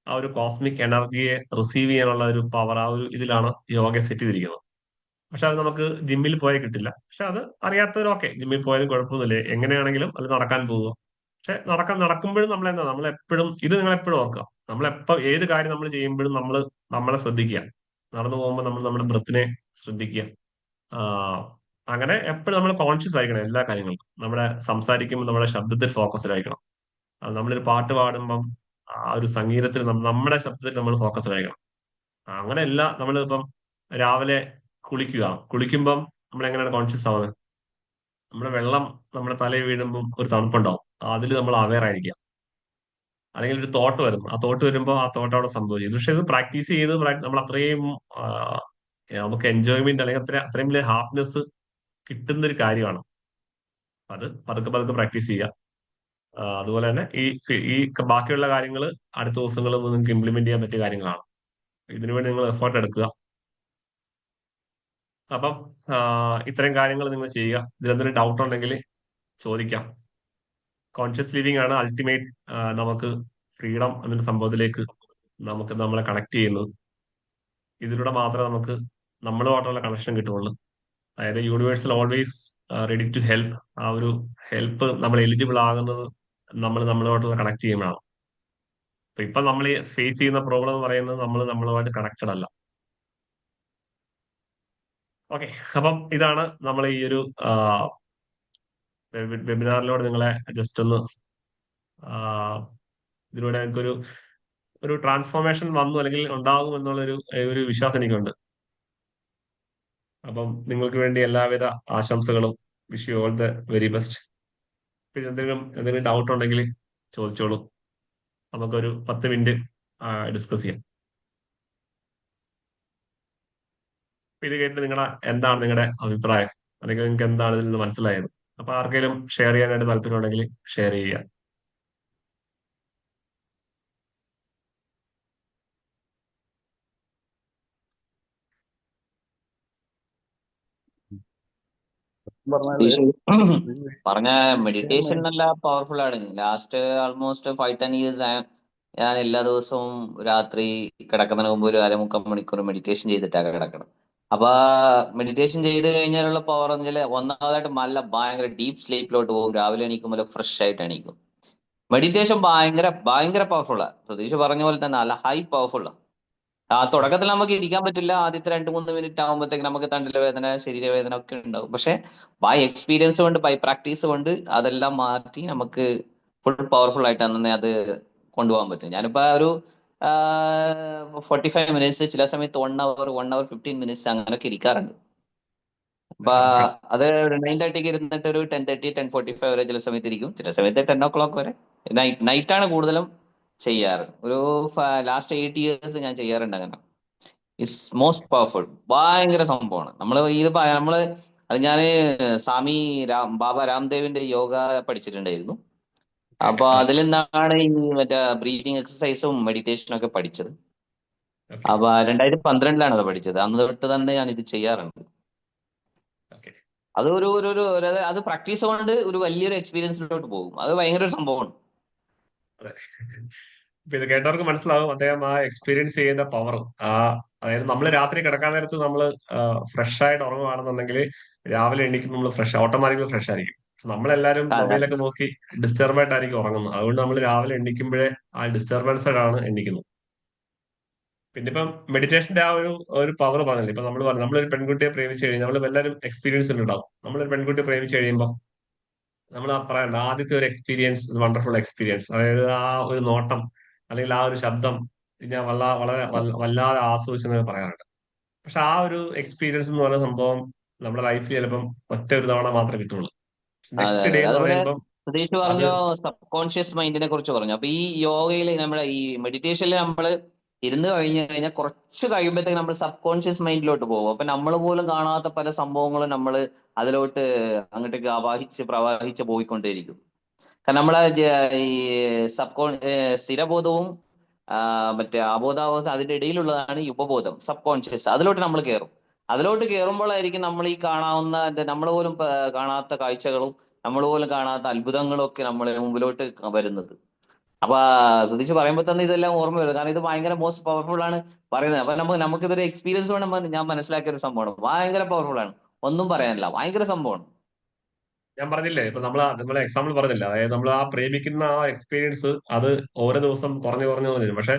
ആ ഒരു കോസ്മിക് എനർജിയെ റിസീവ് ചെയ്യാനുള്ള ഒരു പവർ ആ ഒരു ഇതിലാണ് യോഗ സെറ്റ് ചെയ്തിരിക്കുന്നത്. പക്ഷെ അത് നമുക്ക് ജിമ്മിൽ പോയാൽ കിട്ടില്ല. പക്ഷെ അത് അറിയാത്തവരൊക്കെ ജിമ്മിൽ പോയാലും കുഴപ്പമൊന്നുമില്ല, എങ്ങനെയാണെങ്കിലും അത് നടക്കാൻ പോവുക. പക്ഷെ നടക്കുമ്പോഴും നമ്മളെപ്പോഴും ഇത് നിങ്ങൾ എപ്പോഴും ഓർക്കുക, നമ്മളെപ്പോ ഏത് കാര്യം നമ്മൾ ചെയ്യുമ്പോഴും നമ്മളെ ശ്രദ്ധിക്കുക. നടന്നു പോകുമ്പോൾ നമ്മൾ നമ്മുടെ ബ്രത്തിനെ ശ്രദ്ധിക്കുക. ആഹ് അങ്ങനെ എപ്പോഴും നമ്മൾ കോൺഷ്യസ് ആയിരിക്കണം എല്ലാ കാര്യങ്ങൾക്കും. നമ്മുടെ സംസാരിക്കുമ്പോൾ നമ്മുടെ ശബ്ദത്തിൽ ഫോക്കസ്ഡ് ആയിരിക്കണം. നമ്മളൊരു പാട്ട് പാടുമ്പം ആ ഒരു സംഗീതത്തിൽ നമ്മുടെ ശബ്ദത്തിൽ നമ്മൾ ഫോക്കസ്ഡ് ആയിരിക്കണം. അങ്ങനെ എല്ലാ നമ്മളിപ്പം രാവിലെ കുളിക്കുമ്പം നമ്മൾ എങ്ങനെയാണ് കോൺഷ്യസ് ആവുന്നത്? നമ്മുടെ വെള്ളം നമ്മുടെ തലയിൽ വീഴുമ്പം ഒരു തണുപ്പുണ്ടാവും. അതിൽ നമ്മൾ അവെയർ ആയിരിക്കുക. അല്ലെങ്കിൽ ഒരു തോട്ട് വരും, ആ തോട്ട് വരുമ്പോൾ ആ തോട്ട് അവിടെ സംഭവിച്ചു. പക്ഷെ ഇത് പ്രാക്ടീസ് ചെയ്ത് നമ്മൾ അത്രയും ആ, നമുക്ക് എൻജോയ്മെന്റ് അല്ലെങ്കിൽ അത്രയും വലിയ ഹാപ്പിനെസ് കിട്ടുന്ന ഒരു കാര്യമാണ്. അത് പതുക്കെ പതുക്കെ പ്രാക്ടീസ് ചെയ്യുക. അതുപോലെ തന്നെ ഈ ബാക്കിയുള്ള കാര്യങ്ങൾ അടുത്ത ദിവസങ്ങളിൽ നിങ്ങൾക്ക് ഇംപ്ലിമെന്റ് ചെയ്യാൻ പറ്റിയ കാര്യങ്ങളാണ്. ഇതിനുവേണ്ടി നിങ്ങൾ എഫേർട്ട് എടുക്കുക. അപ്പം ഇത്രയും കാര്യങ്ങൾ നിങ്ങൾ ചെയ്യുക. ഇതിലെന്തെങ്കിലും ഡൗട്ട് ഉണ്ടെങ്കിൽ ചോദിക്കാം. കോൺഷ്യസ് ലിവിംഗ് ആണ് അൾട്ടിമേറ്റ് നമുക്ക് ഫ്രീഡം എന്നൊരു സംഭവത്തിലേക്ക് നമ്മളെ കണക്ട് ചെയ്യുന്നത്. ഇതിലൂടെ മാത്രമേ നമുക്ക് നമ്മളുമായിട്ടുള്ള കണക്ഷൻ കിട്ടുള്ളൂ. അതായത് universal always ready to help. ആ ഒരു ഹെൽപ്പ് നമ്മൾ എലിജിബിൾ ആകുന്നത് നമ്മളുമായിട്ടുള്ള കണക്ട് ചെയ്യുമ്പോഴാണ്. അപ്പൊ ഇപ്പൊ നമ്മൾ ഫേസ് ചെയ്യുന്ന പ്രോബ്ലം എന്ന് പറയുന്നത് നമ്മളുമായിട്ട് കണക്റ്റഡ് അല്ല. ഓക്കെ, അപ്പം ഇതാണ് നമ്മൾ ഈ ഒരു വെബിനാറിലൂടെ നിങ്ങളെ ജസ്റ്റ് ഒന്ന് ഇതിലൂടെ എനിക്കൊരു ട്രാൻസ്ഫോർമേഷൻ വന്നു അല്ലെങ്കിൽ ഉണ്ടാകും എന്നുള്ളൊരു ഒരു വിശ്വാസം എനിക്കുണ്ട്. അപ്പം നിങ്ങൾക്ക് വേണ്ടി എല്ലാവിധ ആശംസകളും. Wish you all the very best. എന്തെങ്കിലും ഡൗട്ട് ഉണ്ടെങ്കിൽ ചോദിച്ചോളൂ. നമുക്കൊരു 10 മിനിറ്റ് ഡിസ്കസ് ചെയ്യാം. ഇത് കേട്ട് എന്താണ് നിങ്ങളുടെ അഭിപ്രായം, അല്ലെങ്കിൽ നിങ്ങൾക്ക് എന്താണ് ഇതിൽ നിന്ന് മനസ്സിലായത്? അപ്പൊ ആർക്കെങ്കിലും ഷെയർ ചെയ്യാനായിട്ട് താല്പര്യം ഉണ്ടെങ്കിൽ ഷെയർ ചെയ്യുക. പറഞ്ഞാല് പറഞ്ഞ മെഡിറ്റേഷൻ നല്ല പവർഫുൾ ആണ്. ലാസ്റ്റ് ആൾമോസ്റ്റ് 5-10 ഇയേഴ്സ് ഞാൻ എല്ലാ ദിവസവും രാത്രി കിടക്കുന്നതിന് മുമ്പ് ഒരു 1/4 മണിക്കൂർ മെഡിറ്റേഷൻ ചെയ്തിട്ടാണ് കിടക്കണം. അപ്പൊ മെഡിറ്റേഷൻ ചെയ്ത് കഴിഞ്ഞാലുള്ള പവർ എന്ന് വെച്ചാൽ ഒന്നാമതായിട്ട് നല്ല ഭയങ്കര ഡീപ്പ് സ്ലീപ്പിലോട്ട് പോകും. രാവിലെ എണീക്കുമ്പോൾ ഫ്രഷ് ആയിട്ട് എണീക്കും. മെഡിറ്റേഷൻ ഭയങ്കര ഭയങ്കര പവർഫുള്ളാണ്. പ്രതീക്ഷ പറഞ്ഞ പോലെ തന്നെ നല്ല ഹൈ പവർഫുള്ളാണ്. തുടക്കത്തിൽ നമുക്ക് ഇരിക്കാൻ പറ്റില്ല. ആദ്യത്തെ 2-3 മിനിറ്റ് ആകുമ്പോഴത്തേക്ക് നമുക്ക് തണ്ടില വേദന, ശരീരവേദന ഒക്കെ ഉണ്ടാവും. പക്ഷെ ബൈ എക്സ്പീരിയൻസ് കൊണ്ട്, ബൈ പ്രാക്ടീസ് കൊണ്ട് അതെല്ലാം മാറ്റി നമുക്ക് ഫുൾ പവർഫുൾ ആയിട്ട് തന്നെ അത് കൊണ്ടുപോകാൻ പറ്റും. ഞാനിപ്പോ ഒരു 45 മിനിറ്റ്സ്, ചില സമയത്ത് 1 അവർ 15 മിനിറ്റ്സ് അങ്ങനെയൊക്കെ ഇരിക്കാറുണ്ട്. അപ്പൊ അത് 9:30 ഇരുന്നിട്ട് ഒരു 10:30 10:45 വരെ ചില സമയത്ത് ഇരിക്കും. ചില സമയത്ത് 10 o'clock വരെ. നൈറ്റാണ് കൂടുതലും ചെയ്യാറ്. ഒരു ലാസ്റ്റ് 8 ഇയേഴ്സ് ഞാൻ ചെയ്യാറുണ്ട് അങ്ങനെ. It's most powerful. ഭയങ്കര സംഭവമാണ്. നമ്മള് അത് ഞാന് സ്വാമി ബാബ രാംദേവിന്റെ യോഗ പഠിച്ചിട്ടുണ്ടായിരുന്നു. അപ്പൊ അതിൽ നിന്നാണ് ഈ മറ്റേ ബ്രീതിങ് എക്സസൈസും മെഡിറ്റേഷനും ഒക്കെ പഠിച്ചത്. അപ്പൊ 2012-ലാണ് അത് പഠിച്ചത്. അന്ന് തൊട്ട് തന്നെ ഞാൻ ഇത് ചെയ്യാറുണ്ട്. അത് അത് പ്രാക്ടീസ് കൊണ്ട് ഒരു വലിയൊരു എക്സ്പീരിയൻസിലോട്ട് പോകും. അത് ഭയങ്കര ഒരു സംഭവമാണ്. ഇപ്പൊ ഇത് കേട്ടവർക്ക് മനസ്സിലാവും അദ്ദേഹം ആ എക്സ്പീരിയൻസ് ചെയ്യുന്ന പവർ. അതായത് നമ്മൾ രാത്രി കിടക്കാൻ നേരത്ത് നമ്മൾ ഫ്രഷ് ആയിട്ട് ഉറങ്ങുകയാണെന്നുണ്ടെങ്കിൽ രാവിലെ എണീക്കുമ്പോൾ നമ്മൾ ഓട്ടോമാറ്റിക്കലി ഫ്രഷ് ആയിരിക്കും. നമ്മളെല്ലാരും മൊബൈലൊക്കെ നോക്കി ഡിസ്റ്റർബ് ആയിട്ടായിരിക്കും ഉറങ്ങുന്നത്. അതുകൊണ്ട് നമ്മൾ രാവിലെ എണീക്കുമ്പോഴേ ആ ഡിസ്റ്റർബൻസഡ് ആണ് എണീക്കുന്നത്. പിന്നെ ഇപ്പം മെഡിറ്റേഷന്റെ ആ ഒരു പവർ പറഞ്ഞില്ല. ഇപ്പൊ നമ്മൾ പറഞ്ഞു നമ്മളൊരു പെൺകുട്ടിയെ പ്രേമിച്ചു കഴിഞ്ഞാൽ നമ്മൾ എല്ലാവരും എക്സ്പീരിയൻസ് ഉണ്ടാവും. നമ്മളൊരു പെൺകുട്ടിയെ പ്രേമിച്ചു കഴിയുമ്പോൾ നമ്മൾ പറയണ്ട ആദ്യത്തെ ഒരു എക്സ്പീരിയൻസ് വണ്ടർഫുൾ എക്സ്പീരിയൻസ്, അതായത് ആ ഒരു നോട്ടം അല്ലെങ്കിൽ ആ ഒരു ശബ്ദം ഞാൻ വളരെ വല്ലാതെ ആസ്വദിച്ചെന്ന് പറയാറുണ്ട്. പക്ഷെ ആ ഒരു എക്സ്പീരിയൻസ് എന്ന് പറയുന്ന സംഭവം നമ്മുടെ ലൈഫിൽ ചിലപ്പം ഒറ്റ ഒരു തവണ മാത്രമേ കിട്ടുള്ളൂ. അതെ നെക്സ്റ്റ് അതെ ഡേ അതെ. എന്ന് അതുപോലെ പറയുമ്പം സതീഷ് അത് പറഞ്ഞു സബ് കോൺഷ്യസ് മൈൻഡിനെ കുറിച്ച് പറഞ്ഞു. അപ്പൊ ഈ യോഗയിൽ നമ്മുടെ ഈ മെഡിറ്റേഷനിൽ നമ്മൾ ഇരുന്ന് കഴിഞ്ഞു കഴിഞ്ഞാൽ കുറച്ച് കഴിയുമ്പോഴത്തേക്ക് നമ്മൾ സബ് കോൺഷ്യസ് മൈൻഡിലോട്ട് പോകും. അപ്പൊ നമ്മൾ പോലും കാണാത്ത പല സംഭവങ്ങളും നമ്മൾ അതിലോട്ട് അങ്ങോട്ടേക്ക് പ്രവാഹിച്ച് പോയിക്കൊണ്ടേയിരിക്കും. കാരണം നമ്മളെ ഈ സ്ഥിരബോധവും ആ, മറ്റേ അബോധാവസ്ഥ അതിന്റെ ഇടയിലുള്ളതാണ് ഈ ഉപബോധം, സബ് കോൺഷ്യസ്. അതിലോട്ട് നമ്മൾ കയറും. അതിലോട്ട് കയറുമ്പോഴായിരിക്കും നമ്മൾ ഈ കാണാവുന്ന നമ്മൾ പോലും കാണാത്ത കാഴ്ചകളും നമ്മൾ പോലും കാണാത്ത അത്ഭുതങ്ങളും ഒക്കെ നമ്മളെ മുമ്പിലോട്ട് വരുന്നത്. അപ്പൊ ശ്രദ്ധിച്ച് പറയുമ്പോൾ തന്നെ ഇതെല്ലാം ഓർമ്മ വരും. കാരണം ഇത് ഭയങ്കര മോസ്റ്റ് പവർഫുൾ ആണ് പറയുന്നത്. അപ്പൊ നമുക്കിതൊരു എക്സ്പീരിയൻസ് കൊണ്ട് ഞാൻ മനസ്സിലാക്കിയ ഒരു സംഭവമാണ്. ഭയങ്കര പവർഫുൾ ആണ്, ഒന്നും പറയാനില്ല, ഭയങ്കര സംഭവമാണ്. ഞാൻ പറഞ്ഞില്ലേ, ഇപ്പൊ നമ്മളെ എക്സാമ്പിൾ പറഞ്ഞില്ല, അതായത് നമ്മൾ ആ പ്രേമിക്കുന്ന ആ എക്സ്പീരിയൻസ് അത് ഓരോ ദിവസം കുറഞ്ഞു കുറഞ്ഞു വരും. പക്ഷെ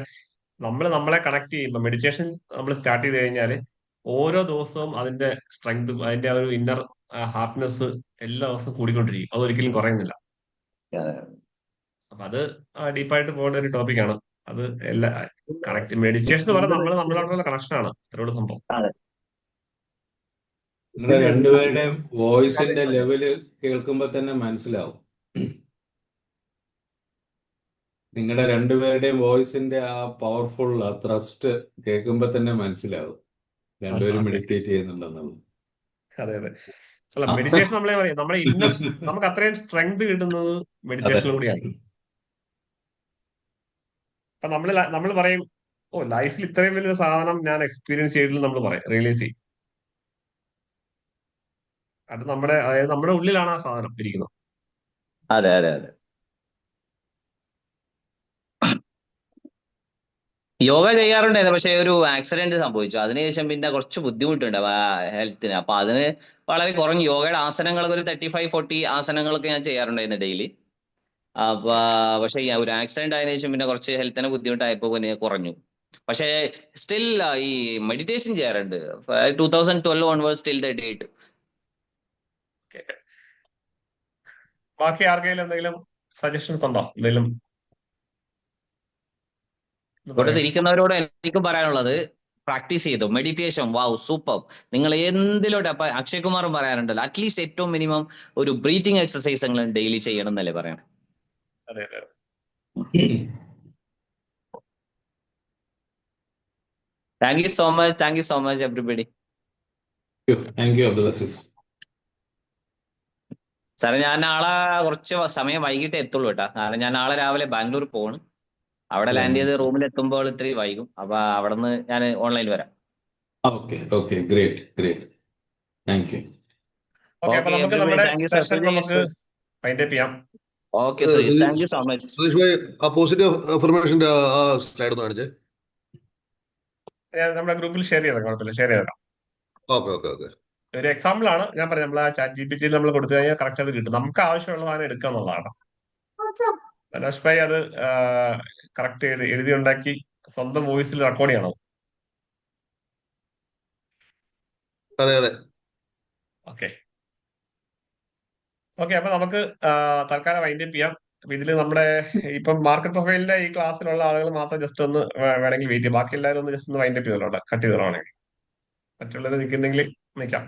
നമ്മളെ കണക്ട് ചെയ്യുമ്പോൾ മെഡിറ്റേഷൻ നമ്മൾ സ്റ്റാർട്ട് ചെയ്ത് കഴിഞ്ഞാൽ ഓരോ ദിവസവും അതിന്റെ സ്ട്രെങ്ത്, അതിന്റെ ആ ഒരു ഇന്നർ ഹാപ്പിനെസ് എല്ലാ ദിവസവും കൂടിക്കൊണ്ടിരിക്കും. അത് ഒരിക്കലും കുറയുന്നില്ല. അപ്പൊ അത് ഡീപ്പായിട്ട് പോകേണ്ട ഒരു ടോപ്പിക്കാണ്. അത് എല്ലാ കണക്ട് മെഡിറ്റേഷൻ എന്ന് പറയുന്നത് നമ്മളോടുള്ള കണക്ഷനാണ്. ഇത്രയോട് സംഭവം. അതെ നിങ്ങളുടെ രണ്ടുപേരുടെയും വോയിസിന്റെ ലെവല് കേൾക്കുമ്പോൾ തന്നെ മനസ്സിലാവും. നിങ്ങളുടെ രണ്ടുപേരുടെയും വോയിസിന്റെ ആ പവർഫുൾ ആ ത്രസ്റ്റ് കേൾക്കുമ്പോൾ തന്നെ മനസ്സിലാവും രണ്ടുപേരും ഓക്കെ. മെഡിറ്റേറ്റ് ചെയ്യുന്നുണ്ടെന്നുള്ളത്. അതെ അതെ. അല്ല, മെഡിറ്റേഷൻ നമ്മളെ പറയും, നമ്മുടെ ഇന്നർ നമുക്ക് അത്രയും സ്ട്രെങ്ത് കിട്ടുന്നത് അതെ. മെഡിറ്റേഷനിലൂടെയാണ്. അപ്പൊ നമ്മൾ പറയും, ഓ ലൈഫിൽ ഇത്രയും വലിയൊരു സാധനം ഞാൻ എക്സ്പീരിയൻസ് ചെയ്തിട്ടില്ല നമ്മൾ പറയും, റിയലൈസ് ചെയ്യും. അത് അതായത് നമ്മുടെ ഉള്ളിലാണ് ആ സാധനം ഇരിക്കുന്നത്. അതെ അതെ അതെ. യോഗ ചെയ്യാറുണ്ടായിരുന്നു, പക്ഷെ ഒരു ആക്സിഡന്റ് സംഭവിച്ചു. അതിനുശേഷം പിന്നെ കുറച്ച് ബുദ്ധിമുട്ടുണ്ട് ഹെൽത്തിന്. അപ്പൊ അതിന് വളരെ കുറഞ്ഞു. യോഗയുടെ ആസനങ്ങളൊക്കെ ഒരു 35-40 ആസനങ്ങളൊക്കെ ഞാൻ ചെയ്യാറുണ്ടായിരുന്നു ഡെയിലി. അപ്പൊ പക്ഷെ ഈ ഒരു ആക്സിഡന്റ് ആയതിനു ശേഷം പിന്നെ കുറച്ച് ഹെൽത്തിന് ബുദ്ധിമുട്ടായപ്പോ പിന്നെ കുറഞ്ഞു. പക്ഷെ സ്റ്റിൽ ഈ മെഡിറ്റേഷൻ ചെയ്യാറുണ്ട്. 2012 ഓൺവേഴ്സ് സ്റ്റിൽ ഡേറ്റ്. ബാക്കി ആർക്കെങ്കിലും എന്തെങ്കിലും സജഷൻസ് ഉണ്ടോ? എന്തെങ്കിലും ഇവിടെ ഇരിക്കുന്നവരോട് എനിക്കും പറയാനുള്ളത്, പ്രാക്ടീസ് ചെയ്തു മെഡിറ്റേഷൻ. വാവ്, സൂപ്പർ. നിങ്ങൾ എന്തിലോട്ട് അപ്പൊ അക്ഷയ് കുമാറും പറയാറുണ്ടല്ലോ, അറ്റ്ലീസ്റ്റ് ഏറ്റവും മിനിമം ഒരു ബ്രീത്തിങ് എക്സസൈസ് എങ്കിലും ഡെയിലി ചെയ്യണം എന്നല്ലേ പറയണേ. അതെ അതെ. Thank you so much everybody. Thank you Abdul Aziz. സാറേ, ഞാൻ നാളെ കുറച്ച് സമയം വൈകിട്ട് എത്തുള്ളൂ കേട്ടാ. കാരണം ഞാൻ നാളെ രാവിലെ ബാംഗ്ലൂർ പോണ്. അവിടെ ലാൻഡ് ചെയ്ത് റൂമിൽ എത്തുമ്പോൾ ഇത്തിരി വൈകും. അപ്പൊ അവിടെ നിന്ന് ഞാൻ ഓൺലൈനിൽ വരാം. Okay okay, great great. Thank you. Okay, അപ്പൊ ഓക്കെ നമുക്ക് എവറിബഡി, നമ്മുടെ താങ്ക് യു സർ. സെഷൻ നമുക്ക് വൈൻഡ് അപ്പ് ചെയ്യാം. Okay Sujeesh, thank you so much. Suresh bhai, ആ പോസിറ്റീവ് അഫർമേഷന്റെ ആ സ്ലൈഡ് ഒന്ന് കാണിച്ചേ. ഞാൻ നമ്മുടെ ഗ്രൂപ്പിൽ ഷെയർ ചെയ്തേക്കാം, കുഴപ്പമില്ല, ഷെയർ ചെയ്തേക്കാം. Okay okay okay. ഒരു എക്സാമ്പിൾ ആണ് ഞാൻ പറഞ്ഞത്. നമ്മൾ ആ ചാറ്റ് GPT നമ്മൾ കൊടുത്തു കഴിഞ്ഞാൽ കറക്റ്റ് അത് കിട്ടും. നമുക്ക് ആവശ്യമുള്ള സാധനം എടുക്കുക എന്നുള്ളതാണ്. മനോജ് ഭായി അത് കറക്റ്റ് എഴുതി ഉണ്ടാക്കി സ്വന്തം വോയിസിൽ റെക്കോർഡ് ചെയ്യണം. അതെ അതെ. Okay okay. അപ്പൊ നമുക്ക് തൽക്കാലം വൈൻഡ് അപ്പ് ചെയ്യാം. അപ്പൊ ഇതിൽ നമ്മുടെ ഇപ്പം മാർക്കറ്റ് പ്രൊഫൈലിന്റെ ഈ ക്ലാസ്സിലുള്ള ആളുകൾ മാത്രം ജസ്റ്റ് ഒന്ന് വേണമെങ്കിൽ വെയിറ്റ് ചെയ്യാം. ബാക്കി എല്ലാവരും ഒന്ന് ജസ്റ്റ് ഒന്ന് വൈൻഡ് അപ്പ് ചെയ്തോളൂ, കട്ട് ചെയ്തോളാണെങ്കിൽ. മറ്റുള്ളവർ നിൽക്കുന്നെങ്കിൽ നിൽക്കാം.